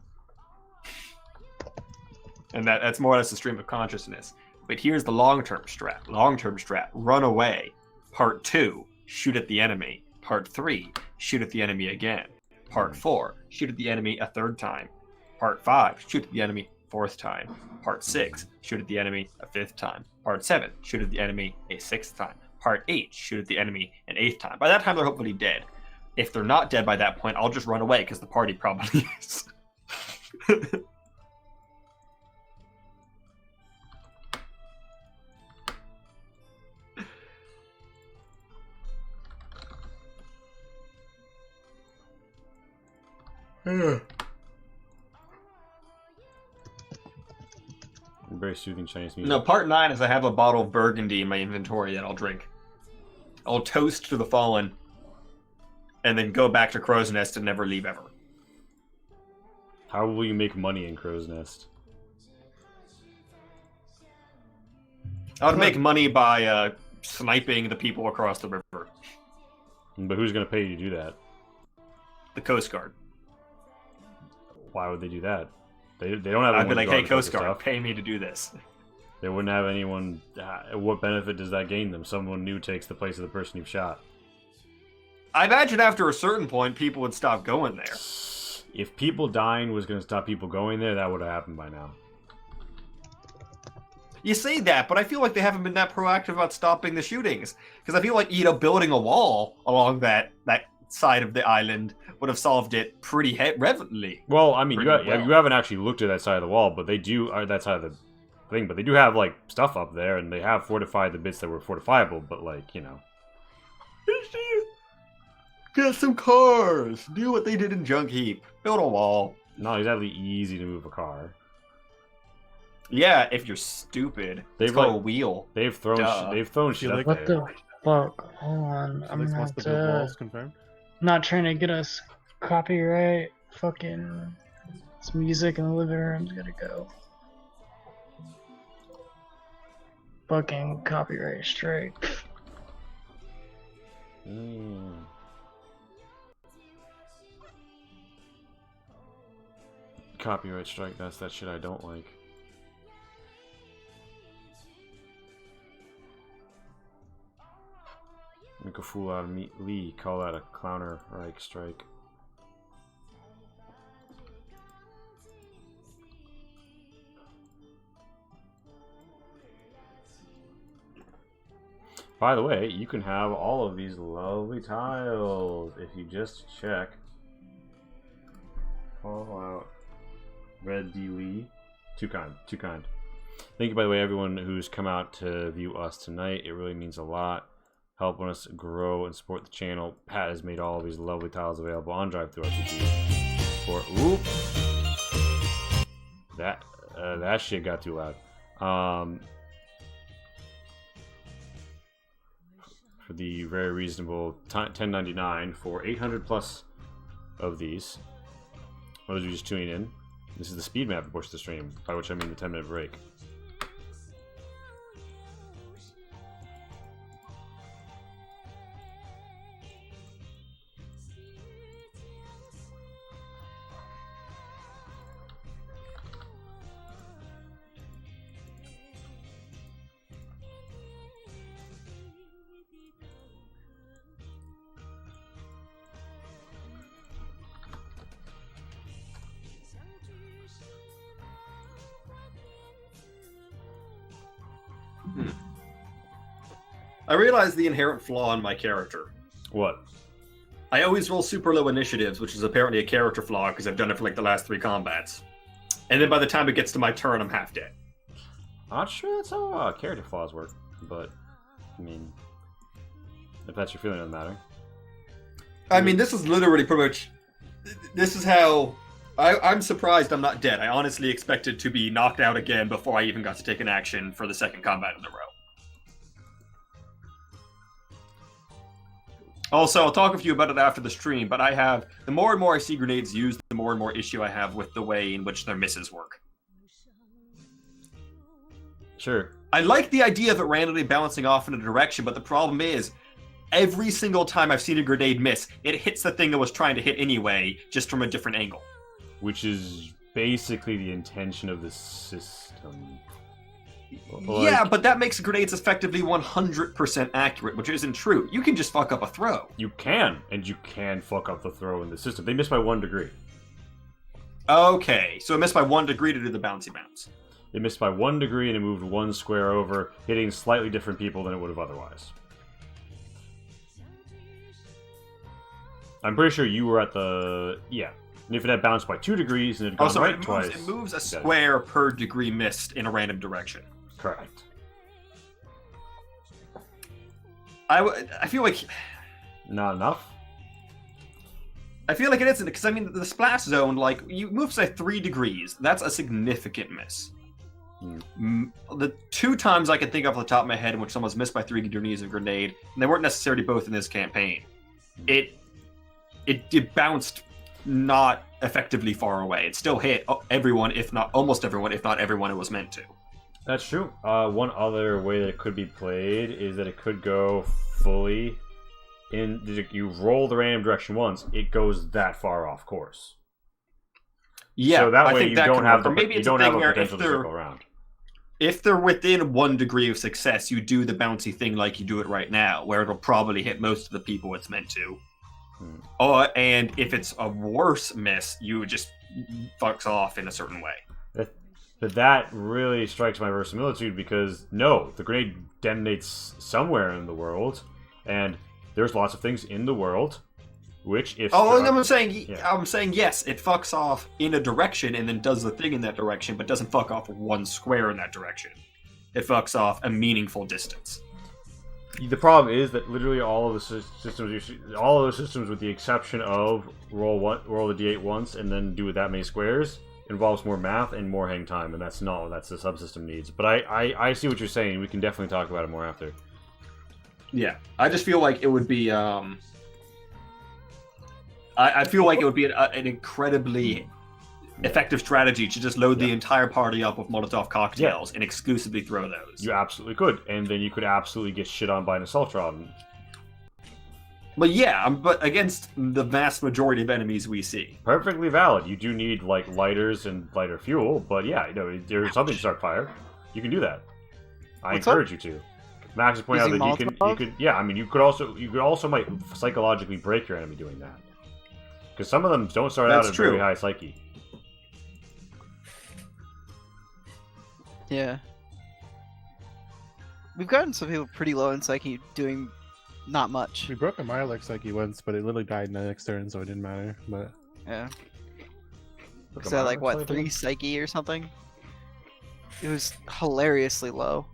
And that's more or less the stream of consciousness. But here's the long-term strat. Long-term strat. Run away. Part 2. Shoot at the enemy. Part 3. Shoot at the enemy again. Part 4. Shoot at the enemy a third time. Part 5. Shoot at the enemy fourth time. Part 6. Shoot at the enemy a fifth time. Part 7. Shoot at the enemy a sixth time. Part 8. Shoot at the enemy an eighth time. By that time, they're hopefully dead. If they're not dead by that point, I'll just run away because the party probably is. Very soothing Chinese music. No, part 9 is I have a bottle of Burgundy in my inventory that I'll drink. I'll toast to the fallen, and then go back to Crow's Nest and never leave ever. How will you make money in Crow's Nest? I would make money by sniping the people across the river. But who's going to pay you to do that? The Coast Guard. Why would they do that? They don't have. I'd be anyone like, to hey, guard Coast stuff. Guard, pay me to do this. They wouldn't have anyone. What benefit does that gain them? Someone new takes the place of the person you've shot. I imagine after a certain point, people would stop going there. If people dying was going to stop people going there, that would have happened by now. You say that, but I feel like they haven't been that proactive about stopping the shootings. Because I feel like, building a wall along that side of the island would have solved it pretty readily. Well, I mean, you Pretty well. haven't actually looked at that side of the wall, but they do, or that side of the thing, but they do have, like, stuff up there, and they have fortified the bits that were fortifiable, but, like, you know. Get some cars! Do what they did in Junk Heap. Build a wall. Not exactly easy to move a car. Yeah, if you're stupid. They've, It's called like, a wheel. They've thrown shit up What there. the fuck? Hold on. I'm Felix wants to build walls, confirmed. not trying to get us copyright. Fucking this music in the living room's gotta go. Fucking copyright strike. Copyright strike, that's that shit I don't like. Make a fool out of me, Lee. Call that a clowner Reich strike. By the way, you can have all of these lovely tiles if you just check. Fallout. Red D. Lee. Too kind. Too kind. Thank you, by the way, everyone who's come out to view us tonight. It really means a lot. Helping us grow and support the channel. Pat has made all of these lovely tiles available on DriveThruRPG. For that shit got too loud. For the very reasonable $10.99 for 800 plus of these. Those are just tuning in. This is the speed map portion of the stream, by which I mean the 10-minute break. I realized the inherent flaw in my character. What? I always roll super low initiatives, which is apparently a character flaw because I've done it for like the last 3 combats. And then by the time it gets to my turn, I'm half dead. I'm not sure that's how character flaws work, but I mean, if that's your feeling, it doesn't matter. I mean, this is literally pretty much. This is how. I'm surprised I'm not dead. I honestly expected to be knocked out again before I even got to take an action for the second combat in a row. Also, I'll talk with you about it after the stream, but I have. The more and more I see grenades used, the more and more issue I have with the way in which their misses work. Sure. I like the idea of it randomly bouncing off in a direction, but the problem is, every single time I've seen a grenade miss, it hits the thing it was trying to hit anyway, just from a different angle. Which is basically the intention of the system. Yeah, but that makes grenades effectively 100% accurate, which isn't true. You can just fuck up a throw. You can, and you can fuck up the throw in the system. They miss by 1 degree. Okay, so it missed by 1 degree to do the bouncy bounce. It missed by 1 degree and it moved 1 square over, hitting slightly different people than it would have otherwise. I'm pretty sure you were at the... Yeah. And if it had bounced by 2 degrees and it had gone right twice... It moves a square per degree missed in a random direction. Correct. I feel like... Not enough? I feel like it isn't, because I mean, the splash zone, like, you move by 3 degrees. That's a significant miss. The 2 times I can think off the top of my head in which someone's missed by 3 degrees of grenade, and they weren't necessarily both in this campaign, it bounced not effectively far away. It still hit everyone, if not almost everyone, if not everyone it was meant to. That's true. One other way that it could be played is that it could go fully in. You roll the random direction once, it goes that far off course. Yeah, so that I way think you that don't have work. Or maybe it's a a thing where potential to circle around. If they're within 1 degree of success, you do the bouncy thing like you do it right now, where it'll probably hit most of the people it's meant to. And if it's a worse miss, you just fucks off in a certain way. But that really strikes my verisimilitude because, no, the grenade detonates somewhere in the world, and there's lots of things in the world, which if... I'm saying yes, it fucks off in a direction and then does the thing in that direction, but doesn't fuck off 1 square in that direction. It fucks off a meaningful distance. The problem is that literally all of the systems, with the exception of roll the d8 once and then do it that many squares, involves more math and more hang time, and that's not what the subsystem needs. But I see what you're saying. We can definitely talk about it more after. Yeah, I just feel like it would be. I feel like it would be an incredibly effective strategy to just load the entire party up with Molotov cocktails and exclusively throw those. You absolutely could, and then you could absolutely get shit on by an assault rod. But yeah, but against the vast majority of enemies we see. Perfectly valid. You do need like lighters and lighter fuel, but yeah, there's something to start fire. You can do that. I encourage you to. Max is pointing out that you could. Yeah, I mean, you could also might psychologically break your enemy doing that, because some of them don't start out at very high psyche. Yeah. We've gotten some people pretty low in psyche doing not much. We broke a Mirelurk psyche once, but it literally died in the next turn, so it didn't matter. But yeah. Was that like what, 3 psyche or something? It was hilariously low.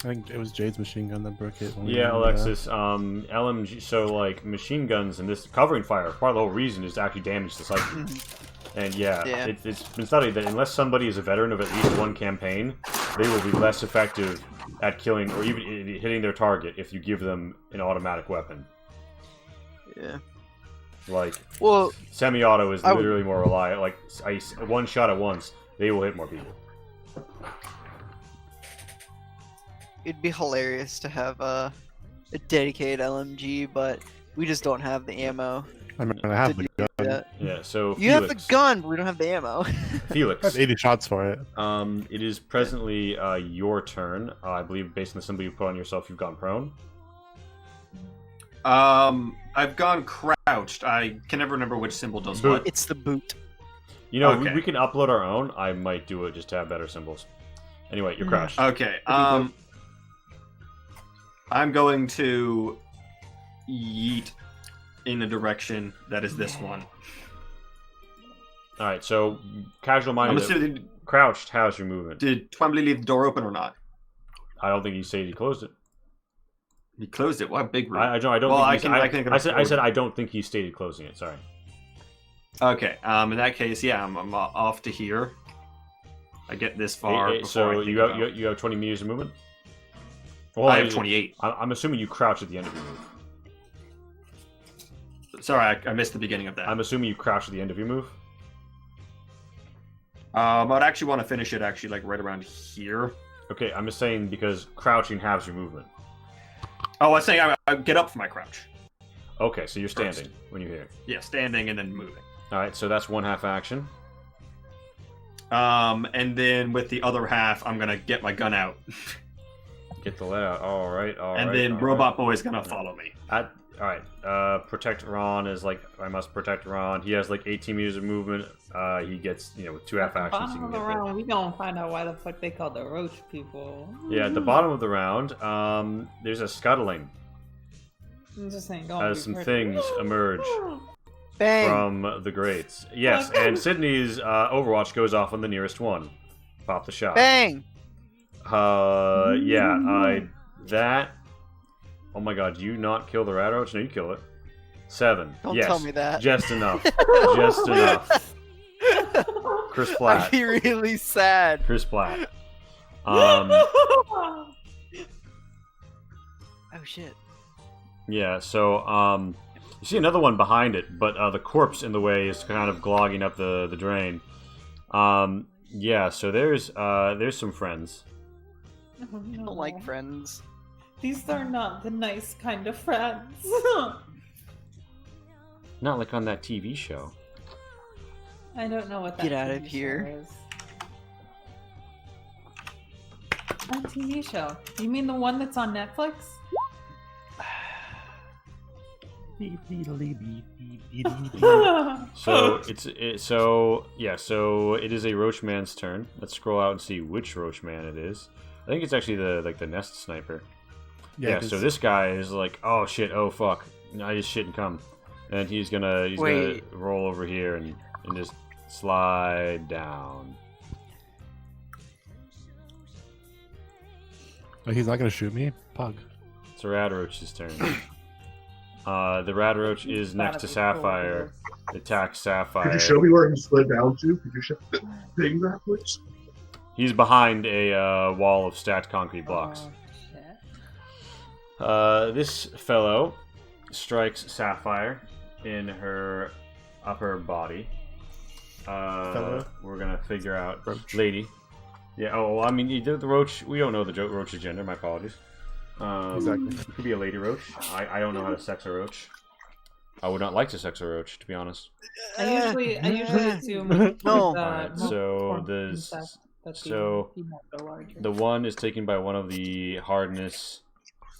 I think it was Jade's machine gun that broke it. Yeah, Alexis. LMG. So like machine guns and this covering fire. Part of the whole reason is to actually damage the psyche. And it's been studied that unless somebody is a veteran of at least 1 campaign, they will be less effective at killing or even hitting their target if you give them an automatic weapon. Yeah. Like, semi-auto is literally more reliable. Like, 1 shot at once, they will hit more people. It'd be hilarious to have a dedicated LMG, but we just don't have the ammo. I mean, I have the gun. Yeah, so you have the gun, but we don't have the ammo. Felix. I have 80 shots for it. It is presently your turn. I believe based on the symbol you put on yourself, you've gone prone. I've gone crouched. I can never remember which symbol does what. It's the boot. You know, Okay. we can upload our own. I might do it just to have better symbols. Anyway, you're crouched. Okay. I'm going to yeet in the direction that is this one. All right, so casual I'm minded. assuming, Crouched. How's your movement? did Twombly leave the door open or not? I don't think he said he closed it. He closed it. What a big room. I don't. Well, think I can I said I don't think he stated closing it. Sorry. Okay. In that case, yeah, I'm off to here. I get this far. before I So think you about- have 20 meters of movement. Well, I have 28. I'm assuming you crouch at the end of your move. Sorry, I missed the beginning of that. I'm assuming you crouch at the end of your move. I'd actually want to finish it actually like right around here. Okay, I'm just saying because crouching halves your movement. Oh, I was saying I get up from my crouch. Okay, so you're standing when you're here. Yeah, standing and then moving. All right, so that's one half action. And then with the other half, I'm gonna get my gun out, Get the lead out. All right, and then Robot Boy's gonna follow me. All right. Protect Ron is like I must protect Ron. He has like 18 meters of movement. He gets with 2 half actions. He Bottom can of the get there. round, we gonna find out why the fuck they call the roach people. Yeah, at the bottom of the round, there's a scuttling I'm just saying, don't as be some hurt. things emerge Bang! from the grates. Yes, and Sydney's Overwatch goes off on the nearest one. Pop the shot. Bang! That. Oh my god, do you not kill the rat roach? No, you kill it. 7. Don't yes, tell me that. Just enough. Just enough. Chris Platt. I'd be really sad. Chris Platt. Oh shit. Yeah, so you see another one behind it, but the corpse in the way is kind of clogging up the drain. Yeah, so there's some friends. Oh, I no. don't like friends. These are not the nice kind of friends. Not like on that TV show. I don't know what that Get out of TV here. show is. What TV show? You mean the one that's on Netflix? So so it is a Roachman's turn. Let's scroll out and see which Roachman it is. I think it's actually the nest sniper. Yeah, so this guy is like, oh shit, oh fuck, I just shit and come, and he's gonna roll over here and just slide down. Oh, he's not gonna shoot me? Pug. It's a Radroach's turn. The Radroach is next to Sapphire. It attacks Sapphire. Could you show me where he slid down to? Could you show me that, please? He's behind a wall of stacked concrete blocks. Oh, shit. This fellow strikes Sapphire in her upper body. We're gonna figure out Roach. lady. Yeah. Oh, well, I mean, the roach. We don't know the roach's gender. My apologies. Exactly. It could be a lady roach. I don't know how to sex a roach. I would not like to sex a roach, to be honest. I usually assume No. Alright, so the one is taken by one of the hardness.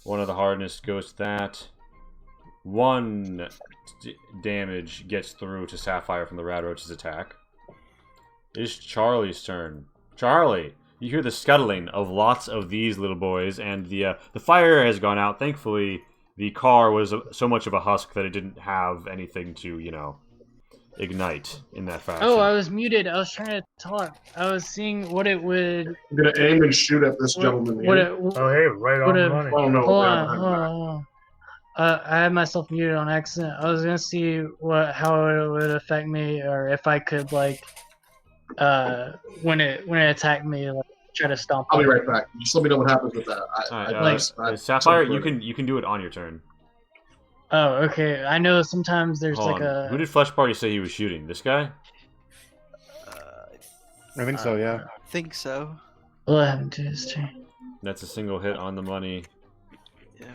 One of the hardness goes to that. 1 damage gets through to Sapphire from the Radroach's attack. It's Charlie's turn. Charlie, you hear the scuttling of lots of these little boys, and the fire has gone out. Thankfully, the car was so much of a husk that it didn't have anything to, ignite in that fashion. Oh, I was muted. I was trying to talk. I was seeing what it would. I'm gonna aim and shoot at this gentleman What here. it, Oh, hey, right on What the if- money. Oh no! hold yeah, on, I'm hold on, back. hold on. I had myself muted on accident. I was gonna see how it would affect me, or if I could when it attacked me, try to stomp. I'll be on it. right back. Just let me know what happens with that. Alright, Sapphire, you can do it on your turn. Oh, okay. I know sometimes there's Hold on. Who did Flesh Party say he was shooting? This guy? I think so, yeah. Think so. What happened to his turn? That's a single hit on the money. Yeah.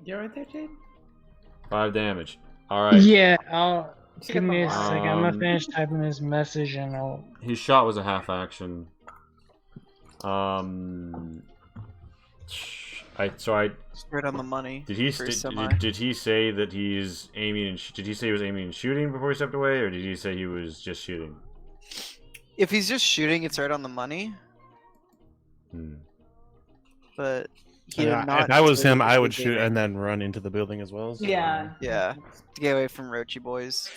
You're right there, Jade? 5 damage. Alright. Yeah, I'll give me a Um, second. I'm gonna finish typing this message and I'll. His shot was a half action. Right on the money. Did he for did he say that he's aiming and did he say he was aiming and shooting before he stepped away, or did he say he was just shooting? If he's just shooting, it's right on the money. But he did not. If I was say him, that I he would was shoot aiming. and then run into the building as well. So. Yeah. Yeah, to get away from Roachy boys.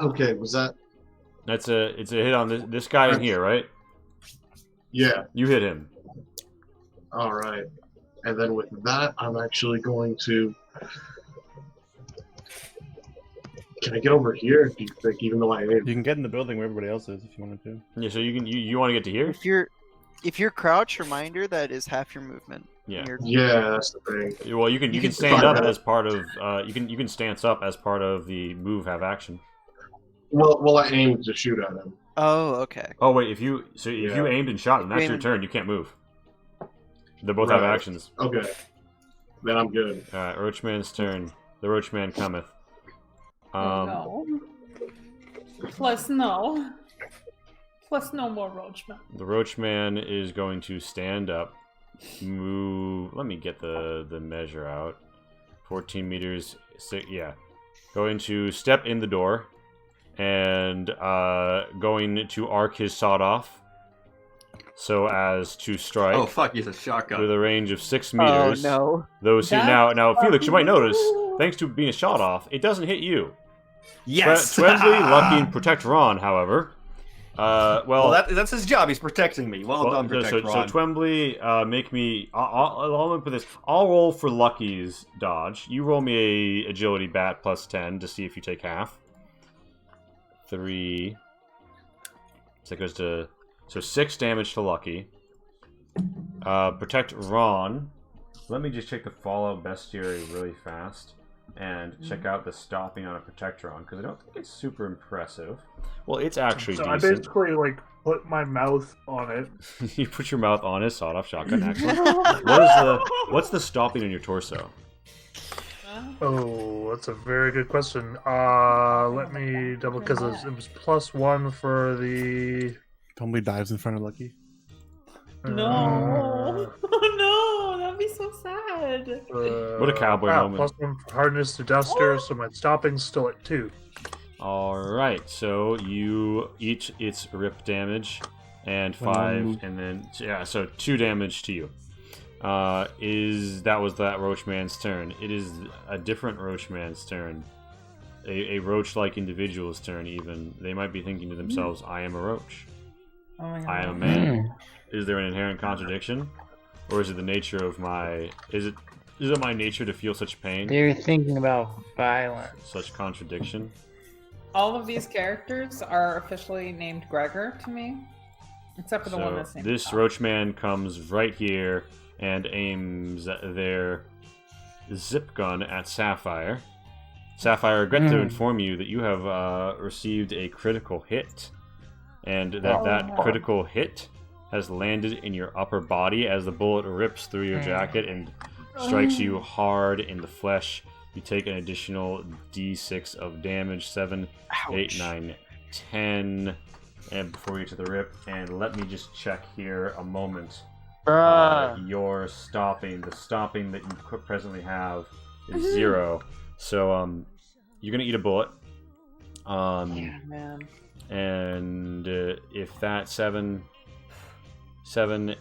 Okay, was that? It's a hit on this guy in here, right? Yeah. You hit him. All right. And then with that, I'm actually going to. Can I get over here? If you think, even though I am. You can get in the building where everybody else is if you wanted to. Yeah. So you want to get to here? If you're crouch, reminder that is half your movement. Yeah. Yeah, that's the thing. Well, you can stand up as part of you can stance up as part of the move have action. Well, I aimed to shoot at him. Oh, okay. Oh wait, if you aimed and shot and that's your turn, you can't move. They both have actions. Okay. Then I'm good. Alright, Roachman's turn. The Roachman cometh. No. Plus no. Plus no more Roachman. The Roachman is going to stand up, move. Let me get the measure out. 14 meters. Going to step in the door, and going to arc his sawed off, so as to strike. Oh fuck! He's a shotgun. With a range of 6 meters. Oh no! Those now, Felix, you might notice, thanks to being a shot off, it doesn't hit you. Yes. Twemsley, Lucky, and Protect Ron, however. Well, that's his job. He's protecting me. Well done, Protect Ron. So Twembley, make me. I'll put this. I'll roll for Lucky's dodge. You roll me a agility bat plus 10 to see if you take half. 3. So it goes to 6 damage to Lucky. Protect Ron. Let me just check the Fallout Bestiary really fast and check out the stopping on a Protect Ron, because I don't think it's super impressive. Well, it's actually decent. I basically put my mouth on it. You put your mouth on his sawed-off shotgun. Excellent. What's the stopping on your torso? Oh, that's a very good question. Let me double, because it was +1 for the. Tumbly dives in front of Lucky. No. Oh no, that'd be so sad. What a cowboy moment. +1 for hardness to duster, so my stopping's still at 2. Alright, so you each its rip damage and 5, and then so 2 damage to you. That was that Roachman's turn. It is a different Roachman's turn. A roach-like individual's turn, even. They might be thinking to themselves, I am a roach. Oh my God. I am a man. Is there an inherent contradiction? Or is it the nature of my... Is it my nature to feel such pain? They're thinking about violence. Such contradiction? All of these characters are officially named Gregor to me. Except for the one that's named this Roachman comes right here and aims their zip gun at Sapphire. Sapphire, I regret to inform you that you have received a critical hit. And that critical hit has landed in your upper body as the bullet rips through your jacket and strikes you hard in the flesh. You take an additional d6 of damage, 7, 8, 9, 10, and before you get to the rip. And let me just check here a moment. Your stopping, the stopping that you presently have is 0. So you're gonna eat a bullet. Yeah, man. And if that 7,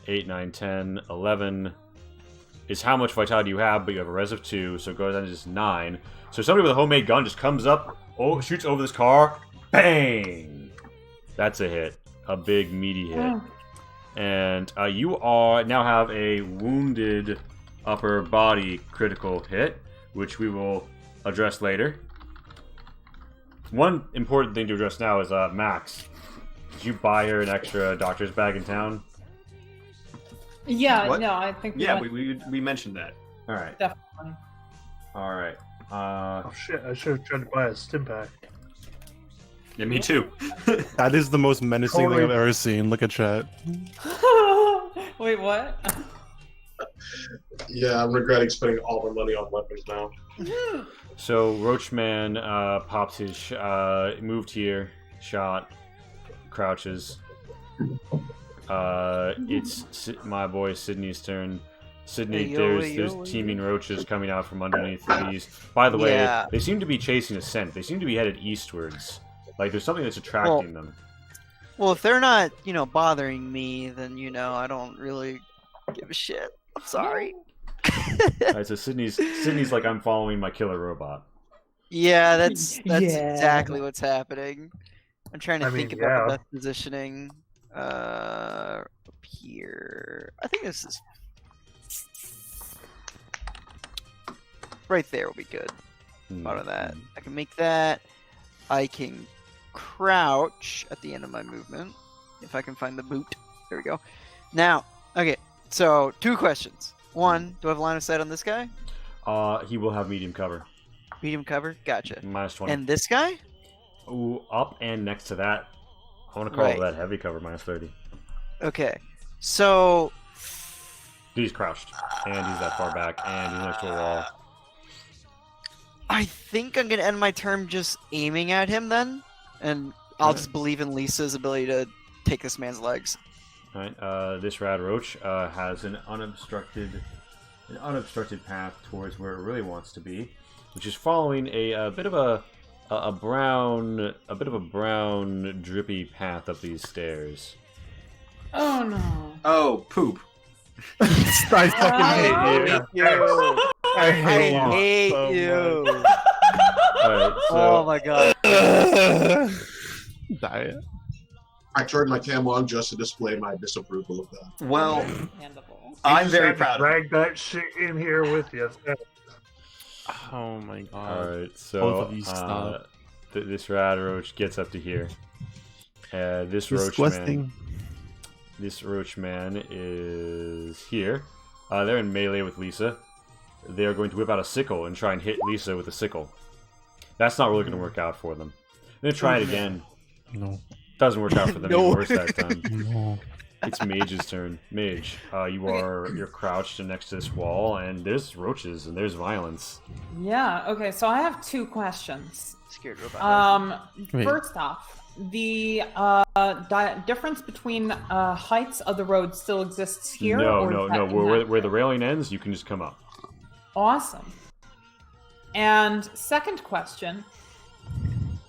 8, 9, 10, 11 is how much vitality you have, but you have a res of 2, so it goes down to just 9. So somebody with a homemade gun just comes up, shoots over this car, bang! That's a hit. A big, meaty hit. And you now have a wounded upper body critical hit, which we will address later. One important thing to address now is Max. Did you buy her an extra doctor's bag in town? Yeah, What? no, I think we mentioned that. All right. Definitely. All right. Oh shit! I should have tried to buy a stim pack. Yeah, me too. That is the most menacing thing I've ever seen. Look at chat. Wait, what? Yeah, I'm regretting spending all my money on weapons now. So Roachman pops his moved here, shot, crouches, It's my boy Sydney's turn. Sydney, Hey, yo, there's hey, yo, there's hey, teeming yo. roaches coming out from underneath these. By the way, Yeah. they seem to be chasing a scent. They seem to be headed eastwards. Like there's something that's attracting them. Well, if they're not, bothering me, then I don't really give a shit. I'm sorry. Alright, so Sydney's like, I'm following my killer robot. Yeah, that's Yeah. exactly what's happening. I'm trying to think about yeah. the best positioning. Up here. I think this is right there will be good. Out of that, I can make that. I can crouch at the end of my movement if I can find the boot. There we go. Now, okay. So 2 questions. 1, do I have line of sight on this guy? He will have medium cover. Medium cover. Gotcha. -20. And this guy? Ooh, up and next to that. I want to call that heavy cover, -30. Okay. So He's crouched, and he's that far back, and he's next to a wall. I think I'm gonna end my turn just aiming at him then, and I'll just believe in Lisa's ability to take this man's legs. Alright, this rad roach has an unobstructed path towards where it really wants to be, which is following a bit of a brown drippy path up these stairs. Oh no. Oh, poop. I fucking hate you. I hate you. Alright, so Oh my god. Diet. I turned my cam on just to display my disapproval of that. Well, Understandable. I'm You very just had to proud of it. Drag that shit in here with you. Oh my god. alright, so Both of you stop. This rad roach gets up to here. This roach man is here. They're in melee with Lisa. They are going to whip out a sickle and try and hit Lisa with a sickle. That's not really going to work out for them. They're going to try it again. No. Doesn't work out for them No. even worse that time. No. It's Mage's turn. Mage, you're crouched next to this wall, and there's roaches and there's violence. Yeah, okay, so I have 2 questions. Scared robot. Wait. First off, the difference between heights of the road still exists here? or is that Where the railing ends, you can just come up. Awesome. And second question,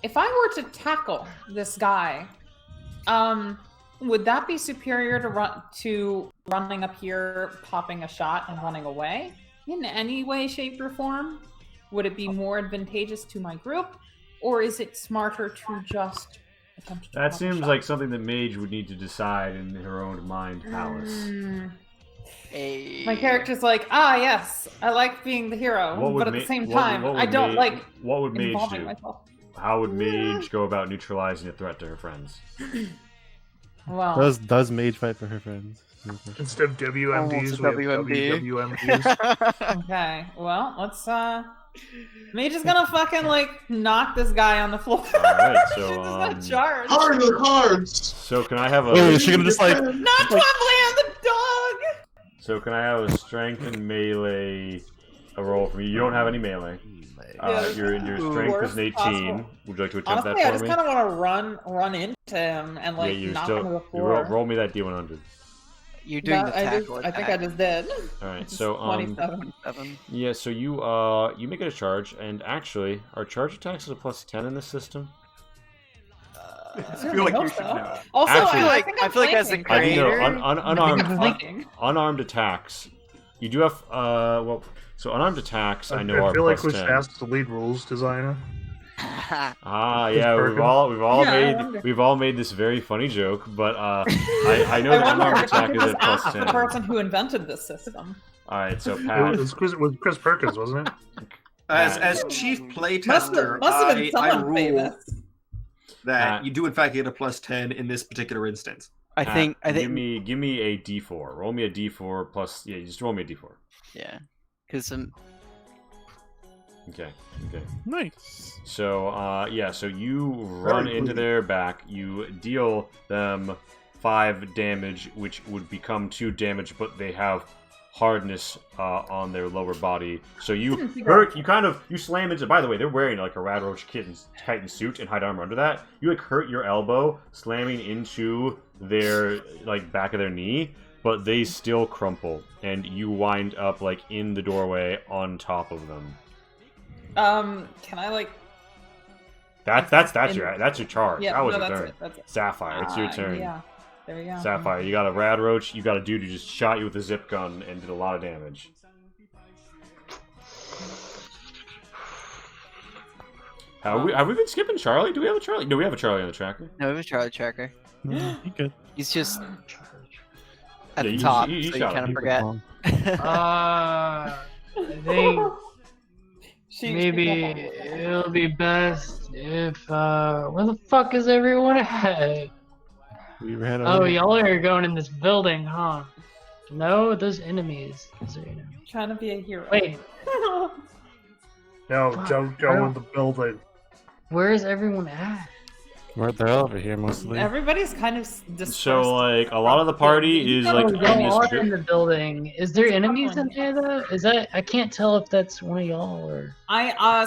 if I were to tackle this guy, would that be superior to running up here, popping a shot, and running away? In any way, shape, or form? Would it be more advantageous to my group, or is it smarter to just attempt to That pop a seems shot? like something that Mage would need to decide in her own mind palace. My character's like, yes, I like being the hero, What would but at the Ma- same what would- time, what would I don't Ma- like What would Mage involving do? myself. How would Mage go about neutralizing a threat to her friends? Well, Does Mage fight for her friends? Instead of WMDs, Almost a we have WMD. WWMDs. okay, well, let's, Mage is gonna fucking, knock this guy on the floor. Alright, so, She's just gonna charge. Hard the cards! So can I have Oh, is a she gonna just Not Twombly on the dog! so can I have a strength and melee roll from you? You don't have any melee. Your strength is an 18. Possible. Would you like to attempt Honestly, I that just for me? kind of want to run into him and, knock him to the floor. roll me that D100. You're doing the I tackle think I just did. Alright, so 27. yeah, so you make it a charge, and actually, are charge attacks at a +10 in this system? I feel like you should know. Also, Actually- I feel like as the I do know creator, unarmed. unarmed attacks. You do have so unarmed attacks. I know I are feel like we should +10. ask the lead rules designer. Ah, yeah, Perkins. we've all made this very funny joke, but I know that unarmed attack is at Ask the +10. person who invented this system. All right, so It Pat, was Chris Perkins, wasn't it? As chief playtester, Must have been I someone rule famous. that you do in fact get a +10 in this particular instance. I think give me a D4. Roll me a D4 plus. Yeah, just roll me a D4. yeah, because Okay. Nice. So, so you run into their back, you deal them 5 damage, which would become 2 damage, but they have hardness on their lower body. So you you slam into, by the way, they're wearing like a Rad Roach Titan suit and hide armor under that. You hurt your elbow, slamming into their like back of their knee, but they still crumple, and you wind up like in the doorway on top of them. Can I like? That's your charge. Yeah, that was no, your that's turn. it, that's it. Sapphire, it's your turn. Yeah, there we go. Sapphire, you got a rad roach. You got a dude who just shot you with a zip gun and did a lot of damage. Have we been skipping Charlie? Do we have a Charlie? No, we have a Charlie on the tracker. No, we have a Charlie tracker. You good. He's just at Yeah, the you- top, you so you shot kind of him. forget. I think maybe it'll be best if where the fuck is everyone at? We ran Oh, over. y'all are going in this building, huh? No, those enemies. Is there enemies? Trying to be a hero. Wait, No, don't go in the building. where is everyone at? They're over here mostly. Everybody's kind of dispersed. So like a lot of the party is like Oh, in y'all this are in the building. Is there enemies in there though? Is that I can't tell if that's one of y'all or.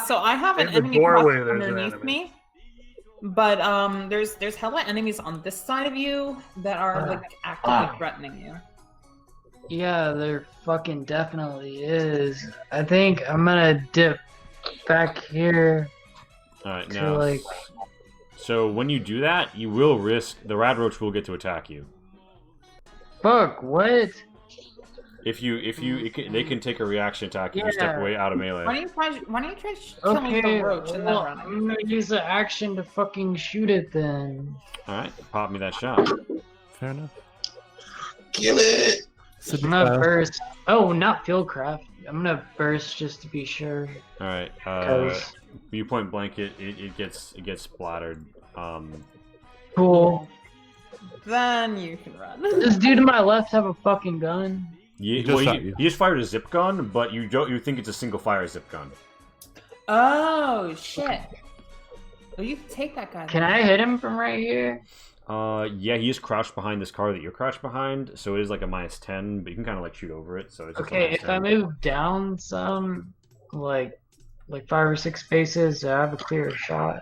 So I have an In the enemy doorway, crossed there's an underneath enemy. me. But there's hella enemies on this side of you that are like actively threatening you. Yeah, there fucking definitely is. I think I'm gonna dip back here All right, to now. like. So when you do that, you will risk the rad roach will get to attack you. Fuck, what? They can take a reaction attack if you step Yeah. away out of Why melee. don't you try killing Okay, the roach and then well, running? I'm gonna use the action to fucking shoot it then. All right, pop me that shot. Fair enough. Kill it. So, I'm gonna burst. Oh, not fieldcraft. I'm gonna burst just to be sure. All right, 'Cause- you point blank it gets splattered. Cool. Then you can run. Does dude to my left have a fucking gun? You, He just well, shot you, you. he just fired a zip gun, but you think it's a single fire zip gun. Oh shit! Well, you can take that guy. Can then. I hit him from right here? Yeah, he is crouched behind this car that you're crouched behind, so it is like a -10, but you can kind of like shoot over it. So it's just a Okay, if I -10. move down some, like 5 or 6 spaces, I have a clear shot.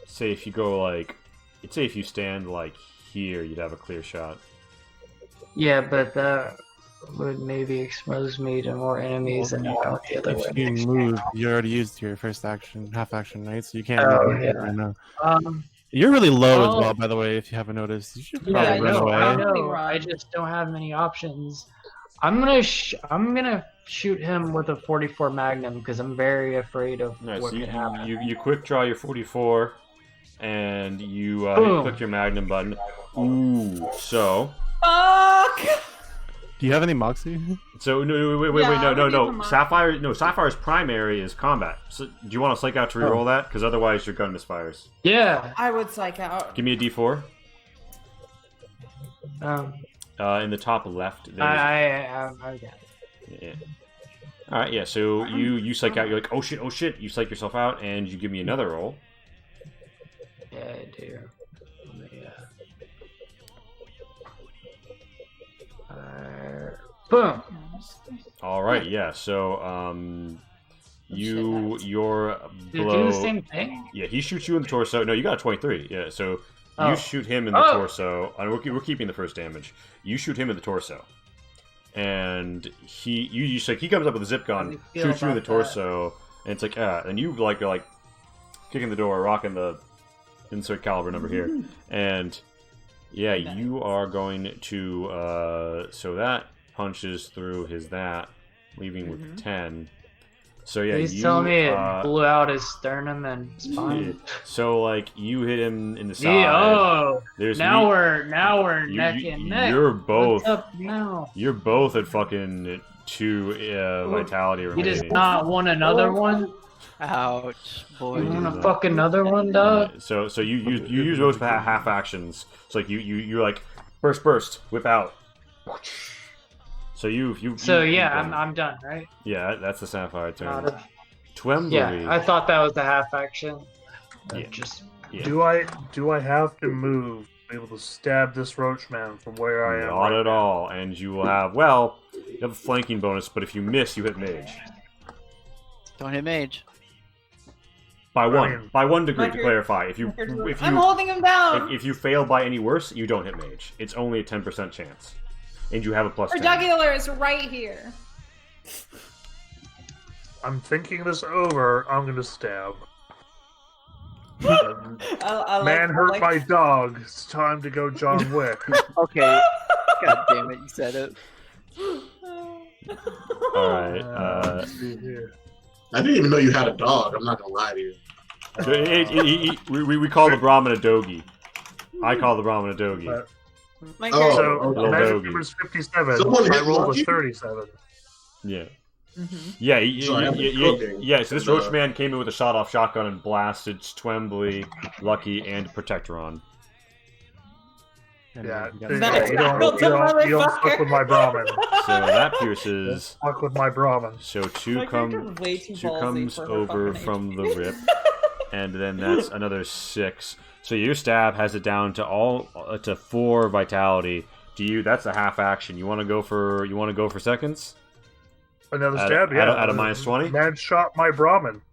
Say if you go like, I'd say if you stand like here, you'd have a clear shot. Yeah, but that would maybe expose me to more enemies than the other If way. you move, you already used your first action, half action, right? So you can't Oh, move yeah. right now. You're really low as Oh. well, by the way, if you haven't noticed. You should Yeah, probably run no, away. I Probably know. run. I just don't have many options. I'm gonna shoot him with a 44 Magnum because I'm very afraid of Alright, what so could happen. you quick draw your 44, and you Boom. click your magnum button. Ooh, so Fuck! Do you have any Moxie? wait, Yeah, no, I'm gonna give him a- Sapphire's primary is combat. So, do you want to psych out to reroll that? Because otherwise your gun misfires. Yeah. I would psych out. Give me a D4. In the top left, there's I got it. yeah. All right, yeah. So you psych out. You're like, oh shit. You psych yourself out, and you give me another roll. Yeah, I do. Boom. All right, yeah. So your Did it blow. do the same thing? Yeah, he shoots you in the torso. No, you got a 23. Yeah, so Oh. you shoot him in the Oh. torso. And we're keeping the first damage. You shoot him in the torso, and he comes up with a zip How do gun, you feel shoots you in the about torso, and it's like and you like you're like kicking the door, rocking the insert caliber number here, and yeah, you are going to so that punches through his leaving with 10. So yeah, Please you tell me it blew out his sternum and yeah. spine. So like you hit him in the side. Yeah, oh, There's now me- we're you- neck you- and neck. You're both. What's up now? You're both at fucking 2 vitality You remaining. just not want another one? Ouch, boy. You want to fuck another one, dog? So you use those half actions. It's like you're like burst, whip out. So I'm done, right? yeah, that's the Sapphire turn. Not a- Twembly. Yeah, I thought that was the half action. Yeah. Just Yeah. Do I have to move to be able to stab this roach man from where I am? Not right at now? all, and you will have you have a flanking bonus, but if you miss, you hit mage. Don't hit mage. By one. mean- By 1 degree, My to turn. clarify. If I'm holding him down. if you fail by any worse, you don't hit mage. It's only a 10% chance. And you have a plus Our 10. jugular is right here. I'm thinking this over. I'm gonna stab. Man hurt my dog. It's time to go John Wick. Okay. God damn it, you said it. Alright, I didn't even know you had a dog. I'm not gonna lie to you. we call the Brahmin a dogi. I call the Brahmin a dogi. My Oh, So okay. magic Logi. number is 57. Someone I hit rolled Lucky? a 37. Yeah. Mhm. Yeah, Sorry, I'm cooking. yeah, so this And, Roach Man came in with a shot-off shotgun and blasted Twembly, Lucky, and Protectoron. And Yeah, you got- you Nice. don't fuck with my Brahmin. So that pierces. Fuck with my Brahmin. So two My character's way too ballsy comes for her over fucking from the HP. rip, and then that's another 6. So your stab has it down to 4 vitality. That's a half action. You want to go for seconds? Another At- stab, yeah. at a minus 20? Man shot my Brahmin.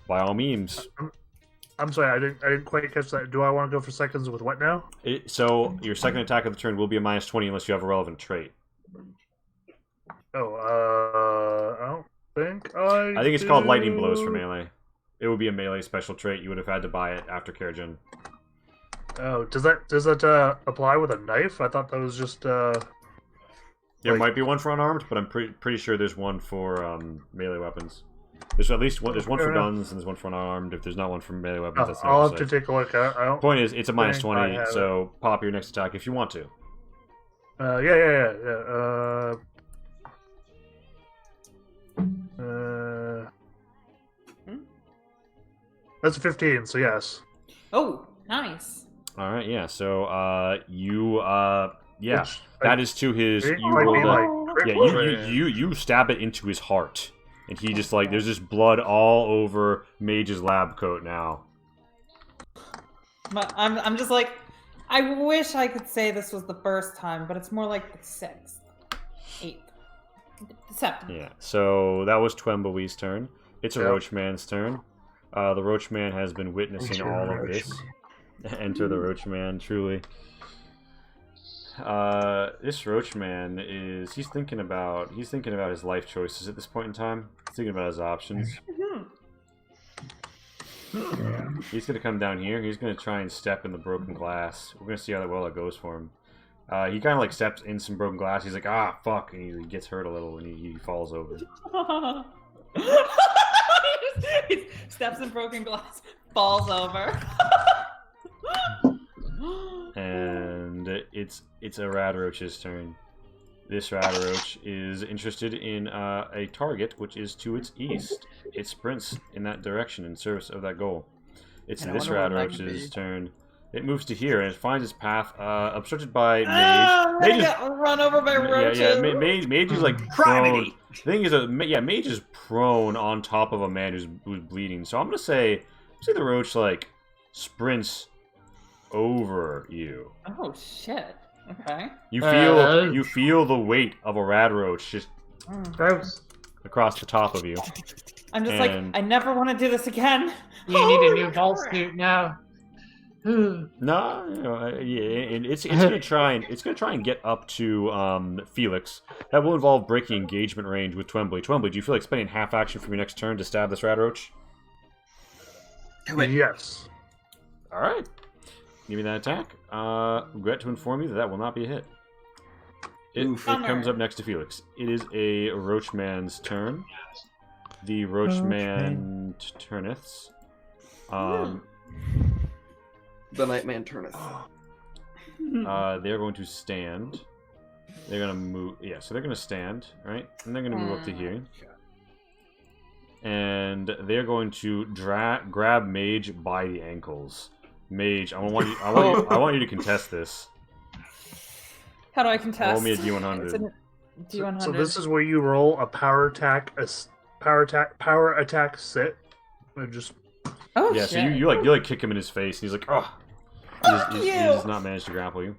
By all means. I'm sorry, I didn't quite catch that. Do I want to go for seconds with what now? So your second attack of the turn will be a minus 20 unless you have a relevant trait. Oh, I don't think I think it's called lightning do. blows for melee. It would be a melee special trait. You would have had to buy it after Kerrigan. Oh, does that apply with a knife? I thought that was just There Like- might be one for unarmed, but I'm pretty sure there's one for melee weapons. There's at least one. There's one for Fair enough. guns and there's one for unarmed. If there's not one for melee weapons, that's I'll not have to safe. take a look. I don't. Point is, it's a minus think I 20, have so pop your next attack if you want to. Yeah. That's a 15, so yes. Oh, nice. All right, yeah. So yeah, Which, that is to his. it You might be rolled a, my crit yeah, rate. you stab it into his heart, and he just like there's just blood all over Mage's lab coat now. I'm just like, I wish I could say this was the first time, but it's more like the 6th, 8th, 7th. Yeah. So that was Twemblewee's turn. It's a Yep. Roachman's turn. The Roachman has been witnessing Enter all of this. Enter the Roachman, truly. This Roachman is he's thinking about his life choices at this point in time. He's thinking about his options. He's gonna come down here. He's gonna try and step in the broken glass. We're gonna see how well that goes for him. He kind of like steps in some broken glass. He's like, ah, fuck, and he gets hurt a little, and he falls over. He steps in broken glass, falls over. And it's a Radroach's turn. This Radroach is interested in a target which is to its east. It sprints in that direction in service of that goal. It's And I this wonder what that could Radroach's be. turn. It moves to here and it finds its path obstructed by Mage. I'm gonna Mage is- get run over by roaches. Mage is like Gravity. prone. The thing is, Mage is prone on top of a man who's bleeding. So I'm gonna say the Roach like sprints over you. Oh shit. Okay. You Uh, feel the weight of a Radroach just Gross. across the top of you. I'm just And- like, I never want to do this again. You need a new Oh, vault crap. suit now. No, yeah, and it's gonna try and get up to Felix. That will involve breaking engagement range with Twembly. Twembly, do you feel like spending half action from your next turn to stab this Radroach? Yes. All right, give me that attack. Regret to inform you that will not be a hit. It comes up next to Felix. It is a Roachman's turn. The Roachman turneth. The Nightman turneth. They're going to stand. They're going to move. Yeah, so they're going to stand, right? And they're going to move up to here. And they're going to grab Mage by the ankles. Mage, I want you to contest this. How do I contest? Roll me a D100. It's a D100. So this is where you roll a power attack sit. And just Oh Yeah, shit. so you like kick him in his face, and he's like, oh. He does not manage to grapple you.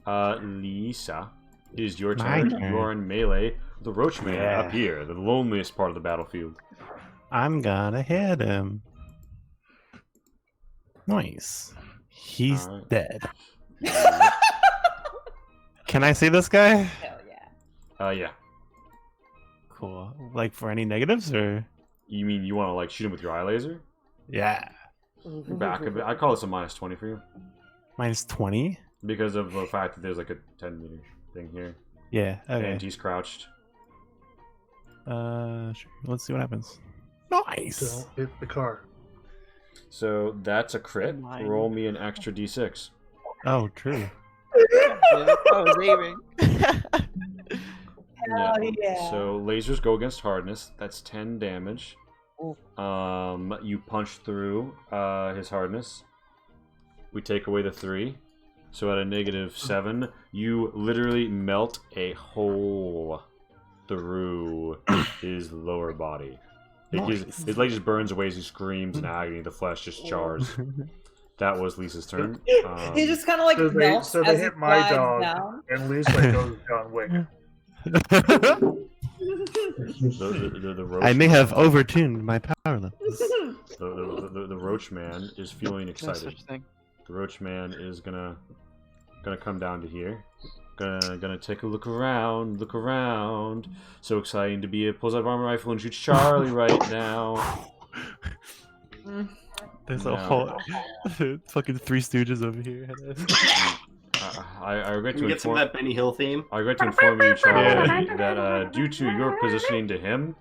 Lisa, it is your My turn. turn. You are in melee. The Roachman Yeah. up here, the loneliest part of the battlefield. I'm gonna hit him. Nice. He's Alright. dead. Can I see this guy? Hell yeah. Yeah. Cool. Like for any negatives or? You mean you want to like shoot him with your eye laser? Yeah. You're back a bit. I call this a -20 for you Minus 20? because of the fact that there's like a 10-meter thing here, Yeah. Okay. and he's crouched. Sure. Let's see what happens. Nice. Don't hit the car. So that's a crit. Mine. Roll me an extra d6. Oh, true. I was aiming. Hell yeah. So lasers go against hardness. That's 10 damage. Ooh. You punch through his hardness. We take away the 3. So at a -7, you literally melt a hole through his lower body. His leg just burns away as he screams in agony. The flesh just chars. That was Lisa's turn. He just kind of like melts so as they he hit my glides dog, down. and Lisa goes John Wick. The roach I may man- have overtuned my power levels. the roach man is feeling No excited. such thing. The roach man is gonna come down to here. Gonna take a look around. So exciting to be a pulls out armor rifle and shoots Charlie right now. There's No. a whole fucking Three Stooges over here. I regret Can to we get some of inform. that Benny Hill theme? I regret to inform you, Charlie, that due to your positioning to him,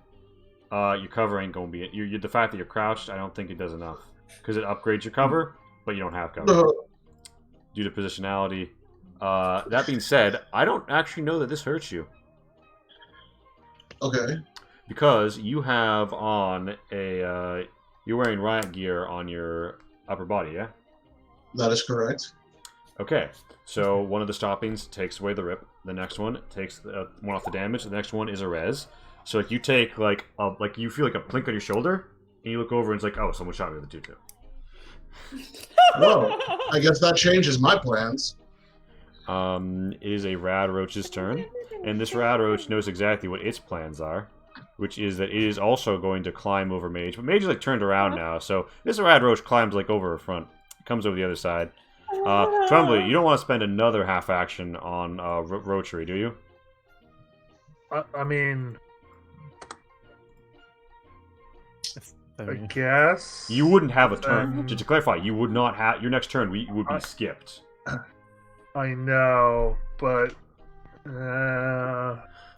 your cover ain't gonna be it. The fact that you're crouched, I don't think it does enough because it upgrades your cover, but you don't have cover due to positionality. That being said, I don't actually know that this hurts you Okay. because you have on you're wearing riot gear on your upper body, yeah? That is correct. Okay, so one of the stoppings takes away the rip. The next one takes one off the damage. The next one is a res. So like you take like you feel like a plink on your shoulder, and you look over and it's like, oh, someone shot me with a 2-2. Well, I guess that changes my plans. It is a rad roach's turn, and this rad roach knows exactly what its plans are, which is that it is also going to climb over Mage. But Mage is like turned around now, so this rad roach climbs like over her front, comes over the other side. Trembly, you don't want to spend another half action on roachery, do you? I mean, I guess You wouldn't have a turn. To clarify, you would not have your next turn. Would be skipped. I know, but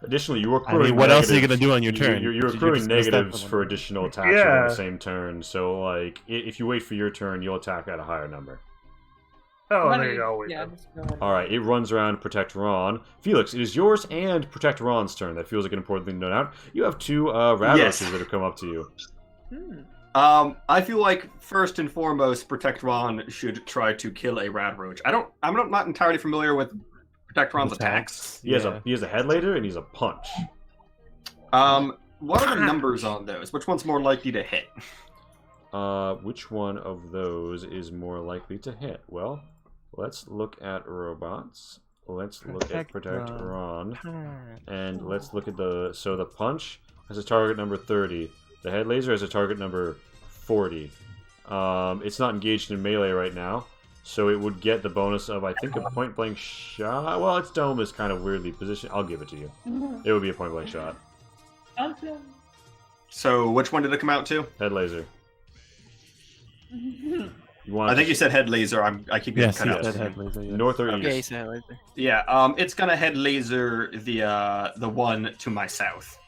Additionally, you are I accruing mean, what else are you negatives. gonna do on your turn? You're You accruing just missed that negatives one. for additional attacks on Yeah. the same turn. So, like, if you wait for your turn, you'll attack at a higher number. oh, Why there don't you go. Yeah, just go ahead. All right, it runs around to protect Ron. Felix, it is yours and protect Ron's turn. That feels like an important thing to note out. You have 2 rad Yes. roaches that have come up to you. I feel like first and foremost, Protect Ron should try to kill a rad roach. I'm not entirely familiar with Protect Ron's attacks. He has a head laser and he's a punch. What are the numbers on those? Which one's more likely to hit? Which one of those is more likely to hit? Well, let's look at robots. Let's look at Protect Ron. And let's look at the punch has a target number 30. The head laser has a target number 40. It's not engaged in melee right now, so it would get the bonus of, I think, a point-blank shot. Well, its dome is kind of weirdly positioned. I'll give it to you. It would be a point-blank shot. So which one did it come out to? Head laser. You want? I think you said head laser. I keep getting Yes, cut he out. said head laser. Yes. North or Yeah, he east? said laser. Yeah, it's gonna head laser the one to my south,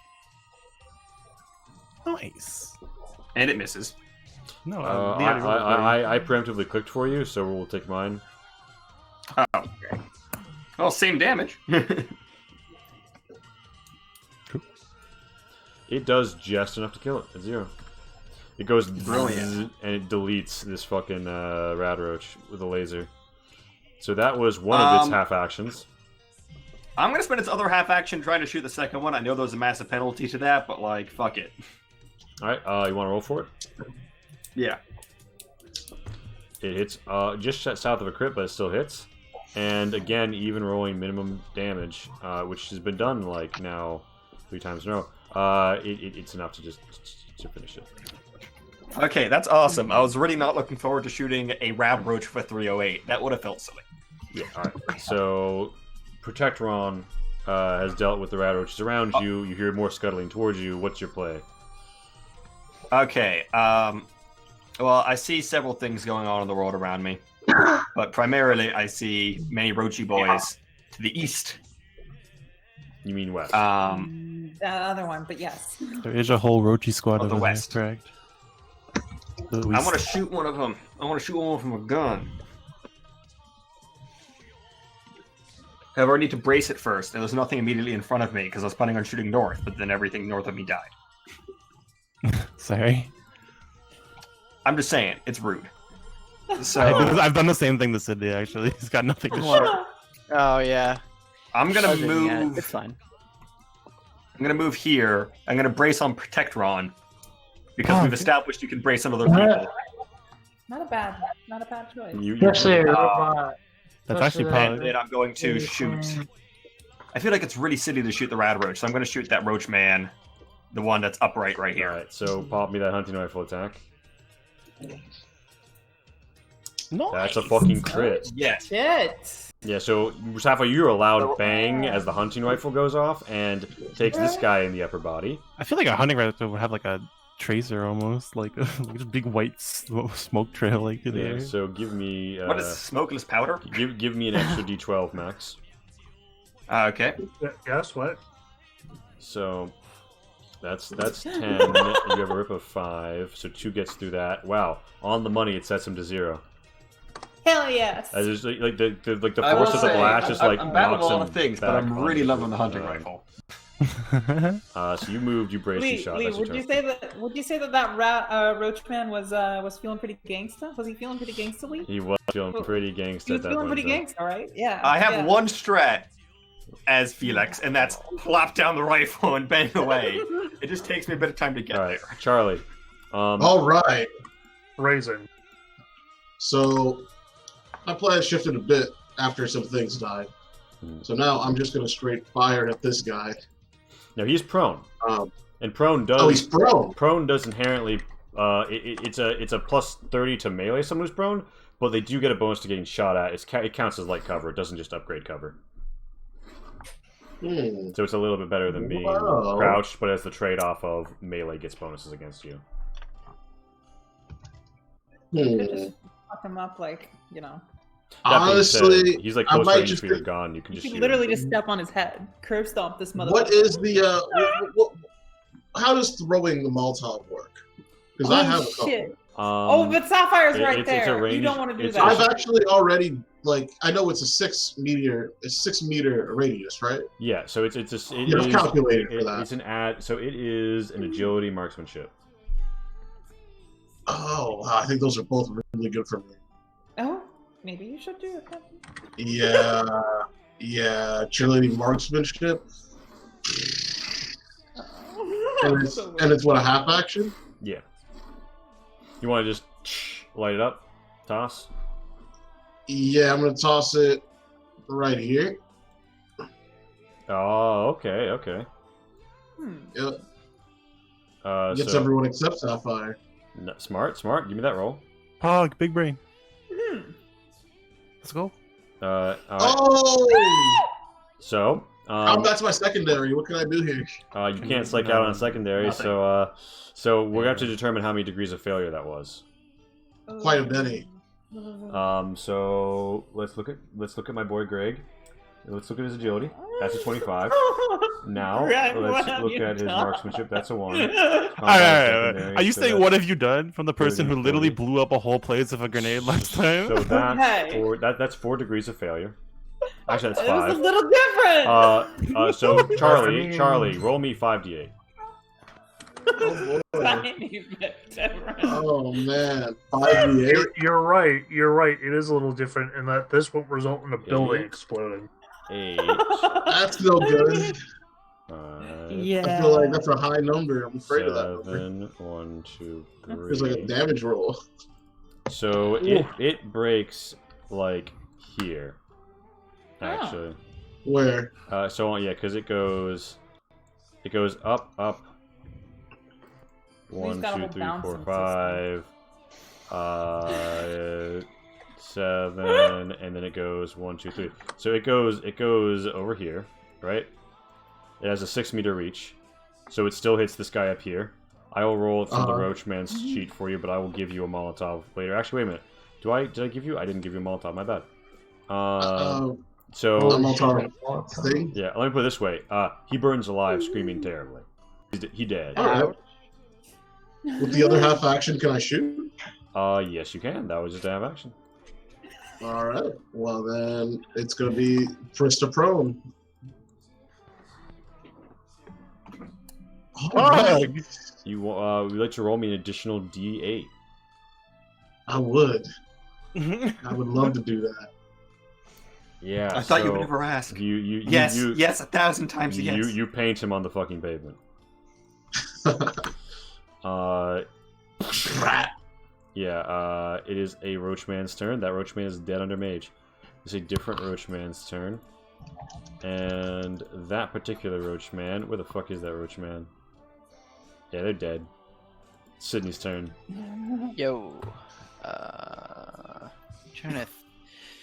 Nice. and it misses. No, I preemptively clicked for you, so we'll take mine. Oh, okay. Well, same damage. It does just enough to kill it at 0. It goes Brilliant. zzz, and it deletes this fucking rad roach with a laser. So that was one of its half actions. I'm gonna spend its other half action trying to shoot the second one. I know there's a massive penalty to that, but like, fuck it. All right, you want to roll for it? Yeah. It hits just south of a crit, but it still hits. And again, even rolling minimum damage, which has been done like now 3 times in a row. It's enough to just to finish it. Okay, that's awesome. I was really not looking forward to shooting a rad roach for 308. That would have felt silly. Yeah, alright. So, Protectron has dealt with the rat roaches around you. You hear more scuttling towards you. What's your play? Okay, well, I see several things going on in the world around me. But primarily, I see many roachy boys to the east. You mean west? The other one, but yes. There is a whole roachy squad Of the over west. there, correct? I want to shoot one of them. I want to shoot one from a gun. However, I need to brace it first, and there's nothing immediately in front of me because I was planning on shooting north, but then everything north of me died. Sorry. I'm just saying, it's rude. So I've done the same thing to Sydney, actually. He's got nothing to shoot. Oh yeah. I'm gonna It's move. fine. I'm gonna move here. I'm gonna brace on Protectron because we've established you can brace on other people. Not a bad choice. Especially a robot. That's actually And probably. then I'm going to shoot. I feel like it's really silly to shoot the rad roach, so I'm gonna shoot that roach man, the one that's upright right here. Alright, so pop me that hunting rifle attack. No. That's a fucking crit. Yes. Shit. Yeah, so Sapphire, you're a loud bang as the hunting rifle goes off and takes this guy in the upper body. I feel like a hunting rifle would have like a tracer almost, like a big white smoke trail like in the Yeah, air. so give me What is smokeless powder? give me an extra D12, Max. Okay. Yes, what? So that's 10. And you have a rip of 5, so 2 gets through that. Wow, on the money, it sets him to 0. Hell yes. As there's like the I will force of the say, blast just like I'm bad at knocks a lot him of things, but back I'm onto really the loving the hunting ground. rifle. So you moved, you braced, you Lee, shot. Lee, That's your would you turn. say that roach man was feeling pretty gangsta? Was he feeling pretty gangsta, Lee? He was feeling pretty gangsta He at was that feeling point. pretty gangsta, right? Yeah. I have yeah. one strat as Felix, and that's plop down the rifle and bang away. It just takes me a bit of time to get All right, there. Charlie. All right. Raisin. So my plan shifted a bit after some things died. So now I'm just gonna straight fire at this guy. Now he's prone, Um, and prone does. oh, he's prone. Prone does inherently. It's a plus 30 to melee someone who's prone, but they do get a bonus to getting shot at. It counts as light cover. It doesn't just upgrade cover. So it's a little bit better than being Wow. crouched, but as the trade-off of melee gets bonuses against you. Could just fuck him up, like, you know. That being Honestly, said, he's like I close might range just for your be- gun. You can You just could shoot literally him. just step on his head, curb stomp this motherfucker. what is the how does throwing the Molotov work? Because I have a couple. shit. Oh, but Sapphire's right it's a there. You range- don't want to do it's- that. I've actually already I know it's a 6 meter radius, right? Yeah, so it's Yeah, I've calculated for that. It's an so it is an agility marksmanship. Oh, I think those are both really good for me. Oh, maybe you should do it. Yeah, cheerleading marksmanship. And it's what, a half action? Yeah. You want to just light it up, toss? Yeah, I'm gonna toss it right here. Oh, okay. Yep. Gets So, everyone except Sapphire. smart. Give me that roll. Pog, big brain. Let's go. All right. Oh! So, That's my secondary. What can I do here? you can't slake out on secondary, Nothing. so we're gonna have to determine how many degrees of failure that was. Quite a many. So let's look at my boy Greg. Let's look at his agility. That's a 25. Now Greg, let's what have look you at his done? marksmanship. That's a 1. Are you so saying that's what have you done from the person who 30, literally 40. blew up a whole place with a grenade last time? So that's Hey. that's 4 degrees of failure. Actually, that's It was a 5. little different. So Charlie, roll me 5d8. Oh, boy. Tiny bit different. Oh man, 5d8. You're right. You're right. It is a little different in that this won't result in a building exploding. 8. That's no good. 5. Yeah. I feel like that's a high number. I'm afraid of that number. 7. 1, 2, 3. It's like a damage roll. So it breaks like here. Actually. Where? So yeah, because it goes up, 1, got a 2, whole 3, bouncing 4, 5, 7, and then it goes 1, 2, 3. So it goes over here, right? It has a 6-meter reach, so it still hits this guy up here. I will roll it from the Roachman's sheet for you, but I will give you a Molotov later. Actually, wait a minute. Did I give you? I didn't give you a Molotov. My bad. So yeah, let me put it this way. He burns alive, screaming terribly. He dead. Alright. With the other half action, can I shoot? Yes, you can. That was just a half action. Alright. Well, then it's going to be Prista prone. Alright. You would like to roll me an additional D8? I would. I would love to do that. Yeah. I thought you would never ask. Yes, 1,000 times yes. You paint him on the fucking pavement. Yeah, it is a Roachman's turn. That Roachman is dead under mage. It's a different Roachman's turn. And that particular Roachman... Where the fuck is that Roachman? Yeah, they're dead. Sydney's turn. Yo. Trying to...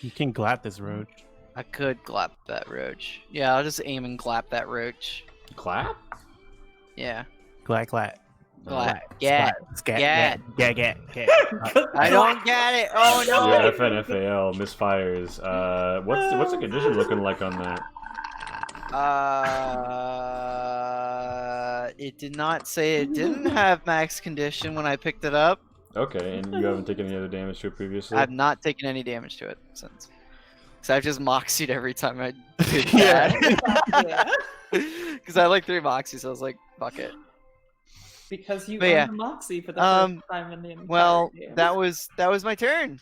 You can glap this roach. I could glap that roach. Yeah, I'll just aim and glap that roach. Clap? Yeah. Glap, glap. Glap. Get. Get. I don't get it. Oh no. Yeah, FNFAL misfires. What's the condition looking like on that? It did not say it didn't have max condition when I picked it up. Okay, and you haven't taken any other damage to it previously? I've not taken any damage to it since. So I've just moxied every time I did Yeah. that. Because I like 3 moxies, so I was like, fuck it. Because you But yeah. earned the Moxie for the first time in the entire Well, game. that was my turn.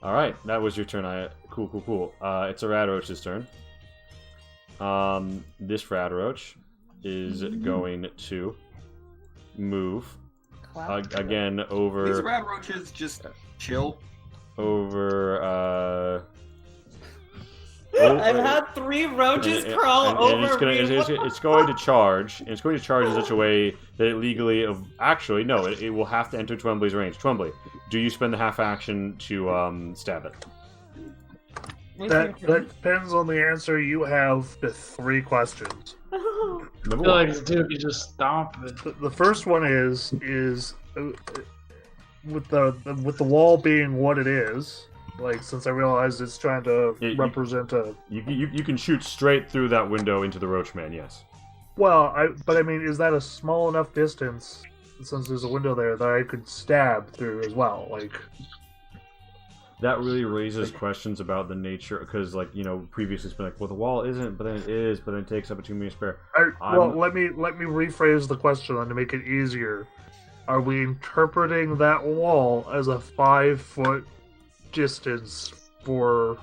Alright, that was your turn. Cool. It's a Radroach's turn. This Radroach is going to move again over. These Radroaches just chill. Over. I've had 3 roaches crawl over it's going to charge. And it's going to charge in such a way that it legally. Actually, no. It will have to enter Twombly's range. Twombly, do you spend the half action to stab it? That depends on the answer you have to 3 questions. I feel like dude, you just stomp it. The first one is with the wall being what it is. Like, since I realized it's trying to represent a... You can shoot straight through that window into the Roachman, yes. Well, but I mean, is that a small enough distance, since there's a window there, that I could stab through as well? Like... That really raises questions about the nature, because, like, you know, previously it's been like, well, the wall isn't, but then it is, but then it takes up a 2 meter spare. Well, let me rephrase the question then to make it easier. Are we interpreting that wall as a 5-foot distance for...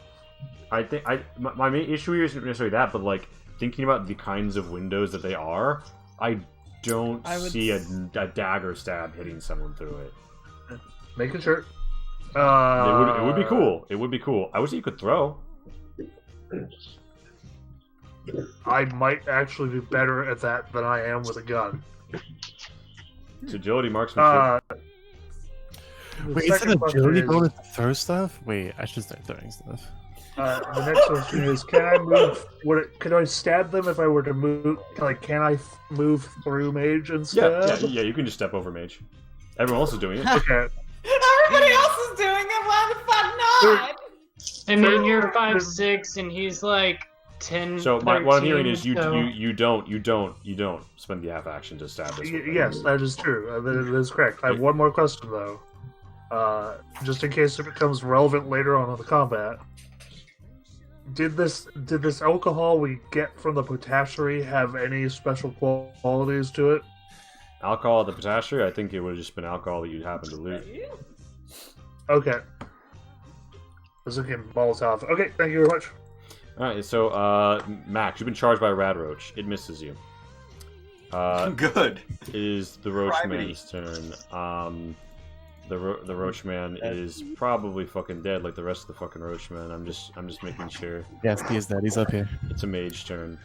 I think my main issue here isn't necessarily that, but like thinking about the kinds of windows that they are, I don't see a dagger stab hitting someone through it. Making sure. It would be cool. It would be cool. I wish you could throw. I might actually be better at that than I am with a gun. It's agility marksmanship. Wait, is it agility bonus to throw stuff? Wait, I should start throwing stuff. The next question is: can I move? Could I stab them if I were to move? Like, can I move through mage instead? Yeah. You can just step over mage. Everyone else is doing it. Okay. Everybody else is doing it. Why the fuck not? I mean, you're 5'6", and he's like 10. So 13, what I'm hearing is you so... you don't spend the half action to stab this. Yes, that is true. That is correct. I have one more question though, just in case it becomes relevant later on in the combat. Did this alcohol we get from the potashery have any special qualities to it? Alcohol at the potashery? I think it would have just been alcohol that you'd happen to loot. Okay. This is getting Molotov. Okay, thank you very much. Alright, so, Max, you've been charged by a Radroach. It misses you. Good. It is the Roachman's turn. The Roachman is probably fucking dead like the rest of the fucking Roachman. I'm just making sure. Yes, he is dead. He's up here. It's a mage turn.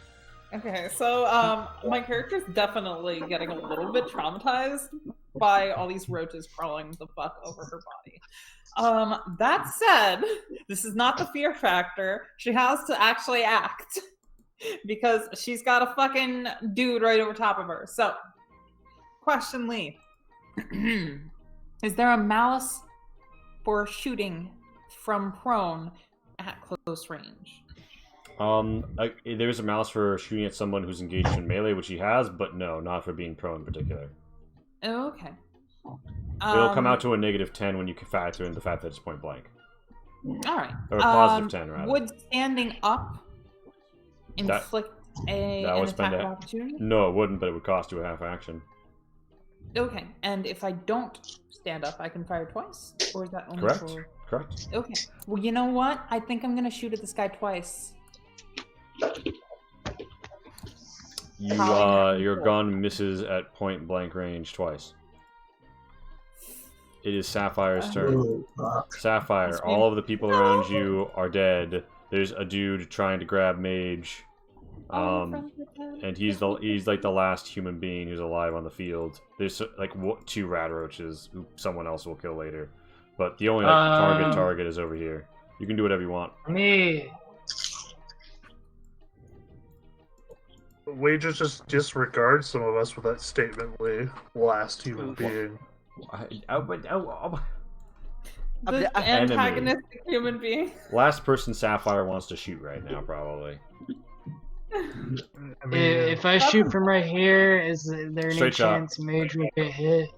Okay, so my character's definitely getting a little bit traumatized by all these roaches crawling the fuck over her body. That said, this is not the fear factor. She has to actually act because she's got a fucking dude right over top of her. So, question, Lee. Is there a malice for shooting from prone at close range? There's a malice for shooting at someone who's engaged in melee, which he has, but no, not for being prone in particular. Okay. It'll come out to a -10 when you can factor in the fact that it's point blank. All right. Or a positive 10, rather. Would standing up inflict an attack of opportunity? No, it wouldn't, but it would cost you a half action. Okay, and if I don't stand up, I can fire twice? Or is that only Correct. for... Correct. Okay. Well, you know what? I think I'm going to shoot at this guy twice. Your gun misses at point blank range twice. It is Sapphire's turn. Sapphire, all of the people around you are dead. There's a dude trying to grab Mage. And he's like the last human being who's alive on the field. There's like 2 rat roaches who someone else will kill later. But the only target is over here. You can do whatever you want. Me. Wages just disregard some of us with that statement, Lee. Last human being. The antagonistic human being. Last person Sapphire wants to shoot right now, probably. I mean, If I shoot from right here, is there any Straight shot. chance Mage will get hit?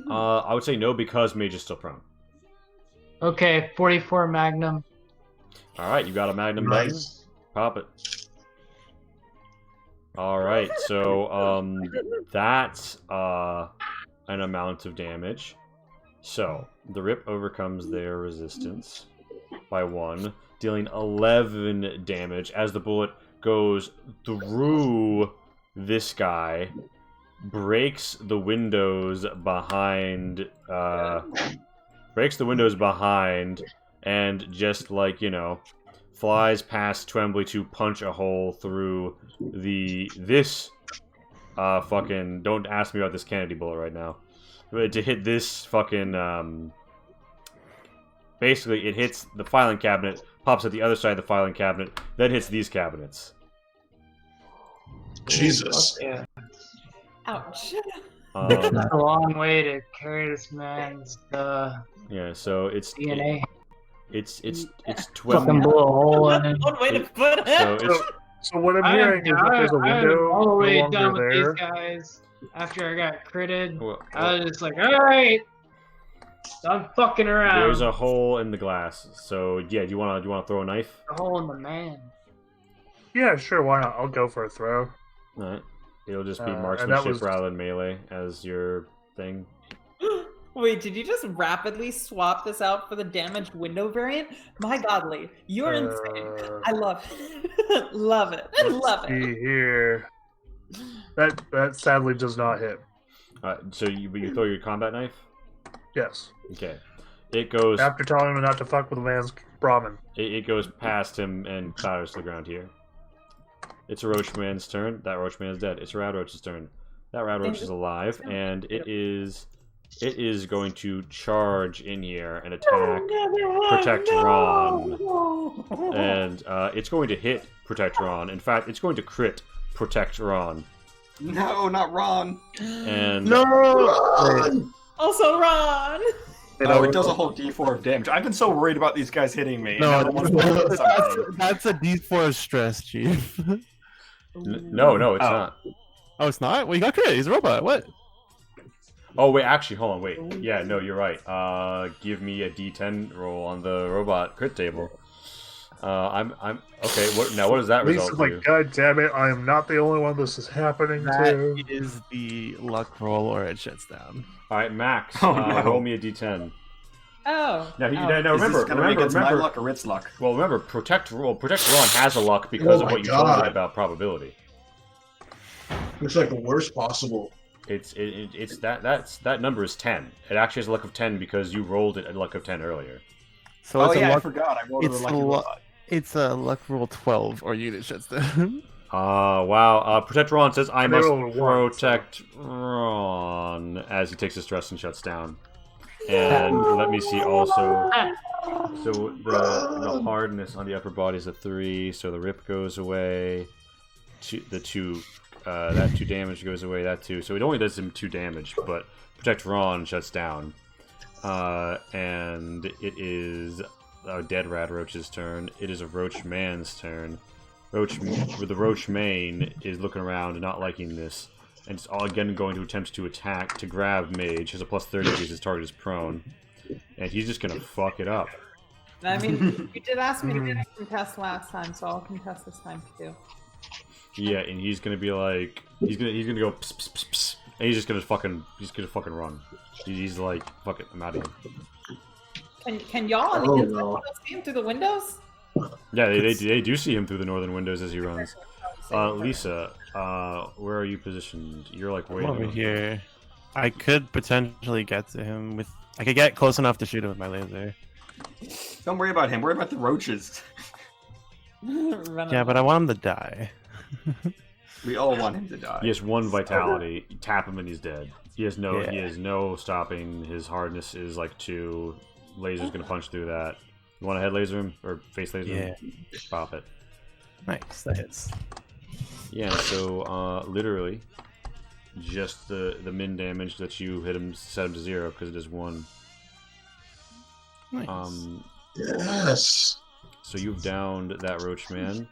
I would say no because Mage is still prone. Okay, 44 Magnum. Alright, you got a Magnum Nice. button? Pop it. Alright, so that's an amount of damage. So, the Rip overcomes their resistance by 1, dealing 11 damage as the bullet goes through this guy, breaks the windows behind, and just like, flies past Twembly to punch a hole through this fucking, don't ask me about this Kennedy bullet right now, but to hit this fucking, basically it hits the filing cabinet, pops at the other side of the filing cabinet, then hits these cabinets. Jesus. Yeah. Ouch. It's a long way to carry this man's Yeah, so it's DNA. It's Fucking 20. blow a hole in it. One way to put it. So it's So what I'm hearing is that there's a window all the way no done longer with there. these guys. After I got critted, well, I was just like, alright! Stop fucking around. there's a hole in the glass. So yeah, do you wanna throw a knife? A hole in the man. Yeah, sure, why not? I'll go for a throw. Alright. It'll just be And that marksmanship was- rather than melee as your thing. Wait, did you just rapidly swap this out for the damaged window variant? My godly, you're insane. I love it. Love it. Love See it. here. That sadly does not hit. So you throw your combat knife? Yes. Okay. It goes After telling him not to fuck with a man's Brahmin. it goes past him and clatters to the ground here. It's a roach man's turn. That roach man is dead. It's a rat roach's turn. That rat roach is alive, and it is going to charge in here and attack Protect Ron. And it's going to hit Protect Ron. In fact, it's going to crit Protect Ron. No, not Ron. And Also, Ron. Oh, it does a whole D4 of damage. I've been so worried about these guys hitting me. No, and now the one's something. that's a D4 of stress, Chief. no, it's not. Oh, it's not? Well, you got crit. He's a robot. What? Oh wait, actually, hold on, wait. Yeah, no, you're right. Give me a D10 roll on the robot crit table. I'm okay. What does that result Lisa's like, to? God damn it, I am not the only one this is happening to. That is the luck roll, or it shuts down. All right, Max. Oh, no. Roll me a D10. Oh. Now, Is this gonna be against my luck or Rit's luck? Well, remember, Protect Ron has a luck because Oh of my what you told God. me about probability. It's like the worst possible. It's that number is 10. It actually has a luck of 10 because you rolled it at luck of 10 earlier. So Oh it's yeah, a I luck. forgot. I rolled It's a lucky a robot. It's a luck roll 12, or unit shuts down. Wow. Protect Ron says, I And they must rolled a one, protect Ron as he takes his stress and shuts down. And let me see also. So the hardness on the upper body is a 3, so the rip goes away. That 2 damage goes away, that 2. So it only does him 2 damage, but Protect Ron shuts down. And it is a dead Rad Roach's turn. It is a Roach Man's turn. The Roach Mane is looking around and not liking this. And it's all again going to attempt to attack, to grab Mage. Has a plus 30 because his target is prone. And he's just gonna fuck it up. I mean, you did ask me to contest last time, so I'll contest this time too. Yeah, and he's gonna be like, he's gonna go pss, pss, pss, pss, and he's gonna fucking run. He's like, fuck it, I'm out of here. Can y'all on the inside see him through the windows? Yeah, they do see him through the northern windows as he runs. Lisa, where are you positioned? You're like way over here. I could potentially get to him with. I could get close enough to shoot him with my laser. Don't worry about him. Worry about the roaches. Yeah, but I want him to die. We all want him to die. He has 1 vitality. You tap him and he's dead. He has no stopping. His hardness is like 2. Laser's gonna punch through that. You want to head laser him or face laser him? Pop it. Nice, that hits. Yeah. So literally, just the min damage that you hit him, set him to 0 because it is 1. Nice. Yes. So you've downed that Roach Man.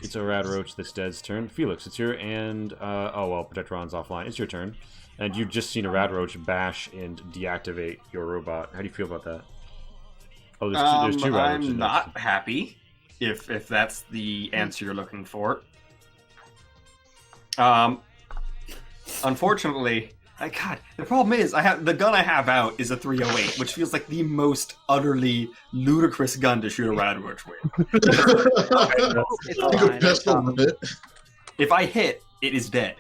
It's a Rad Roach that's dead's turn. Felix, it's your oh well, Protect Ron's offline. It's your turn, and you've just seen a Rad Roach bash and deactivate your robot. How do you feel about that? Oh, there's 2 Rad Roaches. I'm not happy. If that's the answer you're looking for. Unfortunately, God, the problem is the gun I have out is a 308, which feels like the most utterly ludicrous gun to shoot a Rad Roach with. If I hit, it is dead.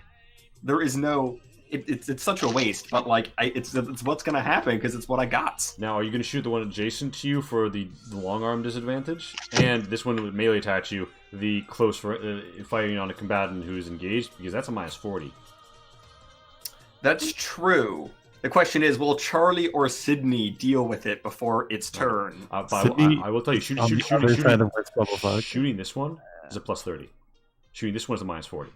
There is no. It's such a waste, but like it's what's gonna happen because it's what I got. Now, are you gonna shoot the one adjacent to you for the long arm disadvantage, and this one would melee attach you the close fighting on a combatant who's engaged because that's a -40. That's true. The question is, will Charlie or Sydney deal with it before its turn? I will tell you, shooting this one is a plus 30. Shooting this one is a -40.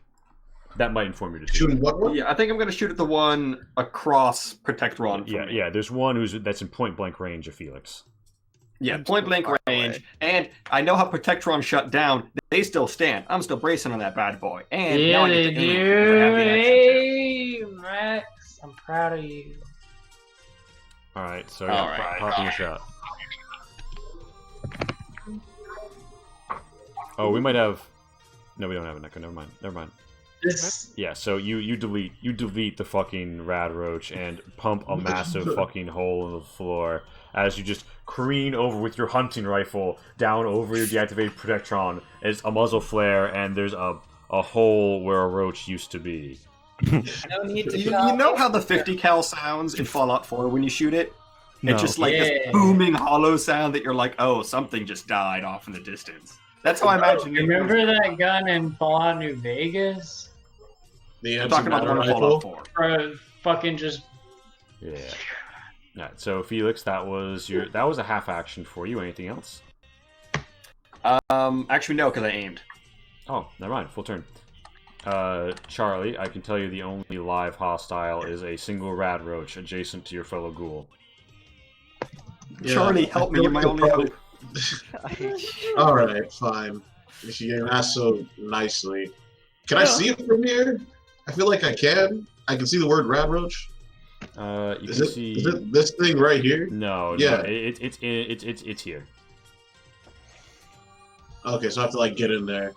That might inform your decision. Shooting what one? Yeah, I think I'm going to shoot at the one across Protect Ron. Yeah. There's one that's in point blank range of Felix. Yeah, point blank range, and I know how Protect Ron shut down. They still stand. I'm still bracing on that bad boy. And now I get to aim because I have the action Hey, Rex, I'm proud of you. All right, so popping a shot. Oh, we might have. No, we don't have an echo. Never mind. Yeah, so you delete the fucking Rad Roach and pump a massive fucking hole in the floor as you just careen over with your hunting rifle down over your deactivated Protectron. It's a muzzle flare and there's a hole where a roach used to be. No need to you know how the 50 cal sounds in Fallout 4 when you shoot it? No. It's just like this booming hollow sound that you're like, oh, something just died off in the distance. That's how I imagine it. Remember that gun in Fallout New Vegas? I'm talking about the one in Fallout 4. Bro, fucking just. Yeah. Alright, so Felix, that was a half action for you. Anything else? Actually no, because I aimed. Oh, never mind. Full turn. Charlie, I can tell you the only live hostile is a single Rad Roach adjacent to your fellow ghoul. Yeah, Charlie, help me! You're my only hope. All right, fine. If you get asked so nicely, can I see it from here? I feel like I can. I can see the word Rad Roach. Is it this thing right here? No. Yeah. No, it's here. Okay, so I have to like get in there.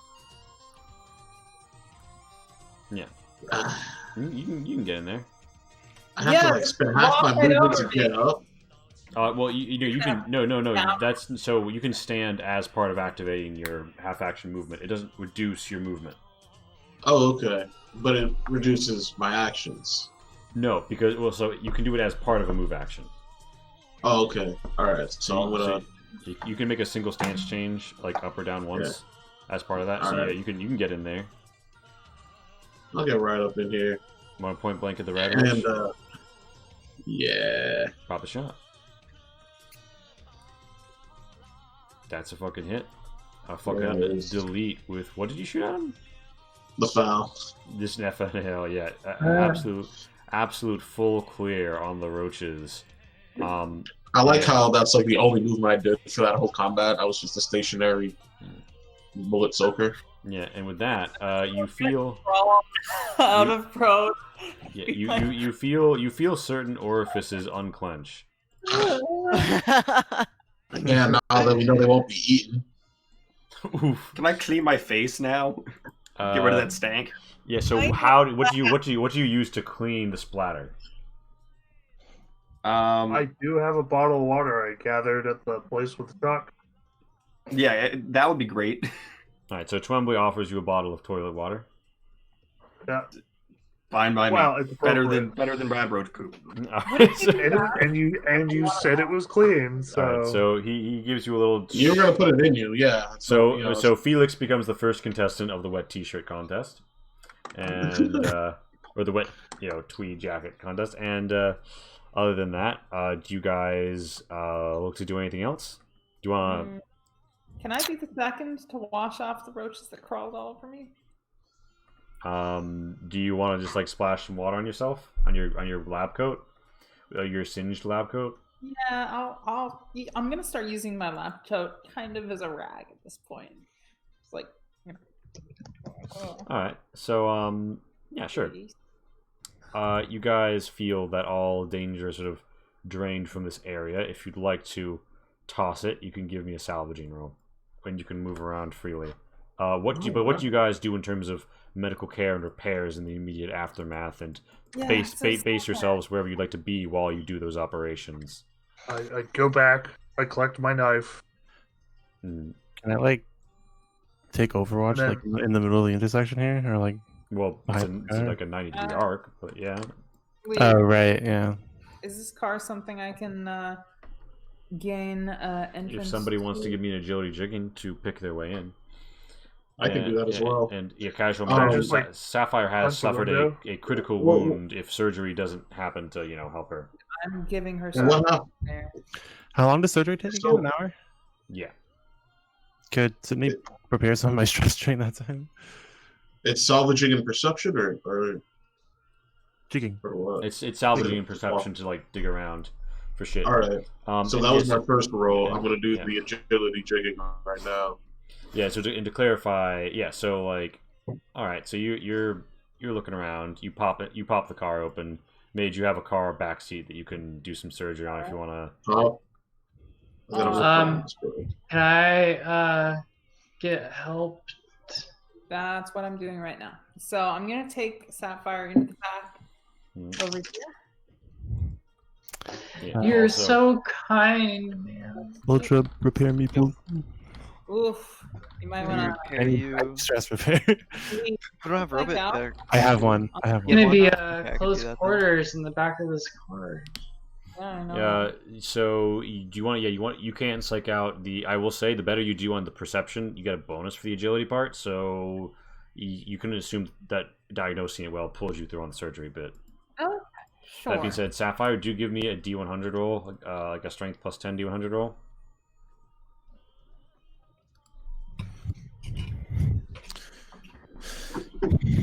Yeah. You can get in there. I have to like spend half my movement to get up. Well, you can no. That's so you can stand as part of activating your half action movement. It doesn't reduce your movement. Oh, okay, but it reduces my actions. No, because so you can do it as part of a move action. Oh, okay, all right. So I'm gonna. You can make a single stance change, like up or down once. as part of that. So Alright. yeah, you can get in there. I'll get right up in here. Want to point blank at the red And roach? yeah. Pop a shot. That's a fucking hit. A fucking Yes. delete with what did you shoot at him? The foul. This hell yeah, absolute full clear on the roaches. I like how that's like the only movement I did for that whole combat. I was just a stationary bullet soaker. Yeah, and with that, you feel Out of pros. yeah, you feel certain orifices unclench. Yeah, now that we know they won't be eaten. Oof. Can I clean my face now? Get rid of that stank. Yeah. So what do you use to clean the splatter? I do have a bottle of water I gathered at the place with the truck. Yeah, that would be great. All right. So Twombly offers you a bottle of toilet water. Yeah. Fine by Well, me. it's Better appropriate. than Brad Roach poop. And you said it was clean, so. All right, so he gives you a little. You were gonna put it in you, yeah. So you know, so Felix becomes the first contestant of the wet T-shirt contest, and or the wet tweed jacket contest. And other than that, do you guys look to do anything else? Do you want to? Can I be the second to wash off the roaches that crawled all over me? Do you want to just like splash some water on yourself on your lab coat, your singed lab coat? Yeah, I'm gonna start using my lab coat kind of as a rag at this point. It's like, All right. So yeah, sure. You guys feel that all danger is sort of drained from this area. If you'd like to toss it, you can give me a salvaging roll, and you can move around freely. What do you guys do in terms of medical care and repairs in the immediate aftermath, and base yourselves wherever you'd like to be while you do those operations? I go back, I collect my knife. Can I like take Overwatch Then- like in the middle of the intersection here, or like? Well, it's like a 90-degree arc, but yeah. Wait, Oh right, yeah. is this car something I can gain entrance? If somebody wants to give me an agility jigging to pick their way in. I can do that as well. And yeah, casual Oh, mention, just, like, Sapphire has punch the suffered window? a critical Well, wound if surgery doesn't happen to, help her. I'm giving her And what something happened? there. How long does surgery take So- again? An hour? Yeah. Could Sydney prepare some of my stress train that time? It's salvaging and perception or Jigging. what? It's salvaging and perception to like dig around for shit. Alright. So and that was yes, my first roll. yeah, I'm gonna do yeah. the agility jigging right now. Yeah, so to clarify, yeah, so like all right, so you're looking around, you pop the car open. Mage, you have a car backseat that you can do some surgery on if you want to. Oh. Can I get help? That's what I'm doing right now. So I'm gonna take Sapphire into the back over here. Yeah, You're also- so kind, man. Ultra repair me, please. Oof. You might Can we wanna. repair I need you? stress repair. We don't have Like robot out? there. I have one. I have It's gonna one. be Okay, I can do close that then. quarters in the back of this car. I don't know. Yeah. So do you want? Yeah, you can psych out the. I will say the better you do on the perception, you get a bonus for the agility part. So you can assume that diagnosing it well pulls you through on the surgery bit. Okay, sure. That being said, Sapphire, do give me a D100 roll, like a strength plus 10 D100 roll.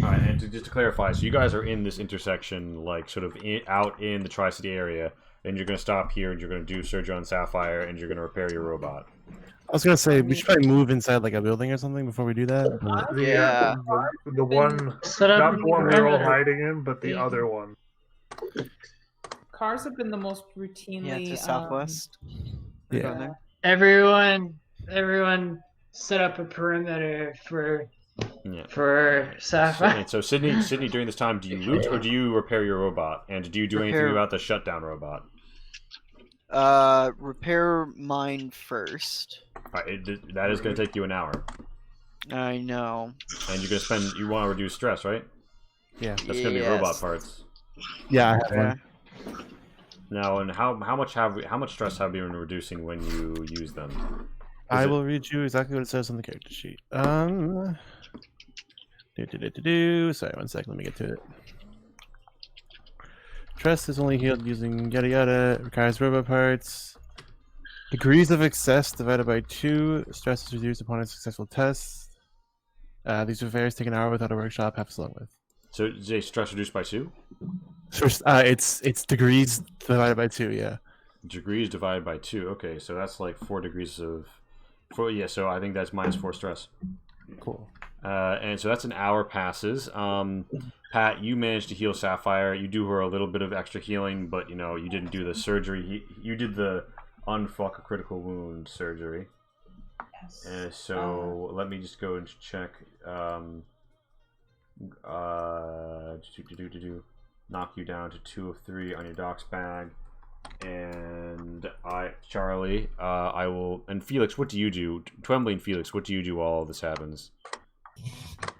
Alright, and just to clarify, so you guys are in this intersection, like sort of out in the Tri-City area, and you're going to stop here, and you're going to do surgery on Sapphire, and you're going to repair your robot. I was gonna say we should probably move inside like a building or something before we do that. but- Yeah. The one, Set up not in the one we were all perimeter. hiding in, but the other one. Cars have been the most routinely. Yeah, to southwest. Yeah. Down there. Everyone, set up a perimeter for Yeah. Sapphire. And so Sydney, during this time, do you loot or do you repair your robot? And do you do anything Repair. about the shutdown robot? Repair mine first. Alright, that is going to take you an hour. I know. And you're going to you want to reduce stress, right? Yeah. That's going to be robot parts. Yeah, I have one. Now, and how much stress have you been reducing when you use them? I will read you exactly what it says on the character sheet. Sorry, 1 second. Let me get to it. Trust is only healed using yada yada. Requires robot parts. Degrees of excess divided by 2. Stress is reduced upon a successful test. These repairs take an hour without a workshop, half as long with. So is a stress reduced by 2? It's degrees divided by 2. Yeah. Degrees divided by 2. Okay, so that's like 4 degrees of. Yeah, so I think that's -4 stress. Cool. And so that's an hour passes. Pat, you managed to heal Sapphire. You do her a little bit of extra healing, but you didn't do the surgery. You did the unfuck a critical wound surgery. Yes. So let me just go and check. Knock you down to 2 of 3 on your docs bag. And Charlie, I will, and Felix, what do you do? Twembly and Felix, what do you do while all this happens?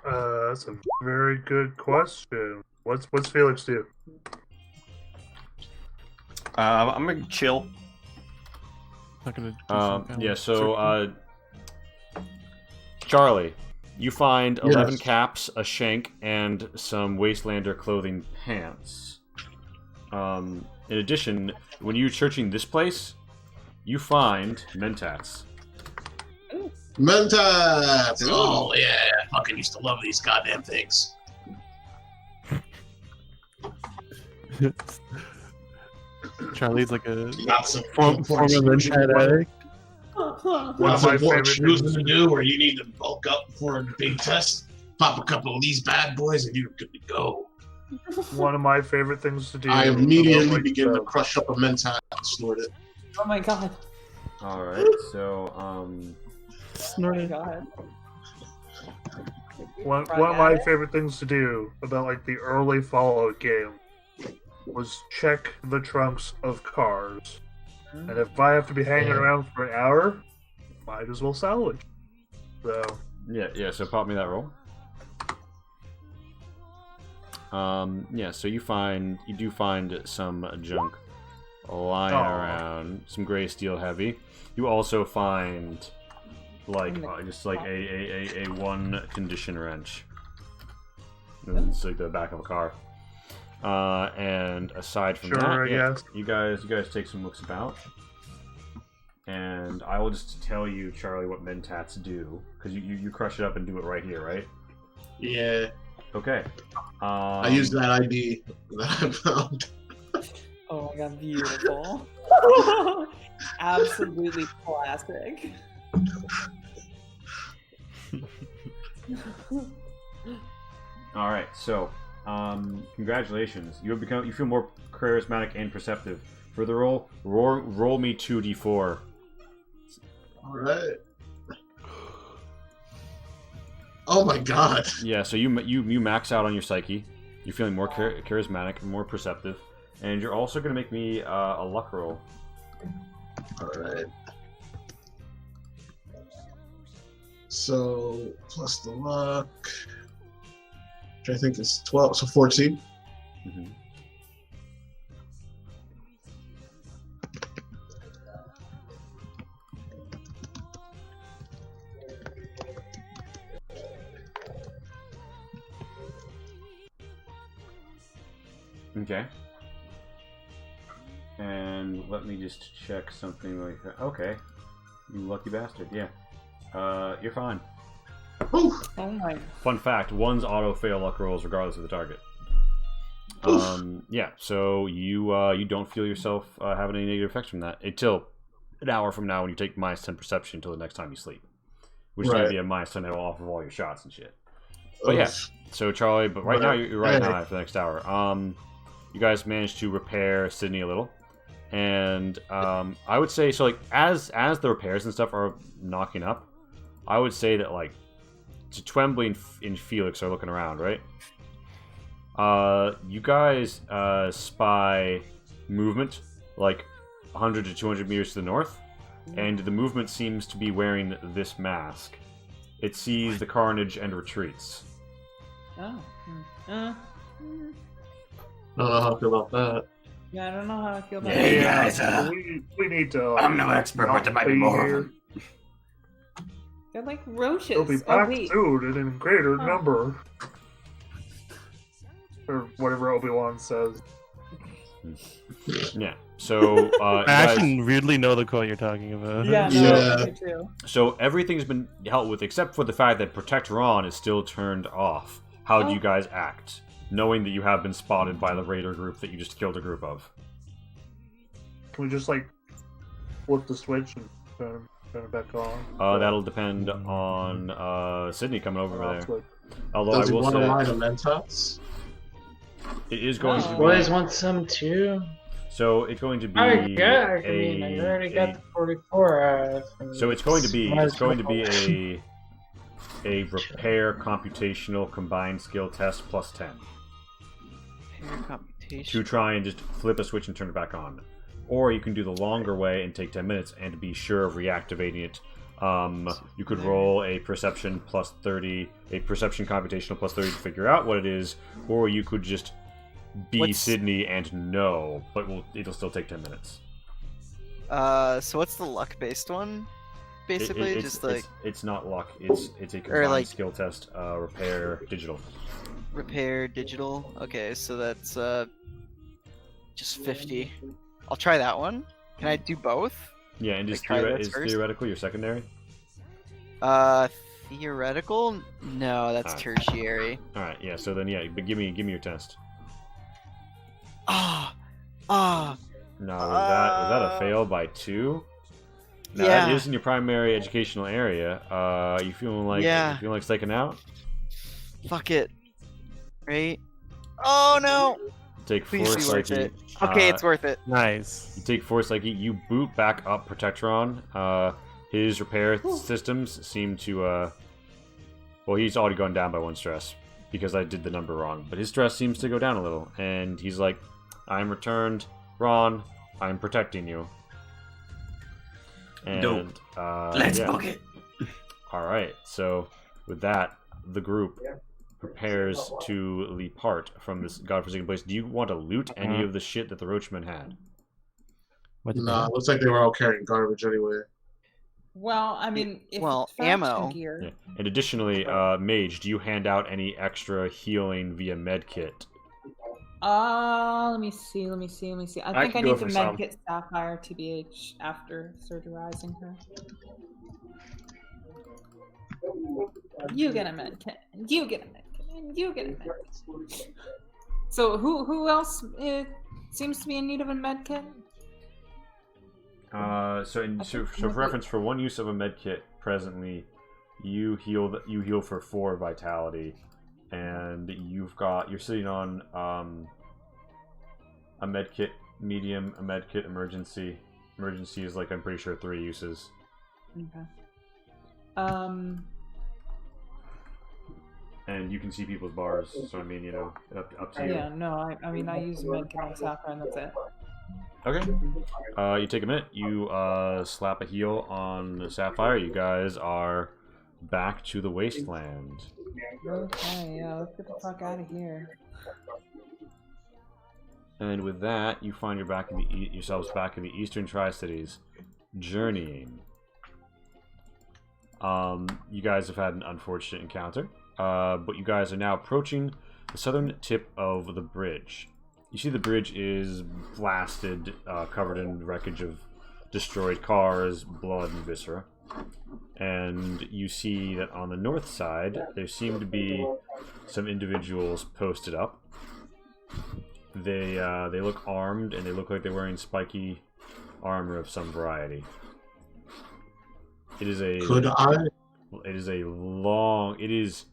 That's a very good question. What's Felix do? I'm gonna chill. Not gonna do some kind Yeah, of so Charlie, you find 11 caps, a shank, and some Wastelander clothing pants. In addition, when you're searching this place, you find mentats. Mentats! Oh, yeah. I fucking used to love these goddamn things. Charlie's like a Lots of former mentat addict. Lots of important schmoozing to do where you need to bulk up before a big test. Pop a couple of these bad boys and you're good to go. One of my favorite things to do. I immediately begin to crush up a mentat and snort it. Oh my god. Alright, so, Snorted. Oh my god. One of my favorite things to do about like the early Fallout game was check the trunks of cars. And if I have to be hanging around for an hour, might as well salvage. So yeah, so pop me that roll. Yeah, so you do find some junk lying around, some gray steel heavy. You also find just like a one condition wrench. It's like the back of a car. And aside from that, you guys take some looks about. And I will just tell you, Charlie, what mentats do, because you crush it up and do it right here, right? Yeah. Okay. I used that ID that I found. Oh my god, beautiful. Absolutely classic. All right, so congratulations. You feel more charismatic and perceptive. For the roll me 2d4. All right. Oh my god. Yeah, so you max out on your psyche. You're feeling more charismatic and more perceptive, and you're also going to make me a luck roll. All right. So plus the luck, which I think is 12, so 14. Mm-hmm. Okay. And let me just check something like that. Okay. You lucky bastard. Yeah. You're fine. Oh my. Fun fact, one's auto-fail luck rolls regardless of the target. Yeah, so you don't feel yourself having any negative effects from that until an hour from now when you take -10 perception until the next time you sleep. Which is going to be a -10 off of all your shots and shit. But yeah, so Charlie, but right now you're right now for the next hour. You guys managed to repair Sydney a little, and I would say so. Like as the repairs and stuff are knocking up, I would say that like Twembly and Felix are looking around, right? You guys spy movement like 100 to 200 meters to the north, and the movement seems to be wearing this mask. It sees the carnage and retreats. Oh. I don't know how I feel about that. Yeah, I don't know how I feel about Hey that. guys, we need to. I'm no expert, but there might be more of them. They're like roaches. They'll be Oh back wait. soon and in greater Oh. number. Or whatever Obi-Wan says. Yeah. So I guys, actually weirdly know the quote you're talking about. Yeah, no, Yeah. that's true. so everything's been dealt with except for the fact that Protect Ron is still turned off. How do you guys act, knowing that you have been spotted by the raider group that you just killed a group of? Can we just like flip the switch and turn it back on? That'll depend on Sydney coming over there. Like, Although Does I he will want to line say a Mentos? it is going to be. Boys want some too. So it's going to be I mean, I already got the 44. So it's going to be Might as well. a repair computational combined skill test plus 10 Repair computation. to try and just flip a switch and turn it back on. Or you can do the longer way and take 10 minutes and be sure of reactivating it. You could roll a perception plus 30, a perception computational plus 30 to figure out what it is, or you could just be Sydney and know, but it'll still take 10 minutes. So what's the luck-based one? Basically, it's not luck. It's a combined like- skill test. Repair digital. repair digital. Okay, so that's just 50. I'll try that one. Can I do both? Yeah, and Like, try this is first? theoretical your secondary? Theoretical? No, that's Alright. tertiary. All right, yeah. So then, yeah, but give me your test. Ah, No, was that a fail by 2? No, Yeah. that is in your primary educational area. You feeling like psyching out? fuck it. Right? Oh no! Take Please 4 be worth psyche. it. Okay, it's worth it. Nice. You take 4 psyche. You boot back up Protectron. His repair systems seem to well, he's already gone down by 1 stress because I did the number wrong. But his stress seems to go down a little, and he's like, "I'm returned, Ron. I'm protecting you." And Dope. Let's yeah. book it. All right. So with that, the group prepares to depart from this godforsaken place. Do you want to loot any of the shit that the Roachmen had? What did Nah, looks like they were all carrying garbage anyway. Well, I mean, if Well, it's faction ammo. gear. Yeah. And additionally, Mage, do you hand out any extra healing via medkit? Let me see. I think I can go need to for some. medkit Sapphire TBH after surgerizing her. You get a medkit. You get a medkit. And you get a medkit. So who else seems to be in need of a medkit? So for reference, for 1 use of a medkit presently, you heal for 4 vitality, and you're sitting on a medkit medium, a medkit emergency. Emergency is like, I'm pretty sure, 3 uses. Okay. And you can see people's bars, so I mean, up to you. Yeah, no, I mean I use medkit on Sapphire and that's it. Okay. You take a minute. You slap a heal on the Sapphire. You guys are back to the wasteland. Okay, yeah, let's get the fuck out of here. And with that, you find yourselves back in the Eastern Tri-Cities, journeying. You guys have had an unfortunate encounter, but you guys are now approaching the southern tip of the bridge. You see the bridge is blasted, covered in wreckage of destroyed cars, blood, and viscera. And you see that on the north side, there seem to be some individuals posted up. They look armed, and they look like they're wearing spiky armor of some variety. It is a... Could I? It is a long... It is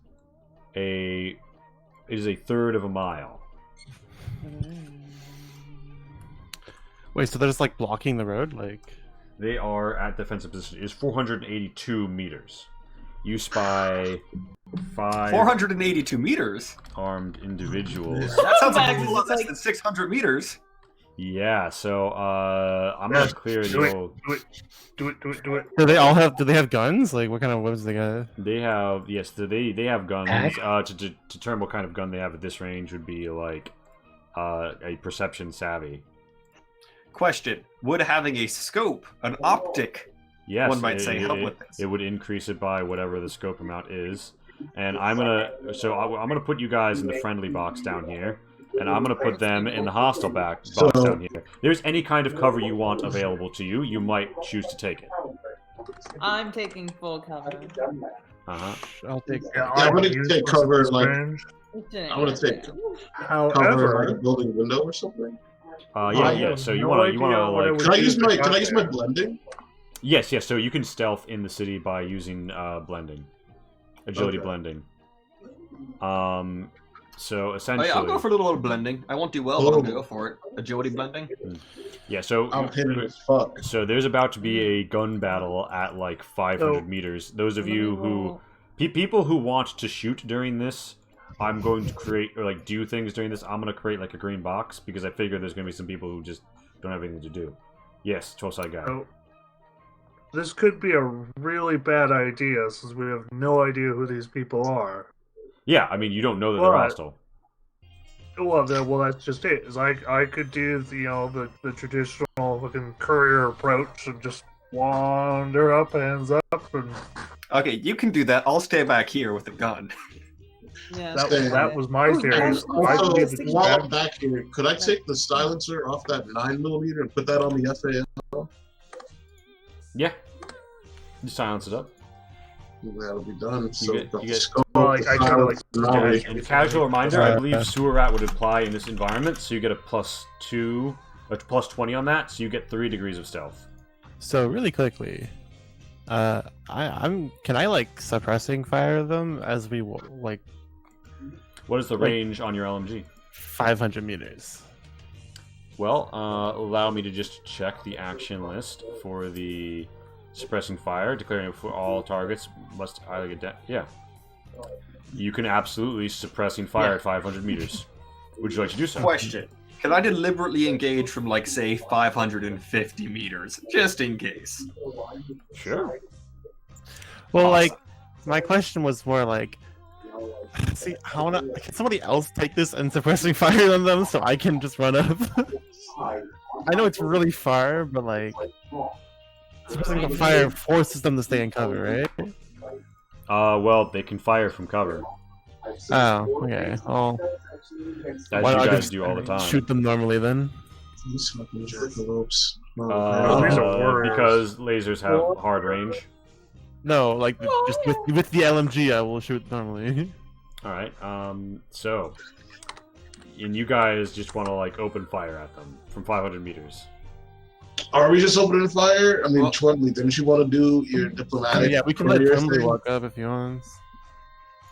a third of a mile. Wait, so they're just like blocking the road? Like, They are at defensive position. It is 482 meters. You spy 5 482 meters? armed individuals. That sounds like Max, a lot it's less like- than 600 meters. Yeah, so I'm gonna clear Do it. the. Do it. do they have guns? Like, what kind of weapons they got? They have they have guns. To determine what kind of gun they have at this range would be like a perception savvy. Question: would having a scope, an optic, Yes, One might say help with this. It would increase it by whatever the scope amount is. And I'm gonna put you guys in the friendly box down here, and I'm gonna put them in the hostile box down here. There's any kind of cover you want available to you. You might choose to take it. I'm taking full cover. I'll take. Yeah, I'm gonna take cover like. I'm gonna take cover like a building window or something. Yeah. So you wanna like? Can I use my blending? Yes. So you can stealth in the city by using blending, agility blending. So essentially, I'll go for a little blending. I won't do well, but I'm gonna go for it. Agility blending. Yeah. So I'm hitting as fuck. So there's about to be a gun battle at like 500 meters. Those of you who, people who want to shoot during this, I'm going to create or like do things during this. I'm gonna create like a green box because I figure there's gonna be some people who just don't have anything to do. Yes, 12-side guy. So, this could be a really bad idea since we have no idea who these people are. Yeah, I mean you don't know that they're hostile. Well, that's just it. Is I could do the traditional fucking courier approach and just wander up, hands up, and. Okay, you can do that. I'll stay back here with a gun. Yeah, that was my theory. While I'm back here, could I take the silencer off that 9mm and put that on the FAL? Yeah. You silence it up. That'll be done. And casual reminder, I believe sewer rat would apply in this environment, so you get a +2, a +20 on that, so you get 3 degrees of stealth. So really quickly, can I like suppressing fire them as we like? What is the range on your LMG? 500 meters. Well, allow me to just check the action list for the suppressing fire, declaring for all targets must either get dead. Yeah. You can absolutely suppressing fire at 500 meters. Would you like to do so? Question. Can I deliberately engage from, like, say, 550 meters? Just in case. Sure. Well, like, my question was more like, see, can somebody else take this and suppressing fire on them so I can just run up? I know it's really far, but like, suppressing the fire forces them to stay in cover, right? Well, they can fire from cover. Oh, okay. Well, as you guys do all the time. Shoot them normally then. These fucking jackalopes. Because lasers have hard range. No, like just with the LMG, I will shoot normally. All right. So, and you guys just want to like open fire at them from 500 meters. Are we just opening fire? I mean, Twenley, didn't you want to do your diplomatic? Yeah, we can let somebody walk up if he wants.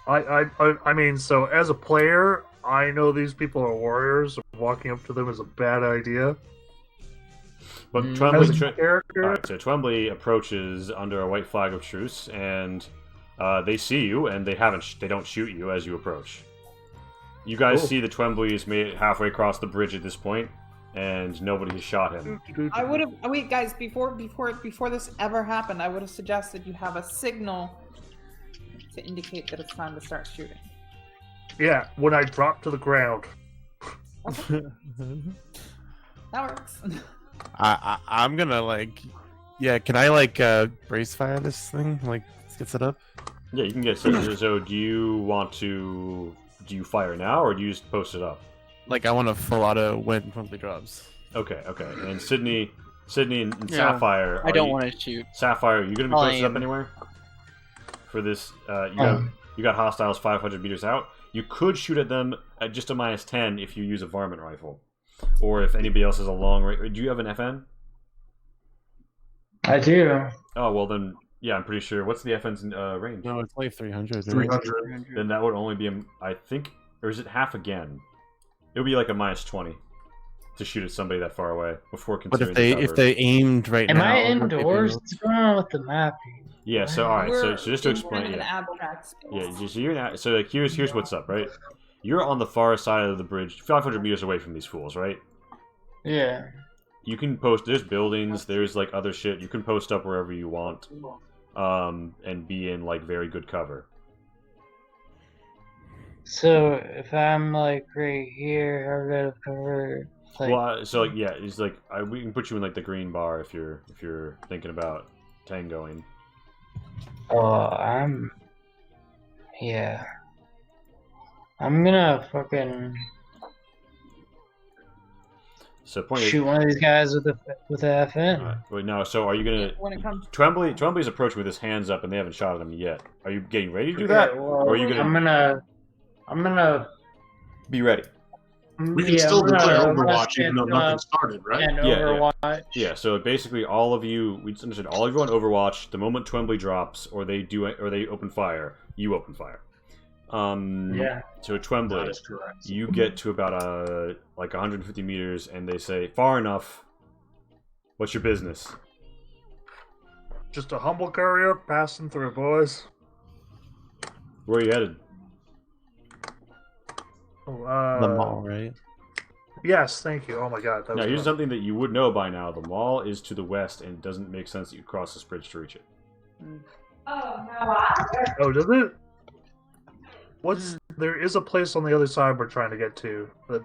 I mean, so as a player, I know these people are warriors. Walking up to them is a bad idea. But Twenley approaches under a white flag of truce, and they see you, and they don't shoot you as you approach. You guys see the Twenley is made it halfway across the bridge at this point, and nobody has shot him. I would have wait, guys. Before this ever happened, I would have suggested you have a signal to indicate that it's time to start shooting. Yeah, when I drop to the ground. Okay. That works. I'm gonna like, yeah. Can I like brace fire this thing? Like, get set up. Yeah, you can get set up. So, do you fire now, or do you just post it up? Like, I want a full auto when Twenley drops. Okay. And Sydney, and Sapphire. I don't want to shoot. Sapphire, are you gonna be posted up anywhere? For this, you got hostiles 500 meters out. You could shoot at them at just a -10 if you use a varmint rifle. Or if anybody else has a long range. Do you have an FN? I do. Oh, well then, yeah, I'm pretty sure. What's the FN's range? No, it's like 300. 300. Then that would only be, I think, or is it half again? It would be like a -20 to shoot at somebody that far away before considering. But if they aimed right now. Am I indoors? What's going on with the map? Yeah. So all right. So just to explain, an abstract space. Yeah. So you're like here's what's up, right? You're on the far side of the bridge, 500 meters away from these fools, right? Yeah. You can post. There's buildings. There's like other shit. You can post up wherever you want, and be in like very good cover. So if I'm like right here, I've got to cover. Like... Well, so like yeah, it's like we can put you in like the green bar if you're thinking about tangoing. Yeah. I'm gonna fucking So point shoot one of these guys with a FN. Alright, wait, no. So are you gonna? When it comes, Twombly's approaching with his hands up, and they haven't shot at him yet. Are you getting ready to do that, or are you gonna? I'm gonna. Be ready. We can still declare Overwatch and, even though nothing started, right? And Yeah, Overwatch. Yeah. So basically, all of you, we just understood. All of you on Overwatch. The moment Twombly drops, or they open fire, you open fire. Yeah. So Twombly, That is correct. you get to about like 150 meters, and they say, "Far enough. What's your business?" Just a humble courier passing through, boys. Where are you headed? The mall, right? Yes, thank you. Oh my god. That Now, was here's fun. something that you would know by now. The mall is to the west, and it doesn't make sense that you cross this bridge to reach it. Oh, does it? There is a place on the other side we're trying to get to that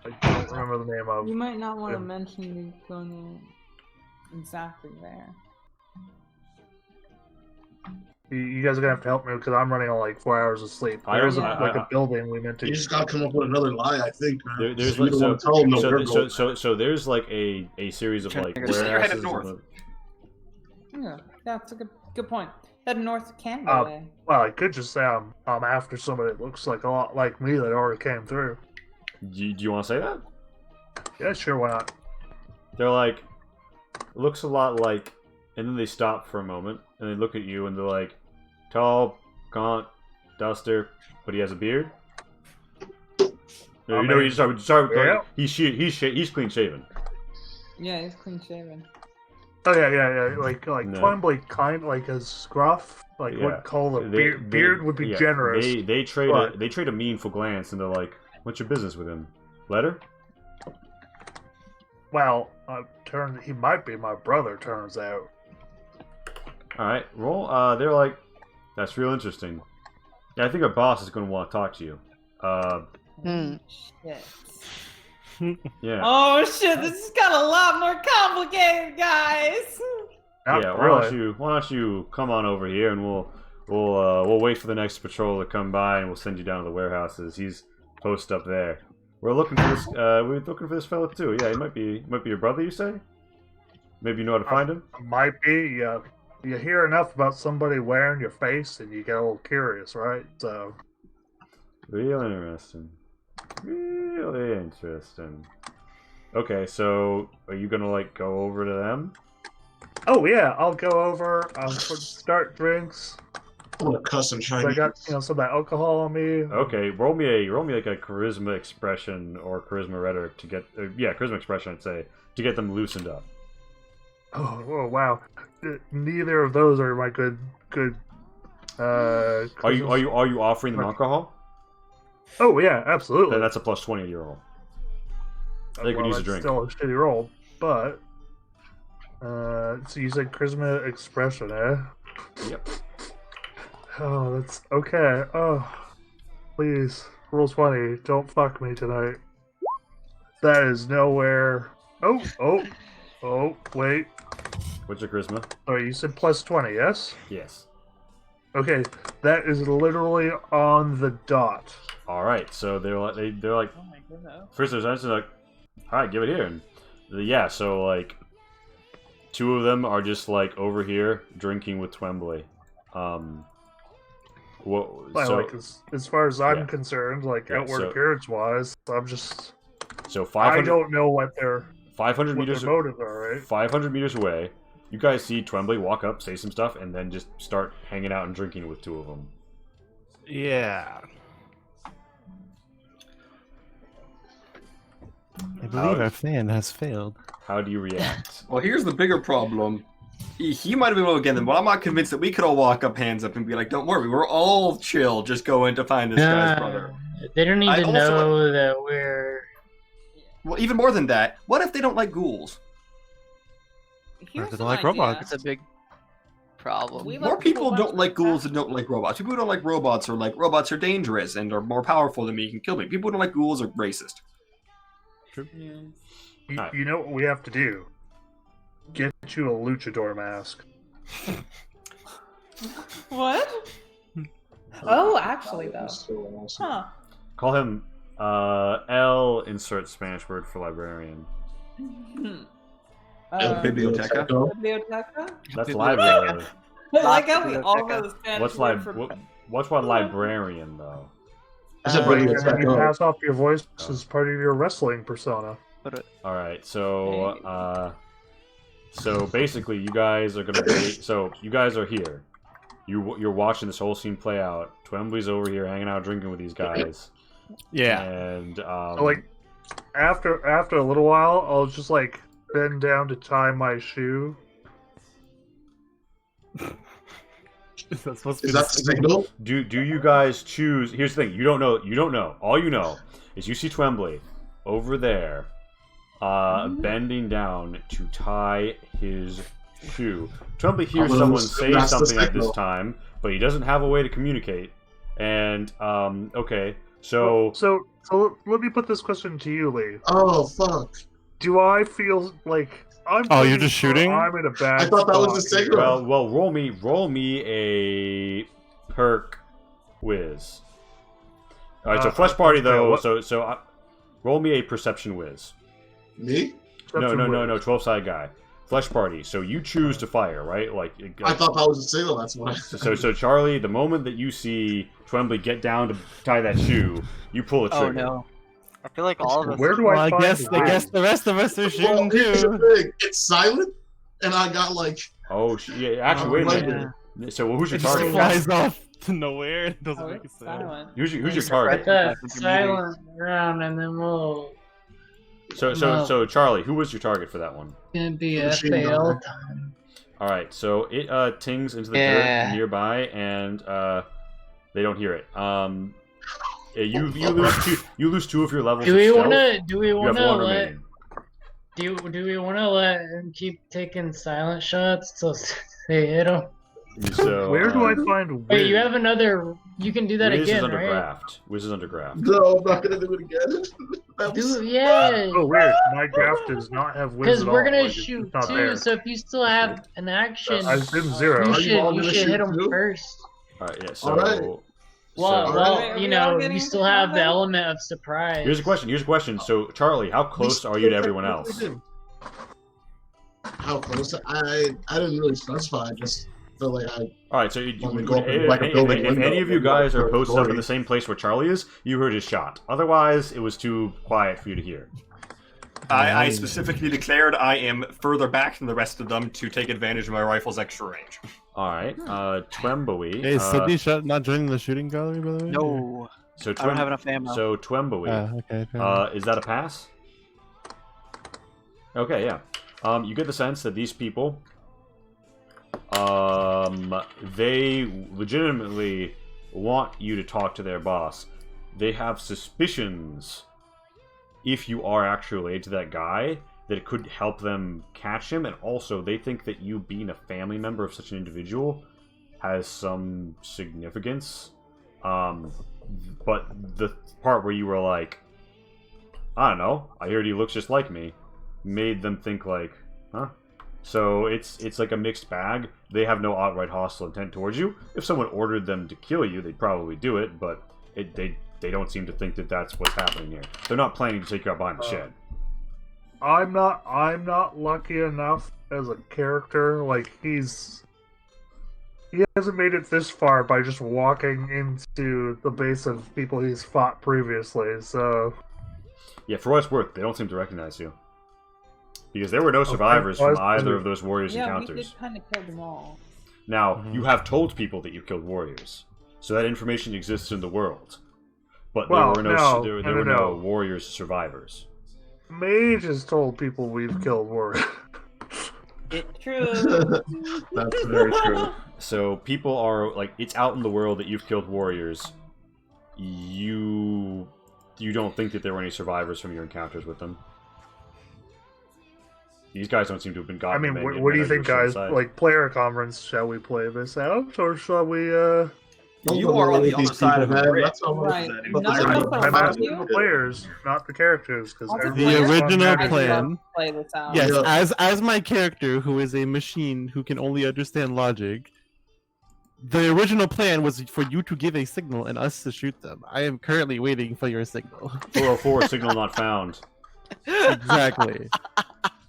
I don't remember the name of. you might not want to Yeah. mention you going exactly there. You guys are gonna have to help me because I'm running on like 4 hours of sleep. I There's don't- a building we meant to. You just gotta come up with another lie, I think. Man. There's You like don't wanna tell them that we're going. so there's like a series of like Just you're headed warehouses. north. Yeah, that's a good point. Head north to Canada way. Well, I could just say I'm after somebody that looks like a lot like me that already came through. Do you want to say that? Yeah, sure, why not? They're like, looks a lot like, and then they stop for a moment and they look at you and they're like, tall, gaunt, duster, but he has a beard. No, you know, mean, you start yeah. he's clean shaven. Yeah, he's clean shaven. Oh yeah. Like No. Twombly kind like a scruff. Like Yeah. what call it? They- Beard would be yeah, generous. They trade but- they trade a meaningful glance and they're like, what's your business with him? Letter? Well, he might be my brother. Turns out. All right, roll. They're like, that's real interesting. Yeah, I think our boss is going to want to talk to you. Shit. Yeah. Oh shit, this has got a lot more complicated, guys. Not Yeah. really. Why don't you come on over here and we'll wait for the next patrol to come by and we'll send you down to the warehouses. He's posted up there. We're looking for this. We're looking for this fellow too. Yeah, he might be your brother. You say? Maybe you know how to find him. Might be. Yeah. You hear enough about somebody wearing your face, and you get a little curious, right? So. Real interesting. Really interesting. Okay, so are you gonna like go over to them? Oh yeah, I'll go over. I'll start drinks. I'm gonna cuss in 'Cause Chinese. I got some of that alcohol on me. Okay, roll me like a charisma expression or charisma rhetoric to get charisma expression I'd say to get them loosened up. Oh wow, neither of those are my good. Are you offering them alcohol? Oh yeah, absolutely. Then that's a plus 20 to your roll. They could use a that's drink. Still a shitty roll, but so you said charisma expression, eh? Yep. Oh, that's okay. Oh, please, roll 20. Don't fuck me tonight. That is nowhere. Oh, wait. What's your charisma? Sorry, you said plus 20, yes? Yes. Okay, that is literally on the dot. All right, so they're like Oh my goodness. first there's actually like, all right, give it here. And yeah, so like, two of them are just like over here drinking with Twombly. Well, So like as far as I'm yeah. concerned, like Yeah, outward so- appearance wise, I'm just. so I 500 don't know what their 500 meters motives are, right? 500 meters away. You guys see Twombly walk up, say some stuff, and then just start hanging out and drinking with two of them. Yeah. I believe our plan has failed. How do you react? Well, here's the bigger problem. He might have been able to get them, but I'm not convinced that we could all walk up, hands up, and be like, "Don't worry, we're all chill, just going to find this guy's brother." They don't I even also- know that we're. Well, even more than that, what if they don't like ghouls? Here's they an don't like idea. robots. That's a big problem. We More left people a whole don't bunch like of ghouls crap. than don't like robots. People who don't like robots are like robots are dangerous and are more powerful than me, you can kill me. People who don't like ghouls are racist. You know what we have to do? Get you a luchador mask. What? Oh, actually, though. Huh. Call him L. Insert Spanish word for librarian. Biblioteca. Biblioteca? That's library. I like how we all know the Spanish What's word for... what's one librarian though? You pass off your voice as part of your wrestling persona. All right, so so basically, you guys are gonna be. So you guys are here. You're watching this whole scene play out. Twombly's over here hanging out, drinking with these guys. Yeah. And So, like, after a little while, I'll just like bend down to tie my shoe. Is that supposed to Is be that the signal? do you guys choose? Here's the thing: you don't know. All you know is you see Twombly over there, bending down to tie his shoe. Twombly hears someone say something at this time, but he doesn't have a way to communicate. And okay, so let me put this question to you, Lee. Oh fuck! Do I feel like I'm? Oh, you're just shooting? I'm in a bad. I thought that was the spot here. signal. well, roll me a perk whiz. All right, so flesh party though. So roll me a perception whiz. Me? No, 12-sided guy. Flesh party. So you choose to fire, right? Like I thought that was a signal. That's why. So Charlie, the moment that you see Twombly get down to tie that shoe, you pull a trigger. Oh no. I feel like all of us. Where do Well, I I find guess the rest of us are Well, shooting here's the too. thing. It's silent, and I got like. Oh, yeah. Actually, wait a minute. So who's your It just target? flies off to nowhere. It doesn't Oh, make a it's sound. silent. Who's your Put target? that silent round, and then we'll. So Charlie, who was your target for that one? Gonna be Machine FAL gun. time. All right, so it tings into the Yeah. dirt nearby, and they don't hear it. You lose two of your levels. Do we of stealth. wanna You have one let remaining. do we wanna let him keep taking silent shots till they hit him? So Where do I find? Wait, you Wiz? have another. You can do that Wiz is again, under right? graft. Wiz is under graft. No, I'm not gonna do it again. That was- Do yeah. Oh, weird. My draft does not have Wiz Because at we're all. gonna Like, it's shoot not too, there. so if you still have an action, I've been 0. you Are you all should gonna hit shoot him too? first. All right, yeah. So, All right. Well, so well, Are we you all know, getting you still into have the combat? element of surprise. here's a question. So Charlie, how close are you to everyone else? How close? I didn't really specify. I just felt like I. All right, so When we go up in, like, a building if any window, of you we'll go guys are for posted up in glory. the same place where Charlie is, you heard his shot. Otherwise, it was too quiet for you to hear. I specifically declared I am further back than the rest of them to take advantage of my rifle's extra range. All right, Twembowy. Hey, is Sydney not joining the shooting gallery, by the way? No. So I don't have enough ammo. So Twembowy. Okay. fair enough. Is that a pass? Okay, yeah. You get the sense that these people, they legitimately want you to talk to their boss. They have suspicions, if you are actually related to that guy, that it could help them catch him, and also they think that you being a family member of such an individual has some significance. But the part where you were like, I don't know, I heard he looks just like me, made them think like, huh? So it's like a mixed bag. They have no outright hostile intent towards you. If someone ordered them to kill you, they'd probably do it, but they don't seem to think that that's what's happening here. They're not planning to take you out behind the shed. I'm not lucky enough as a character. Like, he hasn't made it this far by just walking into the base of people he's fought previously, so... Yeah, for what it's worth, they don't seem to recognize you. Because there were no survivors from either of those warriors' Yeah, we encounters. did kind of kill them all. Now, you have told people that you killed warriors, so that information exists in the world. But Well, there were no warriors survivors. Mage has told people we've killed warriors. True. That's very true. So people are like, it's out in the world that you've killed warriors. You don't think that there were any survivors from your encounters with them. These guys don't seem to have been gotten. What do you think, guys? Like, player conference, shall we play this out, or shall we, You are on the other side of the bridge. That's all Right. But None there's of any- us I'm are asking you. the players, not the characters, because As a The player, original I'd love plan- to play this out. Yes, Yeah. as my character, who is a machine who can only understand logic, the original plan was for you to give a signal and us to shoot them. I am currently waiting for your signal. 404 signal not found. Exactly.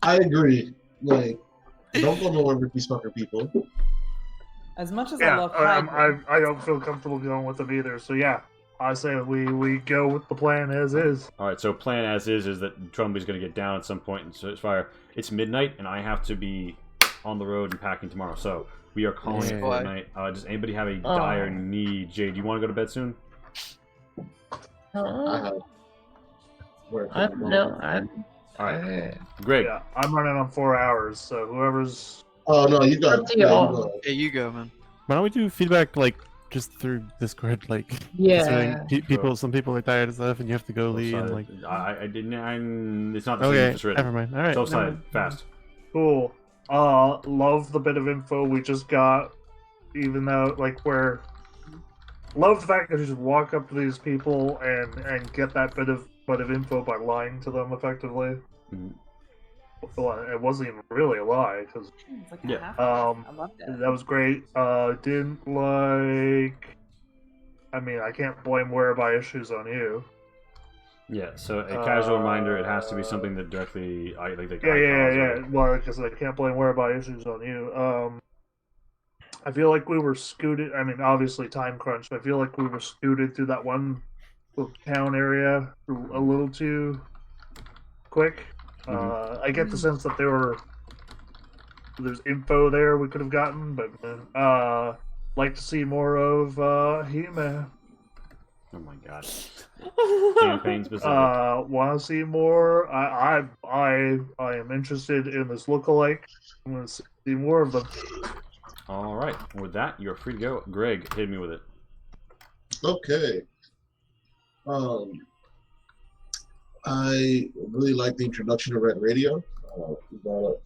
I agree. Like, don't go nowhere with these fucking people. As much as I Yeah, love hybrid, I don't feel comfortable going with them either. So yeah, I say we go with the plan as is. All right, so plan as is that Trumby's going to get down at some point in search fire. It's midnight, and I have to be on the road and packing tomorrow. So we are calling it Yeah. for night. Does anybody have a dire need? Jay, do you want to go to bed soon? I have. All right, Greg. Yeah, I'm running on 4 hours, so whoever's. Oh no, you got. Up to y'all. Hey, you go, man. Why don't we do feedback like just through Discord? Like, Yeah. considering people, some people are tired and stuff, and you have to go lead. And like, I didn't. It's not the same okay, as it's written. never mind. All right, So never side, mind. fast. Cool. Love the bit of info we just got, even though love the fact that you just walk up to these people and get that bit of info by lying to them effectively. Mhm. Well, it wasn't even really a lie because it's like Yeah. half. I loved it. that was great. Didn't like. I mean, I can't blame whereby issues on you. Yeah. So a casual reminder: it has to be something that directly, Yeah. Well, because I can't blame whereby issues on you. I feel like we were scooted. I mean, obviously time crunch. I feel like we were scooted through that one little town area a little too quick. I get the sense that there's info there we could have gotten, but like to see more of Hime. Oh my god. Campaign specific. Want to see more? I am interested in this lookalike. I'm going to see more of them. All right. With that, you're free to go. Greg, hit me with it. Okay. I really like the introduction of Red Radio. We got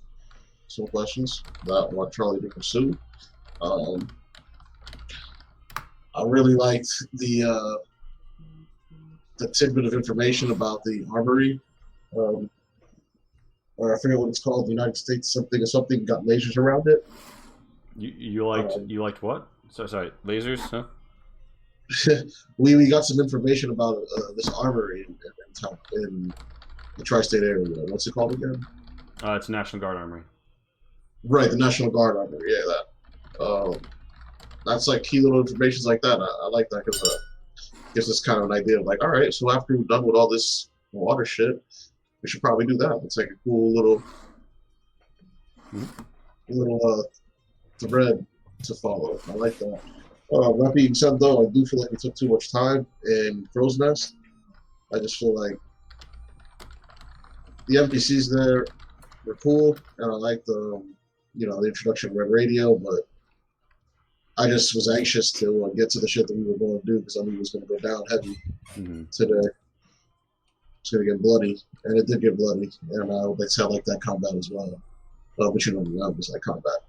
some questions about what Charlie to pursue. I really liked the tidbit of information about the armory. Or I forget what it's called. The United States something got lasers around it. You liked what? Sorry, lasers, huh? we got some information about this armory in the tri-state area. What's it called again? It's National Guard Armory. Right, the National Guard Armory. Yeah, that. That's like key little information like that. I like that because it gives us kind of an idea of like, all right, so after we're done with all this water shit, we should probably do that. It's like a cool little thread to follow. I like that. That being said, though, I do feel like we took too much time in Crow's Nest. I just feel like the NPCs there were cool, and I like the introduction of Red Radio, but I just was anxious to get to the shit that we were going to do because I knew it was going to go down heavy today. It's going to get bloody, and it did get bloody, and I like that combat as well. But you know, that was like combat.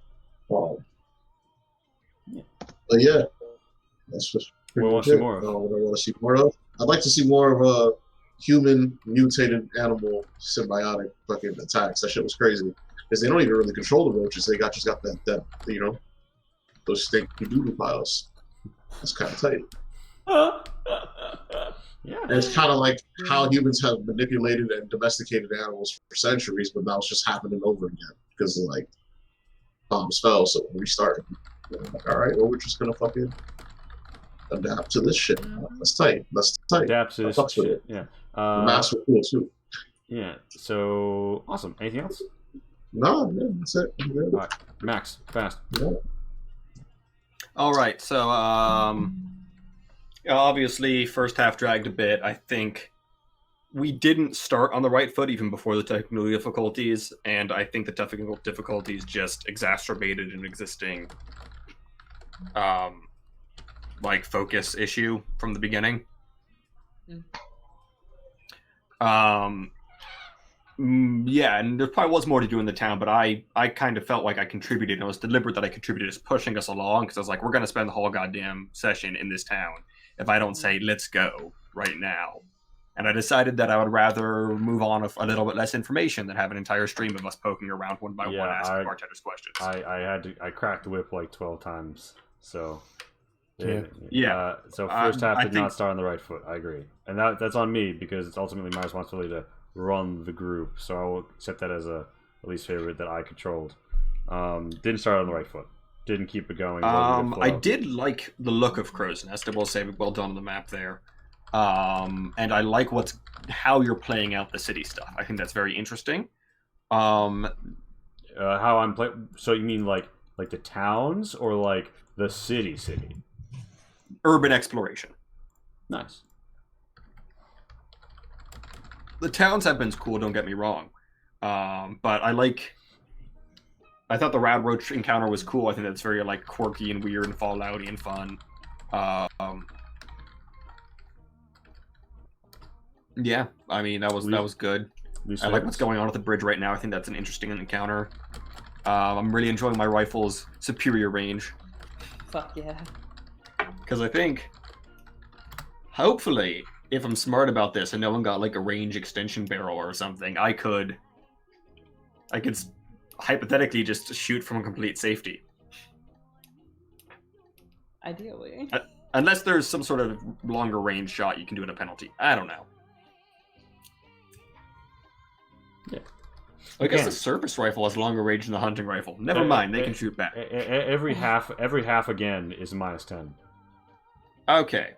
But yeah, that's just pretty much it. What I want to see more of. I'd like to see more of a human mutated animal symbiotic fucking attacks. That shit was crazy because they don't even really control the roaches. They just got that those stinky doodle piles. That's kind of tight. Yeah, and it's kind of like how humans have manipulated and domesticated animals for centuries, but now it's just happening over again because like bombs fell, so we restarted. Like, all right, well, we're just gonna fucking adapt to this shit. That's tight. That's tight. Adapt to this shit. Yeah. The masks were cool too. Yeah. So awesome. Anything else? No, yeah, that's it. All right, Max, fast. Yeah. All right. So obviously, first half dragged a bit. I think we didn't start on the right foot even before the technical difficulties, and I think the technical difficulties just exacerbated an existing focus issue from the beginning. Yeah, and there probably was more to do in the town, but I kind of felt like I contributed, and it was deliberate that I contributed as pushing us along, because I was like, we're going to spend the whole goddamn session in this town if I don't say, let's go right now. And I decided that I would rather move on with a little bit less information than have an entire stream of us poking around one by one asking bartenders questions. I cracked the whip like 12 times, so... Yeah. So first half did not start on the right foot. I agree, and that's on me because it's ultimately my responsibility to run the group. So I will accept that as a least favorite that I controlled. Didn't start on the right foot. Didn't keep it going. I did like the look of Crow's Nest. I will say, well done on the map there. And I like how you're playing out the city stuff. I think that's very interesting. How I'm playing. So you mean like the towns or like the city? Urban exploration. Nice. The towns have been cool, don't get me wrong. But I thought the Rad Roach encounter was cool. I think that's very like quirky and weird and Fallouty and fun. Yeah, I mean that was good. I like what's going on at the bridge right now. I think that's an interesting encounter. I'm really enjoying my rifle's superior range. Fuck yeah. Because I think, hopefully, if I'm smart about this and no one got like a range extension barrel or something, I could hypothetically just shoot from complete safety. Ideally. Unless there's some sort of longer range shot you can do in a penalty. I don't know. Yeah. I guess the service rifle has longer range than the hunting rifle. Never mind, they can shoot back. Every half again is -10. Okay.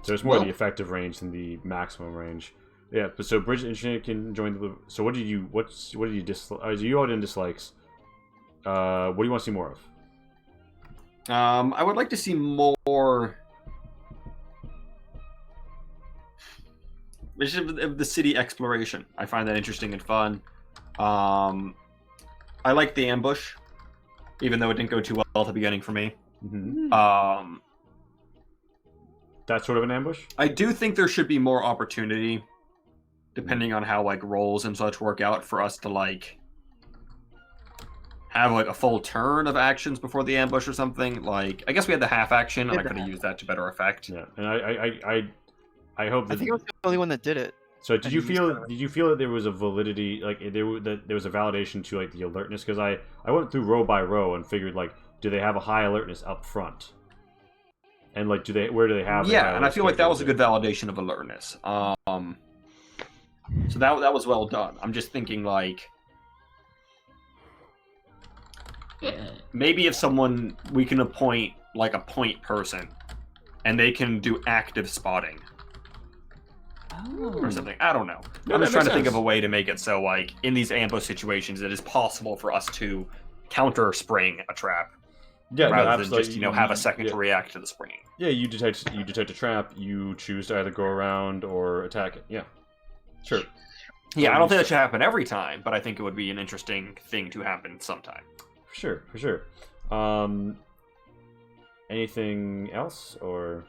So it's more the effective range than the maximum range. Yeah, but so Bridget Engineer can join the. So what did you dislike? You all didn't dislikes. What do you want to see more of? I would like to see more. Of the city exploration. I find that interesting and fun. I like the ambush, even though it didn't go too well at the beginning for me. Mm-hmm. That sort of an ambush? I do think there should be more opportunity, depending on how like roles and such work out, for us to like have like a full turn of actions before the ambush or something. Like I guess we had the half action, and I could have used that to better effect. Yeah, and I hope that I think I was the only one that did it. So did you feel that there was a validity, like there was a validation to like the alertness? Because I went through row by row and figured like, do they have a high alertness up front? And like, where do they have? Yeah, and I feel like that was a good validation of alertness. So that was well done. I'm just thinking like, maybe if we can appoint like a point person, and they can do active spotting. Or something. I don't know. I'm just trying to think of a way to make it so, like, in these ambush situations, it is possible for us to counter spring a trap. Yeah, rather than just have a second to react to the springing. Yeah, you detect a trap. You choose to either go around or attack it. Yeah, sure. Yeah, I don't think that should happen every time, but I think it would be an interesting thing to happen sometime. For sure. Anything else or?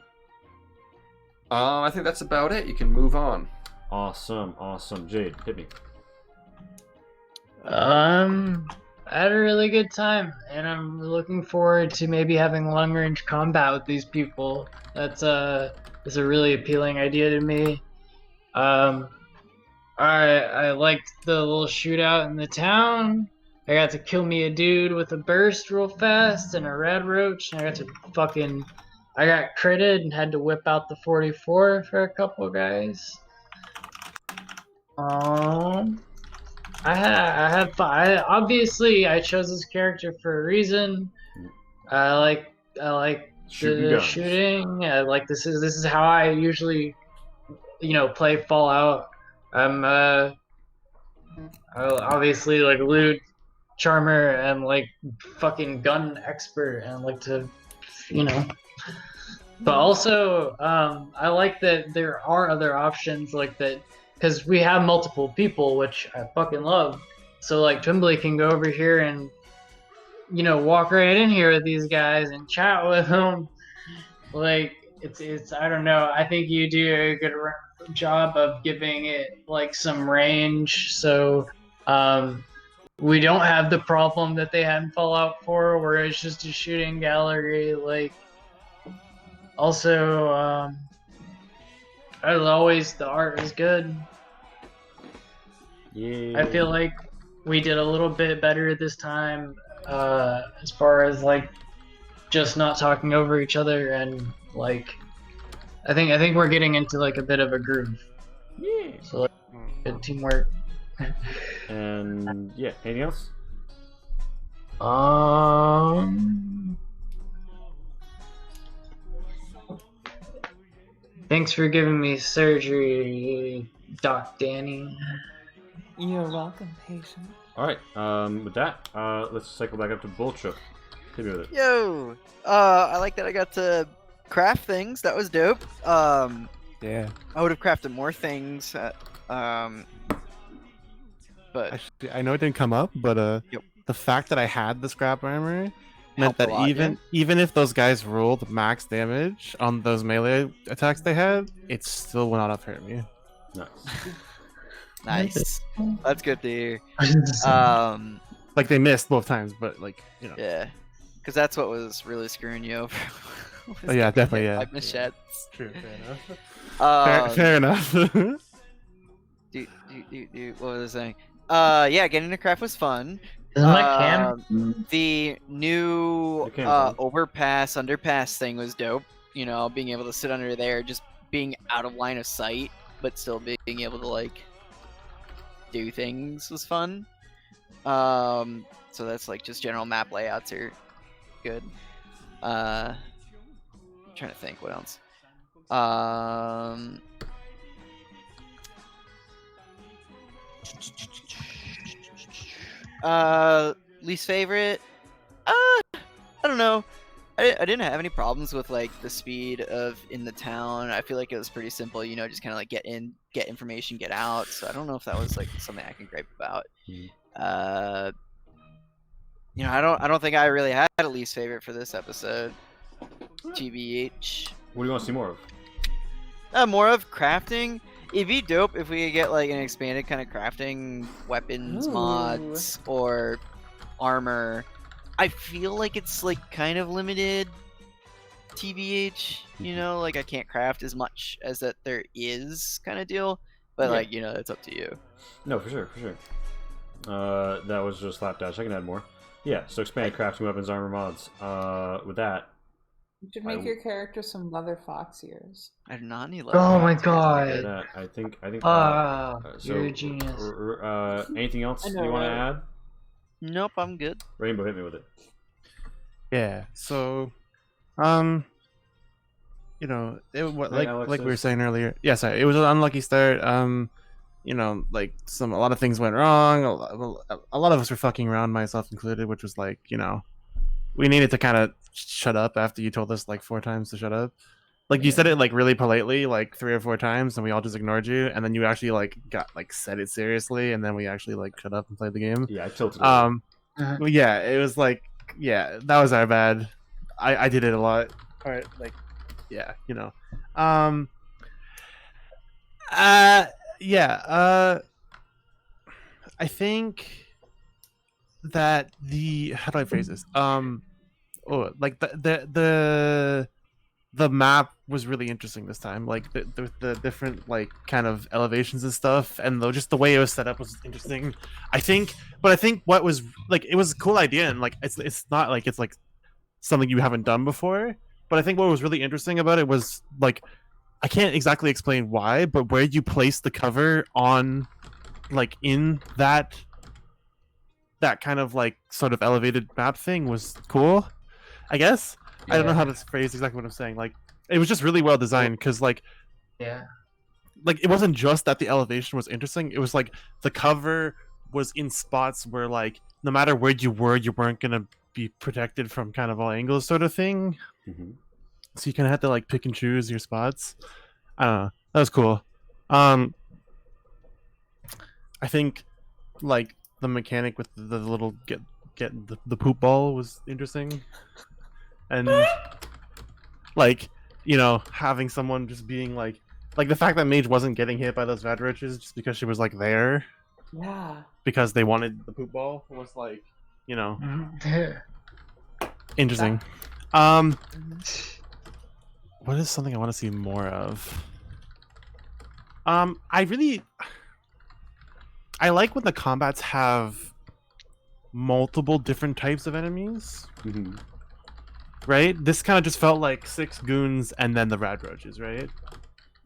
I think that's about it. You can move on. Awesome. Jade, hit me. I had a really good time, and I'm looking forward to maybe having long-range combat with these people. That's a really appealing idea to me. I liked the little shootout in the town. I got to kill me a dude with a burst real fast and a rad roach, and I got critted and had to whip out the 44 for a couple guys. I had fun. Obviously, I chose this character for a reason. I like shooting. This is how I usually, play Fallout. I'm obviously like loot charmer and like fucking gun expert, and like to, But also, I like that there are other options like that, because we have multiple people, which I fucking love. So like Twimbly can go over here and, walk right in here with these guys and chat with them. Like it's I don't know. I think you do a good job of giving it like some range, so we don't have the problem that they had in Fallout 4, where it's just a shooting gallery. Like, also, as always, the art is good. Yeah. I feel like we did a little bit better this time, as far as like just not talking over each other, and like I think we're getting into like a bit of a groove. Yeah. So like, good teamwork. And yeah, anything else? Thanks for giving me surgery, Doc Danny. You're welcome, patient. All right. With that, let's cycle back up to Bullchuck. Hit me with it. Yo, I like that I got to craft things. That was dope. Yeah. I would have crafted more things. But Actually, I know it didn't come up, but Yep. the fact that I had the scrap armor meant Helped a that lot, even if those guys rolled max damage on those melee attacks they had, it still would not have hurt me. Nice. nice. That's good to hear. Like they missed both times, but like Yeah, because that's what was really screwing you over. Oh, yeah, definitely, yeah. Like machetes. True, fair enough. Fair enough. What was I saying? Yeah, getting to craft was fun. Isn't that Cam? The new overpass, underpass thing was dope. You know, being able to sit under there, just being out of line of sight, but still being able to like do things was fun. So that's like just general map layouts are good. I'm trying to think what else. Least favorite? I don't know. I didn't have any problems with like the speed of in the town. I feel like it was pretty simple, you know, just kind of like get in, get information, get out. So I don't know if that was like something I can gripe about. You know, I don't think I really had a least favorite for this episode. TBH. What do you want to see more of? More of crafting. It'd be dope if we could get like an expanded kind of crafting weapons mods or armor. I feel like it's like kind of limited TBH, you know, like I can't craft as much as that there is kind of deal. But like, you know, that's up to you. No, for sure, for sure. That was just slapdash. I can add more. Yeah, so expanded crafting weapons, armor mods. With that, You should make your character some leather fox ears. I do not need leather. Oh my fox ears. god. I think. You're a genius. Anything else I know, you want to right? add? Nope, I'm good. Rainbow, hit me with it. Yeah. So, you know, Right, Alex, like we were saying earlier. Yeah, sorry, it was an unlucky start. You know, like a lot of things went wrong. A lot of us were fucking around, myself included, which was like, you know, we needed to kind of shut up after you told us like 4 times to shut up. Like you said it like really politely, like 3 or 4 times, and we all just ignored you. And then you actually like got like said it seriously, and then we actually like shut up and played the game. Yeah, I tilted. Well, yeah, it was like, yeah, that was our bad. I did it a lot. All right, like, yeah, you know. Yeah. I think that how do I phrase this? Like the map was really interesting this time. Like the different like kind of elevations and stuff, and just the way it was set up was interesting. I think what was like, it was a cool idea, and like it's not like it's like something you haven't done before. But I think what was really interesting about it was like, I can't exactly explain why, but where you place the cover on, like in that kind of like sort of elevated map thing was cool, I guess. Yeah. I don't know how to phrase exactly what I'm saying. Like, it was just really well designed because like, yeah, like it wasn't just that the elevation was interesting. It was like the cover was in spots where like no matter where you were, you weren't gonna be protected from kind of all angles, sort of thing. Mm-hmm. So you kind of had to like pick and choose your spots. I don't know. That was cool. I think like the mechanic with the little get the poop ball was interesting, and like, you know, having someone just being like, Like the fact that Mage wasn't getting hit by those Vad Roaches just because she was like there Yeah. because they wanted the poop ball was like, you know, interesting. What is something I want to see more of? I like when the combats have multiple different types of enemies. Right? This kind of just felt like 6 goons and then the Rad Roaches, right?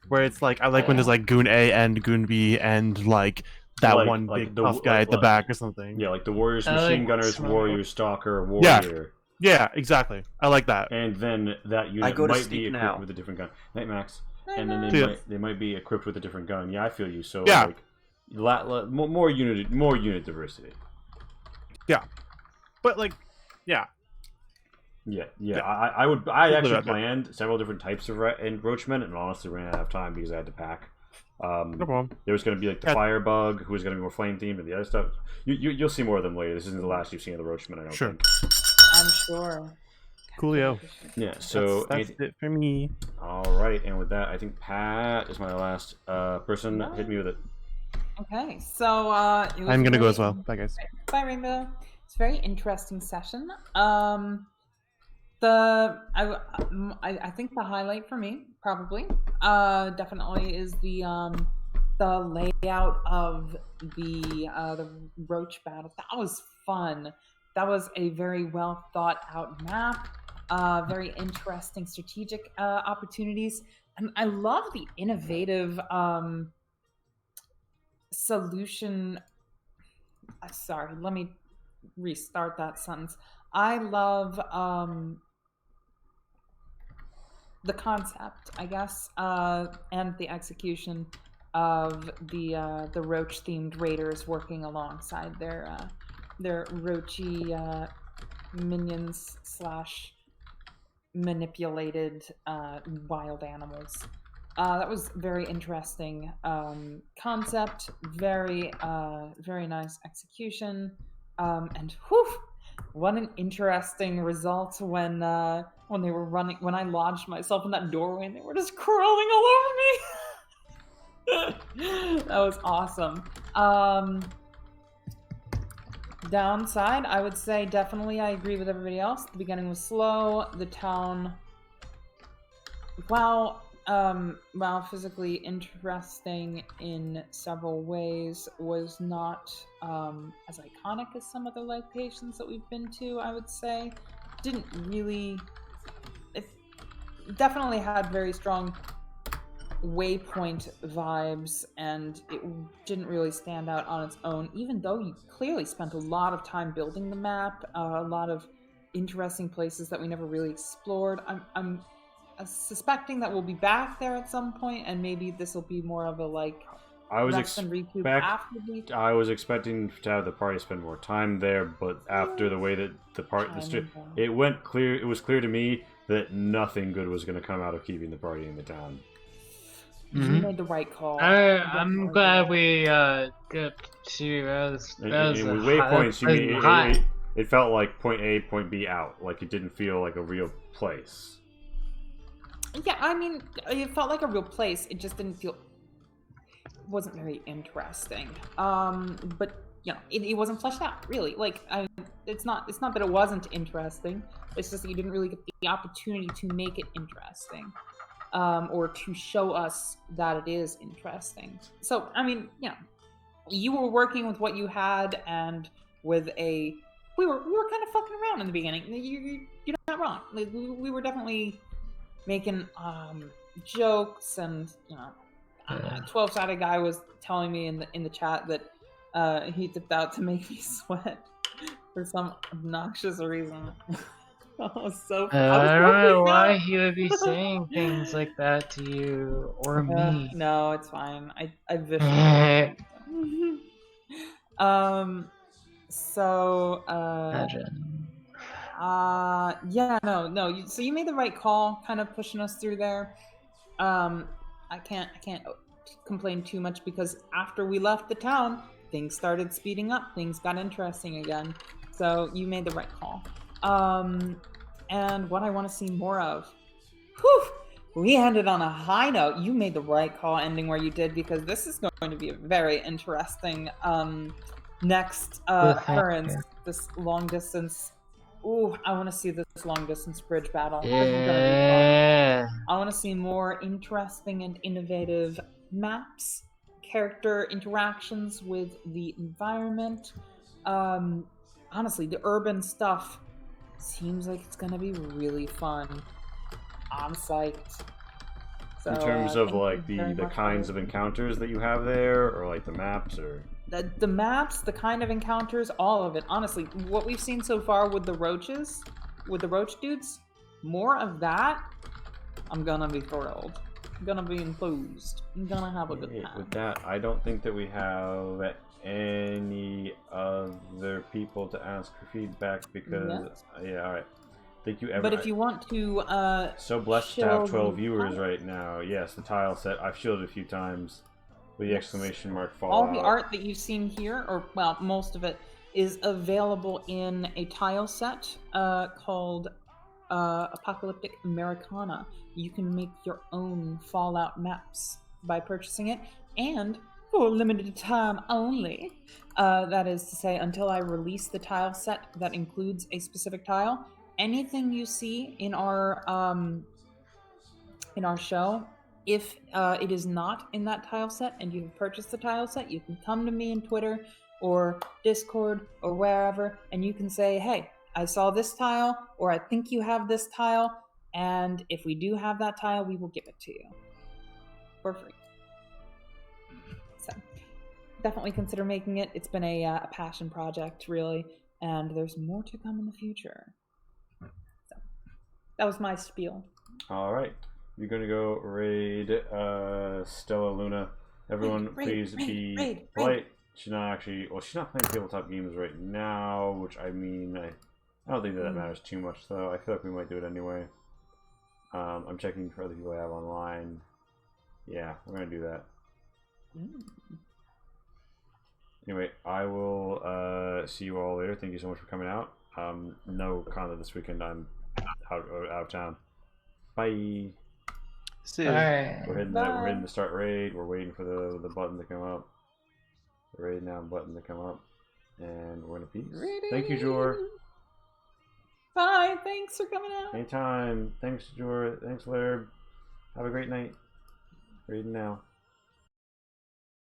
Where it's like, I like when there's like Goon A and Goon B and like that one big tough guy at the back or something. Yeah, like the Warriors, Machine Gunners, Warrior, Stalker, Warrior. Yeah, exactly. I like that. And then that unit might be equipped with a different gun. Night Max. And then they might be equipped with a different gun. Yeah, I feel you. So like, more unit diversity. Yeah, but like, yeah. I actually planned several different types of encroachment, and honestly ran out of time because I had to pack. No problem. There was going to be like the Firebug, who was going to be more flame themed, and the other stuff. You'll see more of them later. This isn't the last you've seen of the Roachman, I don't think. I'm sure. Coolio. Yeah, so that's it for me. All right, and with that, I think Pat is my last person. Hit me with it. Okay, so I'm gonna go as well. Bye, guys. Bye, Rainbow. It's a very interesting session. I think the highlight for me probably definitely is the layout of the roach battle. That was fun. That was a very well thought out map. Very interesting strategic opportunities, and I love the innovative solution. Sorry, let me restart that sentence. I love the concept, I guess, and the execution of the roach themed raiders working alongside their roachy minions / manipulated wild animals. That was very interesting concept, very nice execution, and whew, what an interesting result when they were running, when I lodged myself in that doorway and they were just crawling all over me. That was awesome. Downside, I would say definitely I agree with everybody else. The beginning was slow. The town, while physically interesting in several ways, was not as iconic as some other locations that we've been to, I would say. Didn't really... It definitely had very strong waypoint vibes, and it didn't really stand out on its own, even though you clearly spent a lot of time building the map, a lot of interesting places that we never really explored. I'm suspecting that we'll be back there at some point, and maybe this will be more of a like I was expecting to have the party spend more time there, but after the way that it went clear, it was clear to me that nothing good was going to come out of keeping the party in the town. You made the right call. I'm glad we got to. With waypoints, you mean it felt like point A, point B out. Like it didn't feel like a real place. Yeah, I mean, it felt like a real place. It just didn't feel. It wasn't very interesting. But you know, it wasn't fleshed out really. Like, it's not that it wasn't interesting. It's just that you didn't really get the opportunity to make it interesting. Or to show us that it is interesting. So, I mean, yeah, you were working with what you had, and with we were kind of fucking around in the beginning. You're not wrong. Like, we were definitely making jokes, and you know, 12-sided guy was telling me in the chat that he dipped out to make me sweat for some obnoxious reason. Oh, so I don't know why he would be saying things like that to you or me. No, it's fine. I visualized. Imagine. Yeah, no. So you made the right call, kind of pushing us through there. I can't complain too much, because after we left the town, things started speeding up. Things got interesting again. So you made the right call. And what I want to see more of. Whew! we ended on a high note. You made the right call ending where you did, because this is going to be a very interesting next occurrence. This long distance. Ooh, I want to see this long distance bridge battle. This is gonna be fun. I want to see more interesting and innovative maps, character interactions with the environment. Honestly, the urban stuff seems like it's gonna be really fun. I'm psyched. So, in terms of thank you like very the much kinds for- of encounters that you have there, or like the maps, or the maps, the kind of encounters, all of it. Honestly, what we've seen so far with the roaches, with the roach dudes, more of that, I'm gonna be thrilled. I'm gonna be enthused. I'm gonna have a good time. with that, I don't think that we have any other people to ask for feedback because yeah, all right. Thank you, everyone. But if you want to, so blessed to have 12 shield viewers the- right now. Yes, the tile set. I've shielded a few times with the exclamation mark Fallout. all the art that you've seen here, or well, most of it, is available in a tile set called Apocalyptic Americana. You can make your own Fallout maps by purchasing it, and for a limited time only. That is to say, until I release the tile set that includes a specific tile. Anything you see in our show, if it is not in that tile set and you have purchased the tile set, you can come to me on Twitter or Discord or wherever, and you can say, hey, I saw this tile, or I think you have this tile, and if we do have that tile, we will give it to you for free. So definitely consider making it. It's been a passion project, really, and there's more to come in the future. So that was my spiel. All right, you're gonna go raid Stella Luna. Everyone, please be polite. She's not actually. Well, she's not playing tabletop games right now, which I mean, I don't think that matters too much, though. I feel like we might do it anyway. I'm checking for other people I have online. Yeah, we're gonna do that. Anyway, I will see you all later. Thank you so much for coming out. No content this weekend. I'm out of town. Bye. See you. Alright. We're hitting the start raid. We're waiting for the button to come up. The raid now button to come up, and we're in a peace. Thank you, Jor. Bye. Thanks for coming out. Anytime. Thanks, Jor. Thanks, Laird. Have a great night. Raiding now.